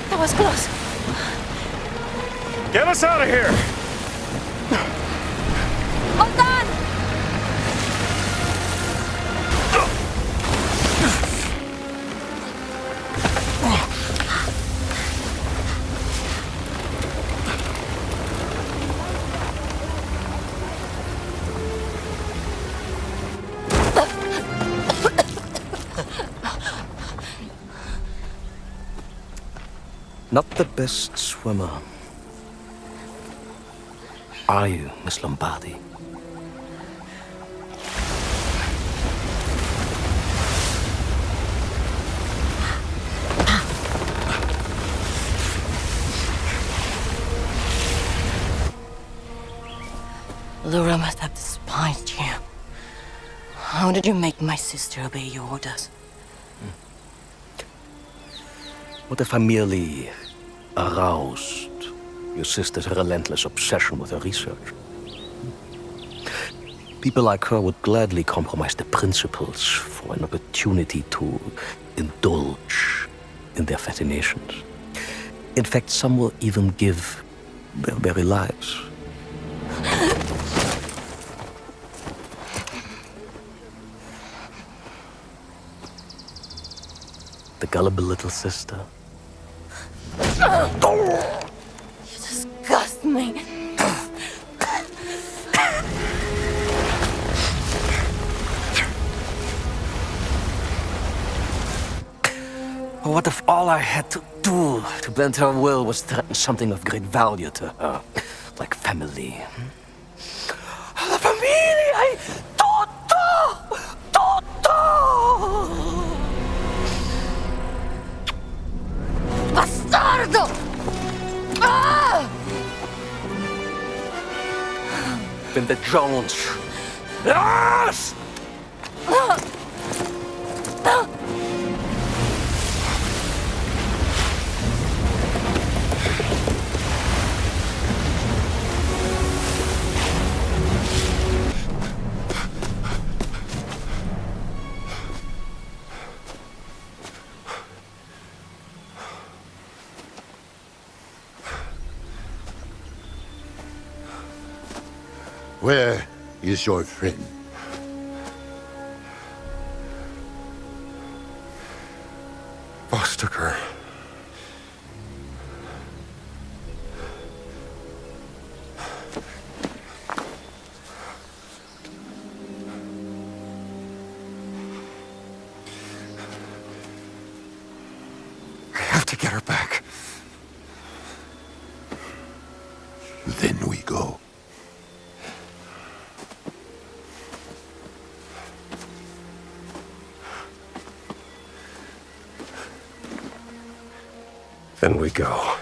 That was close. Get us out of here. All done! Not the best swimmer. Are you, Miss Lombardi? Laura must have despised you. How did you make my sister obey your orders? What if I merely aroused your sister's relentless obsession with her research? People like her would gladly compromise their principles for an opportunity to indulge in their fascinations. In fact, some will even give their very lives. The gullible little sister. You disgust me. What if all I had to do to bend her will was threaten something of great value to her? Like family. La familia! Tutto! Tutto! Bastardo! Ah! Then the Jones. Yes! Where is your friend? Boss took her. I have to get her back. Then we go. Then we go.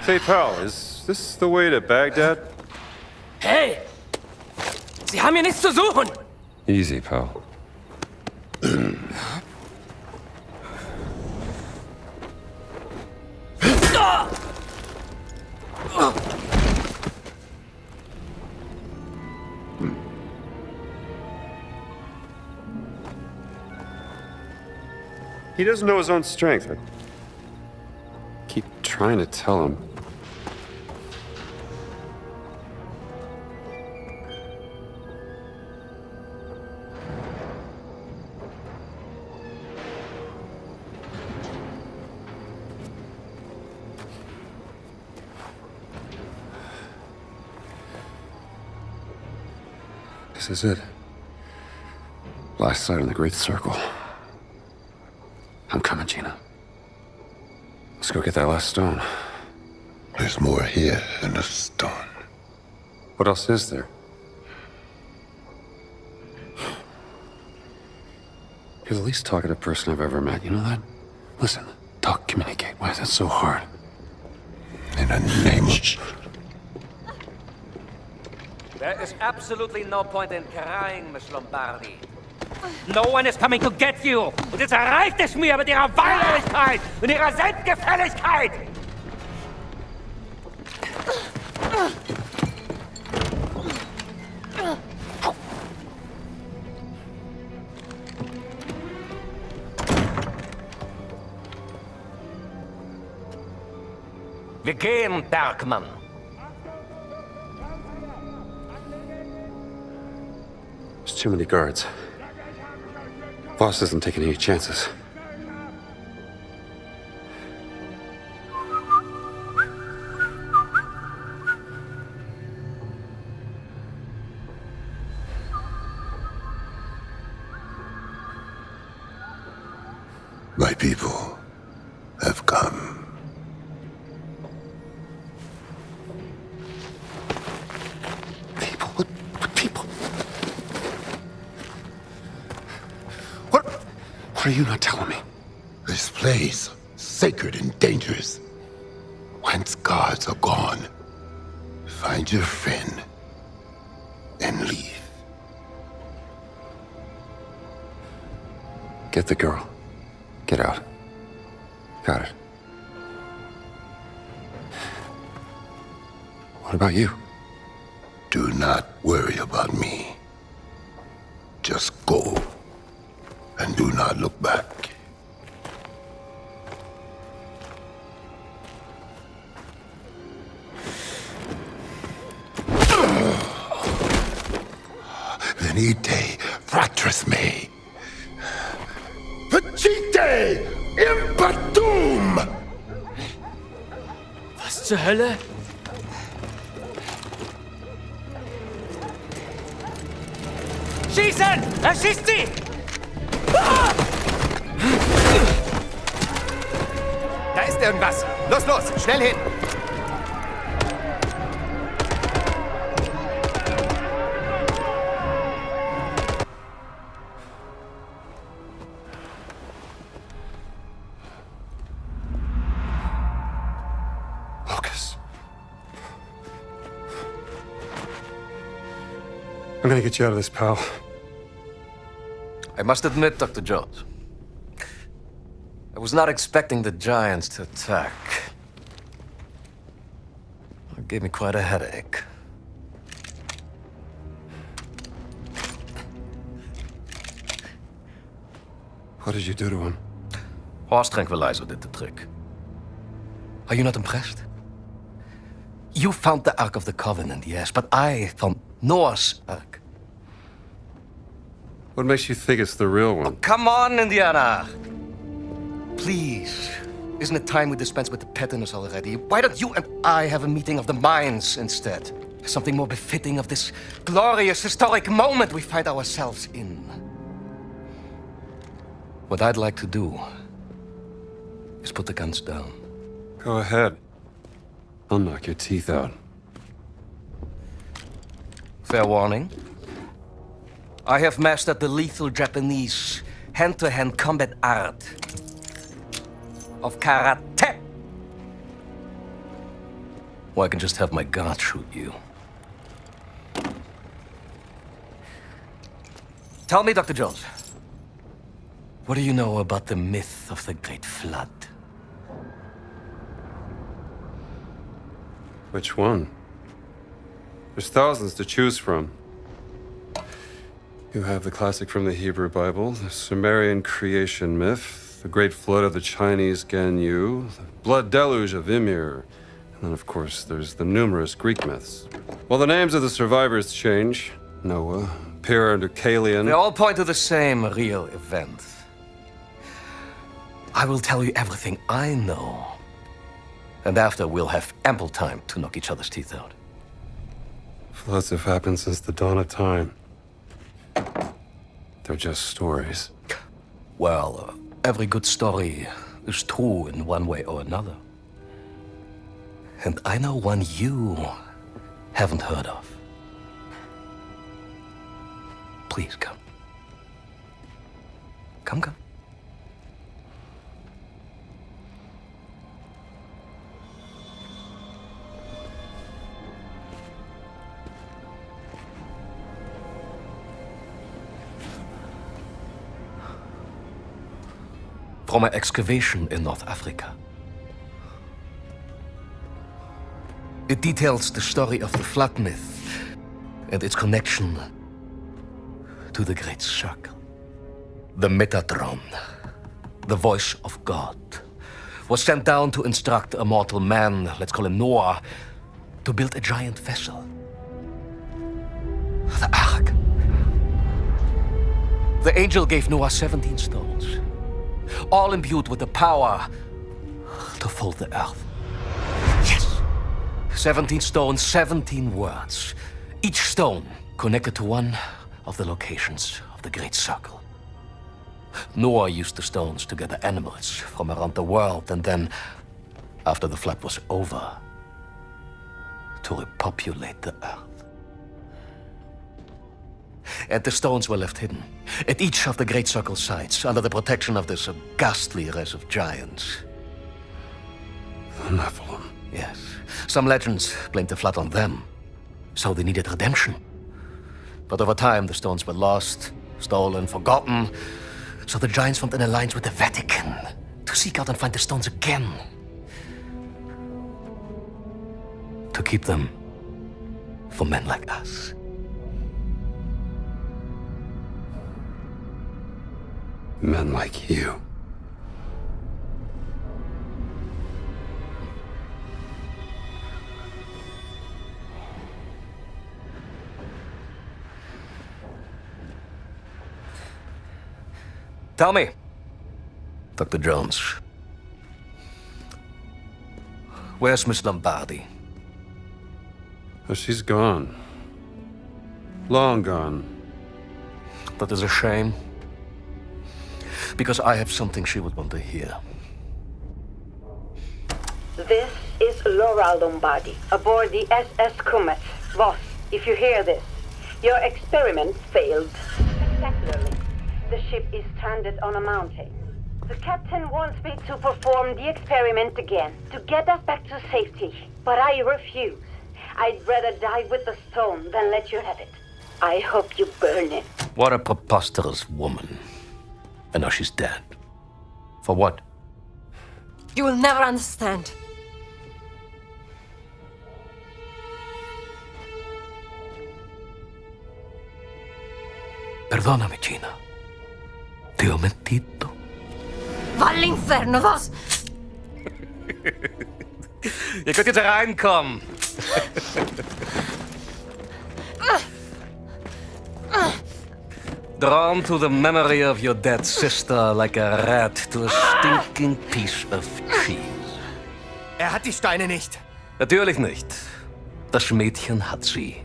Say, pal, is this the way to Baghdad? Hey! Sie haben hier nichts zu suchen! Easy, pal. He doesn't know his own strength. I keep trying to tell him. This is it. Last sight on the Great Circle. I'm coming, Gina. Let's go get that last stone. There's more here than a stone. What else is there? You're the least talkative person I've ever met, you know that? Listen, talk, communicate. Why is that so hard? In the name of... There is absolutely no point in crying, Miss Lombardi. No one is coming to get you! Und jetzt erreicht es mir mit ihrer Weinerlichkeit und ihrer Selbstgefälligkeit! Wir gehen, Bergmann. There's too many guards. Boss isn't taking any chances. My people have come. People? What people? What are you not telling me? This place, sacred and dangerous. Whence gods are gone. Find your friend and leave. Get the girl. Get out. Got it. What about you? Do not worry about me. Just go. And do not look back. Venite, fratris mei. Vacite impatum! Was zur Hölle? Schießen! Erschießt sie! Ah! Da ist irgendwas. Los, los, schnell hin. I'm gonna get you out of this, pal. I must admit, Dr. Jones, I was not expecting the giants to attack. It gave me quite a headache. What did you do to him? Horse tranquilizer did the trick. Are you not impressed? You found the Ark of the Covenant, yes, but I found Noah's Ark. What makes you think it's the real one? Oh, come on, Indiana! Please. Isn't it time we dispense with the pettiness already? Why don't you and I have a meeting of the minds instead? Something more befitting of this glorious historic moment we find ourselves in. What I'd like to do is put the guns down. Go ahead. I'll knock your teeth out. Fair warning. I have mastered the lethal Japanese hand-to-hand combat art of karate. Or I can just have my guard shoot you. Tell me, Dr. Jones, what do you know about the myth of the Great Flood? Which one? There's thousands to choose from. You have the classic from the Hebrew Bible, the Sumerian creation myth, the Great Flood of the Chinese Ganyu, the Blood Deluge of Ymir, and then, of course, there's the numerous Greek myths. Well, the names of the survivors change. Noah, Pyrrha, and Deucalion. They all point to the same real event. I will tell you everything I know. And after, we'll have ample time to knock each other's teeth out. Floods have happened since the dawn of time. They're just stories. Well, every good story is true in one way or another. And I know one you haven't heard of. Please come. Come. From my excavation in North Africa. It details the story of the flood myth and its connection to the Great Circle. The Metatron, the voice of God, was sent down to instruct a mortal man, let's call him Noah, to build a giant vessel. The Ark. The angel gave Noah 17 stones, all imbued with the power to fold the earth. Yes! 17 stones, 17 words. Each stone connected to one of the locations of the Great Circle. Noah used the stones to gather animals from around the world, and then, after the flood was over, to repopulate the earth. And the stones were left hidden at each of the Great Circle sites under the protection of this ghastly race of giants. The Nephilim. Yes. Some legends blamed the flood on them, so they needed redemption. But over time, the stones were lost, stolen, forgotten. So the giants formed an alliance with the Vatican to seek out and find the stones again. To keep them for men like us. Men like you. Tell me, Dr. Jones, where's Miss Lombardi? Oh, she's gone. Long gone. That is a shame. Because I have something she would want to hear. This is Laura Lombardi, aboard the SS Comet. Boss, if you hear this, your experiment failed spectacularly. The ship is stranded on a mountain. The captain wants me to perform the experiment again, to get us back to safety. But I refuse. I'd rather die with the stone than let you have it. I hope you burn it. What a preposterous woman. And now she's dead. For what? You will never understand. Perdóname, Gina. Te ho mentito. Va all'inferno, vos! Ihr könnt jetzt reinkommen. Drawn to the memory of your dead sister like a rat to a stinking piece of cheese. Er hat die Steine nicht. Natürlich nicht. Das Mädchen hat sie.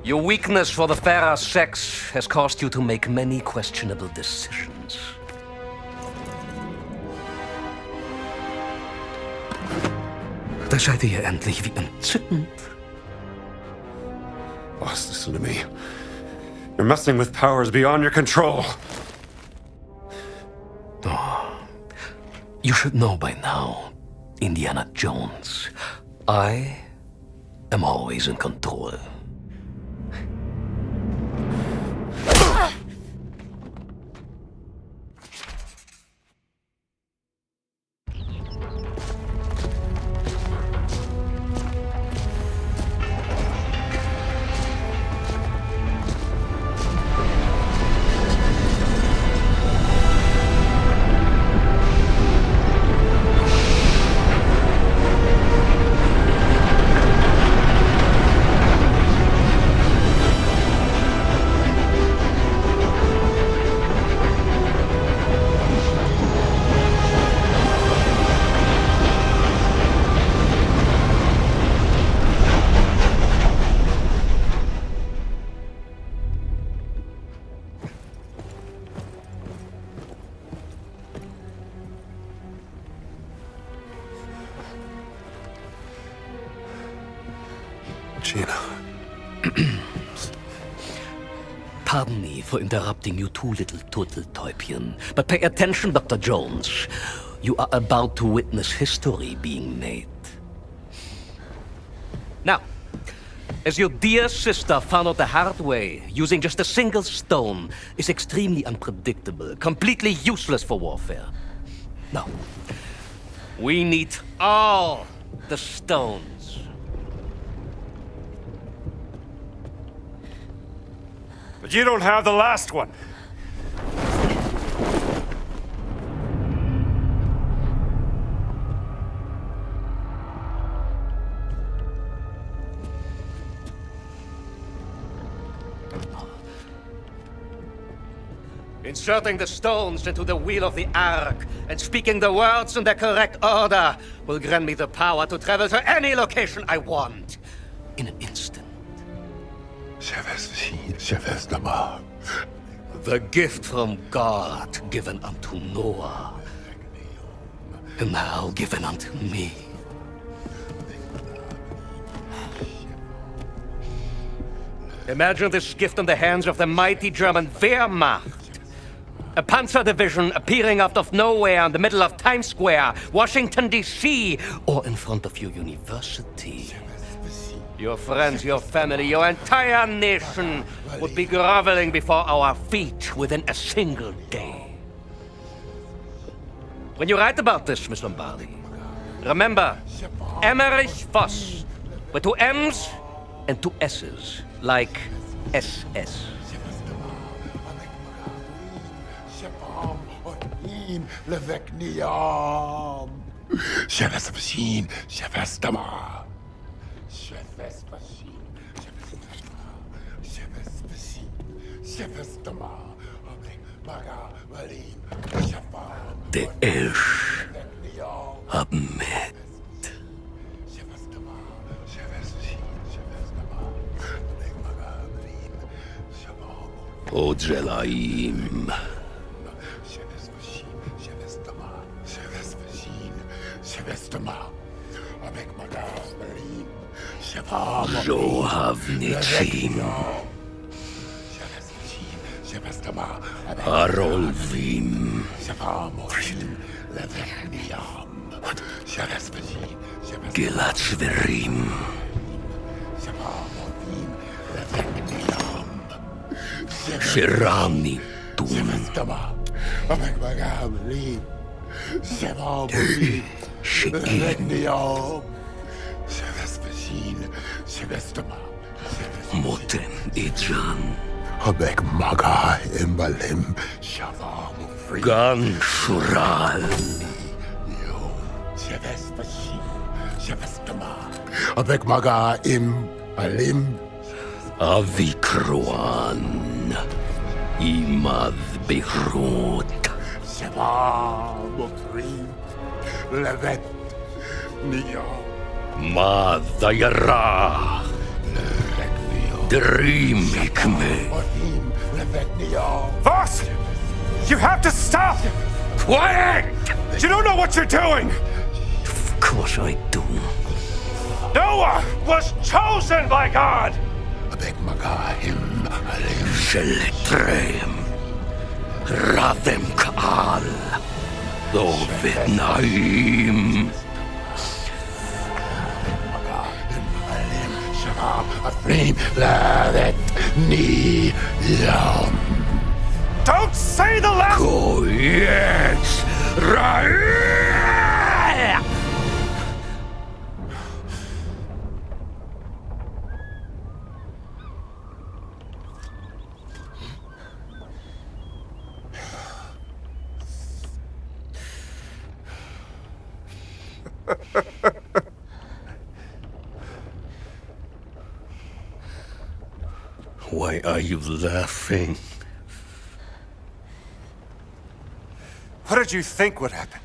Your weakness for the fairer sex has caused you to make many questionable decisions. Da seid ihr endlich wie entzückend. Boss, listen to me. You're messing with powers beyond your control. Oh, you should know by now, Indiana Jones. I am always in control. Gina. Pardon me for interrupting you two little turtle-täubchen, but pay attention, Dr. Jones. You are about to witness history being made. Now, as your dear sister found out the hard way, using just a single stone is extremely unpredictable, completely useless for warfare. No. We need all the stones. But you don't have the last one. Inserting the stones into the wheel of the Ark and speaking the words in the correct order will grant me the power to travel to any location I want in an instant. The gift from God given unto Noah, and now given unto me. Imagine this gift in the hands of the mighty German Wehrmacht. A panzer division appearing out of nowhere in the middle of Times Square, Washington, D.C., or in front of your university. Your friends, your family, your entire nation would be groveling before our feet within a single day. When you write about this, Miss Lombardi, remember Emmerich Voss, with 2 M's and 2 S's, like SS. Der Elch hab mit. Ojelaim. Zohavnichim. Harolvim. Gilatzverim. Shirani Tum. Motem Ijan. Habek Maga Imbalim Shavam Gan Shural. Habek Maga Imbalim Avikroan. Imad Behrut. Shavam Levet Neo Madayara. Dream Hikme. Voss! You have to stop! Quiet! You don't know what you're doing! Of course I do. Noah was chosen by God! Sheletrem. Radem Kaal. Dovet Naim. Afrim Levet Neo. Don't say the last... Go, yes! Right! Why are you laughing? What did you think would happen?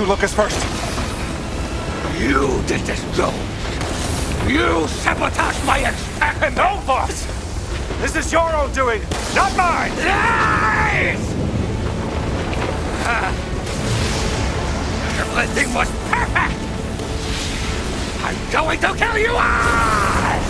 Lucas first. You did this, Joe. You sabotaged my experiment. No, boss. This is your own doing, not mine. Lies! Everything was perfect. I going to kill you all!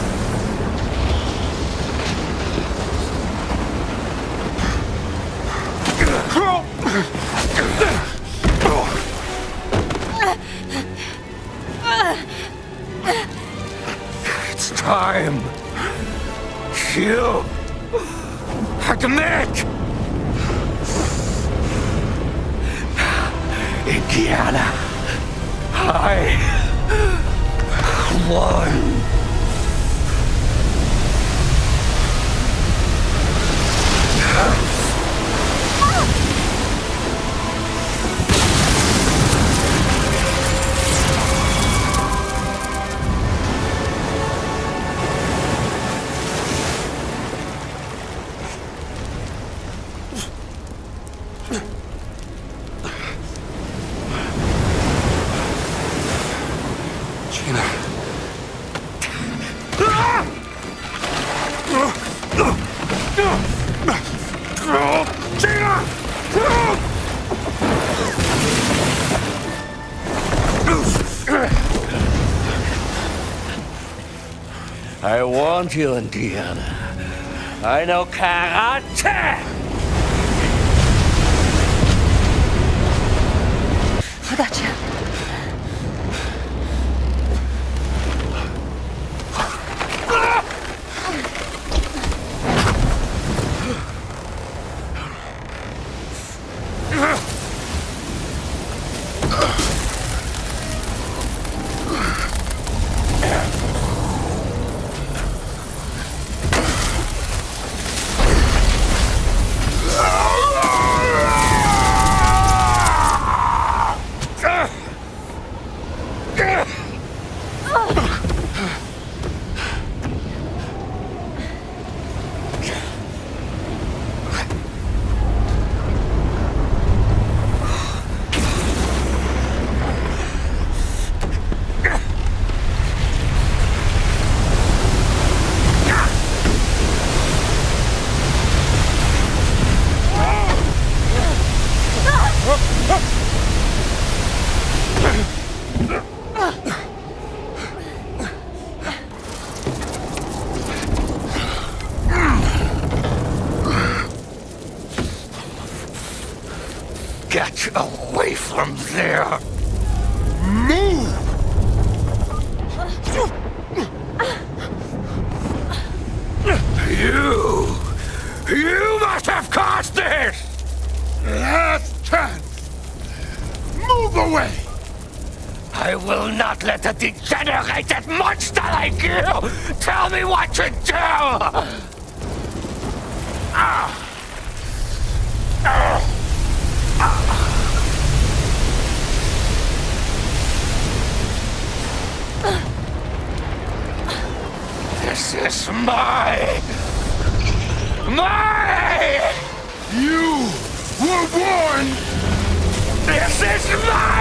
It's time. You admit. Indiana, I won. Gina. I warned you, Indiana. I know karate! Удачи. Get away from there! Move! You must have caused this! Last chance! Move away! I will not let a degenerated monster like you tell me what to do! This is my... You were warned! This is my...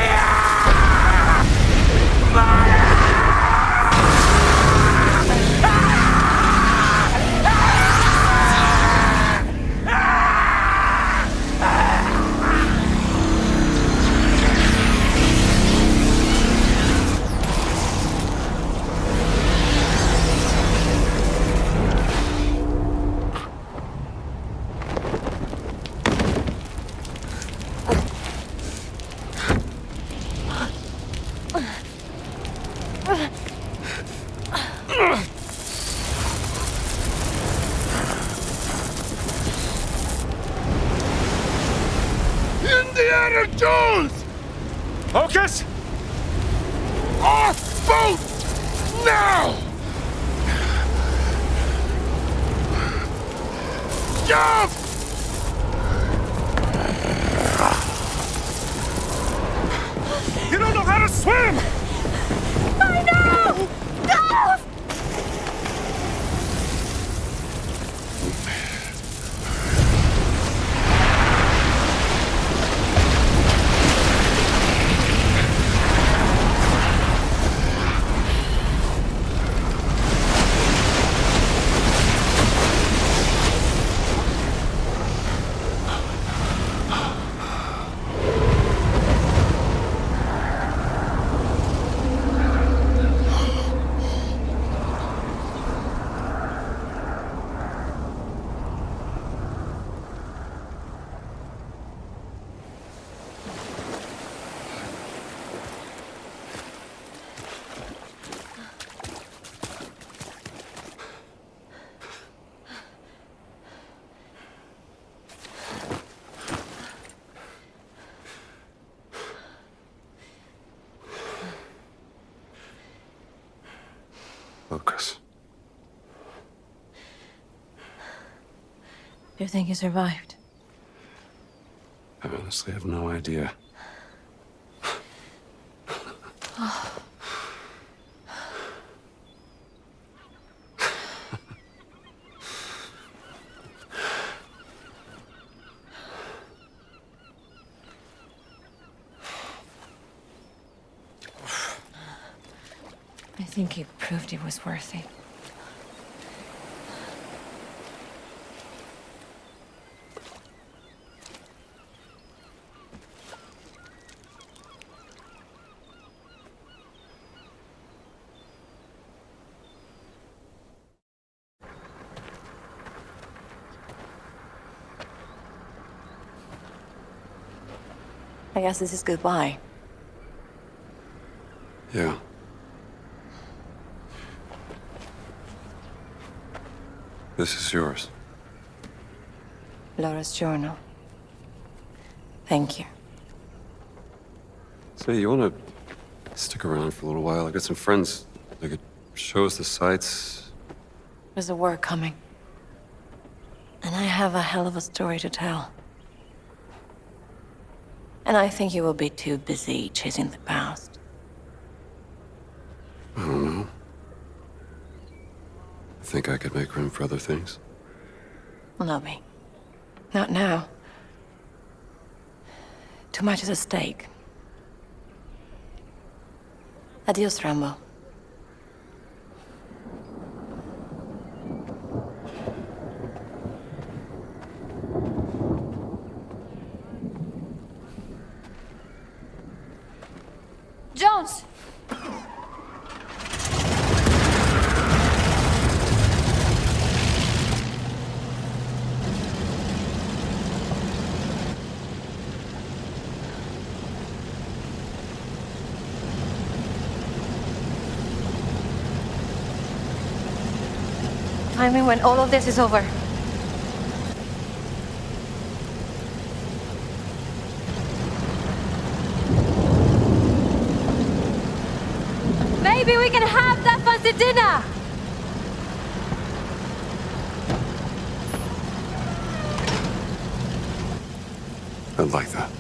Indiana Jones! Focus! Off boat! Now! Jump! You don't know how to swim! I know! No! Lucas. Do you think you survived? I honestly have no idea. I think you proved it was worth it. I guess this is goodbye. Yeah. This is yours. Laura's journal. Thank you. Say, you wanna stick around for a little while? I got some friends. They could show us the sights. There's a war coming. And I have a hell of a story to tell. And I think you will be too busy chasing the past. I don't know. I think I could make room for other things. No, me. Not now. Too much is at stake. Adios, Rambo. Jones! Find me when all of this is over. Maybe we can have that fancy dinner! I'd like that.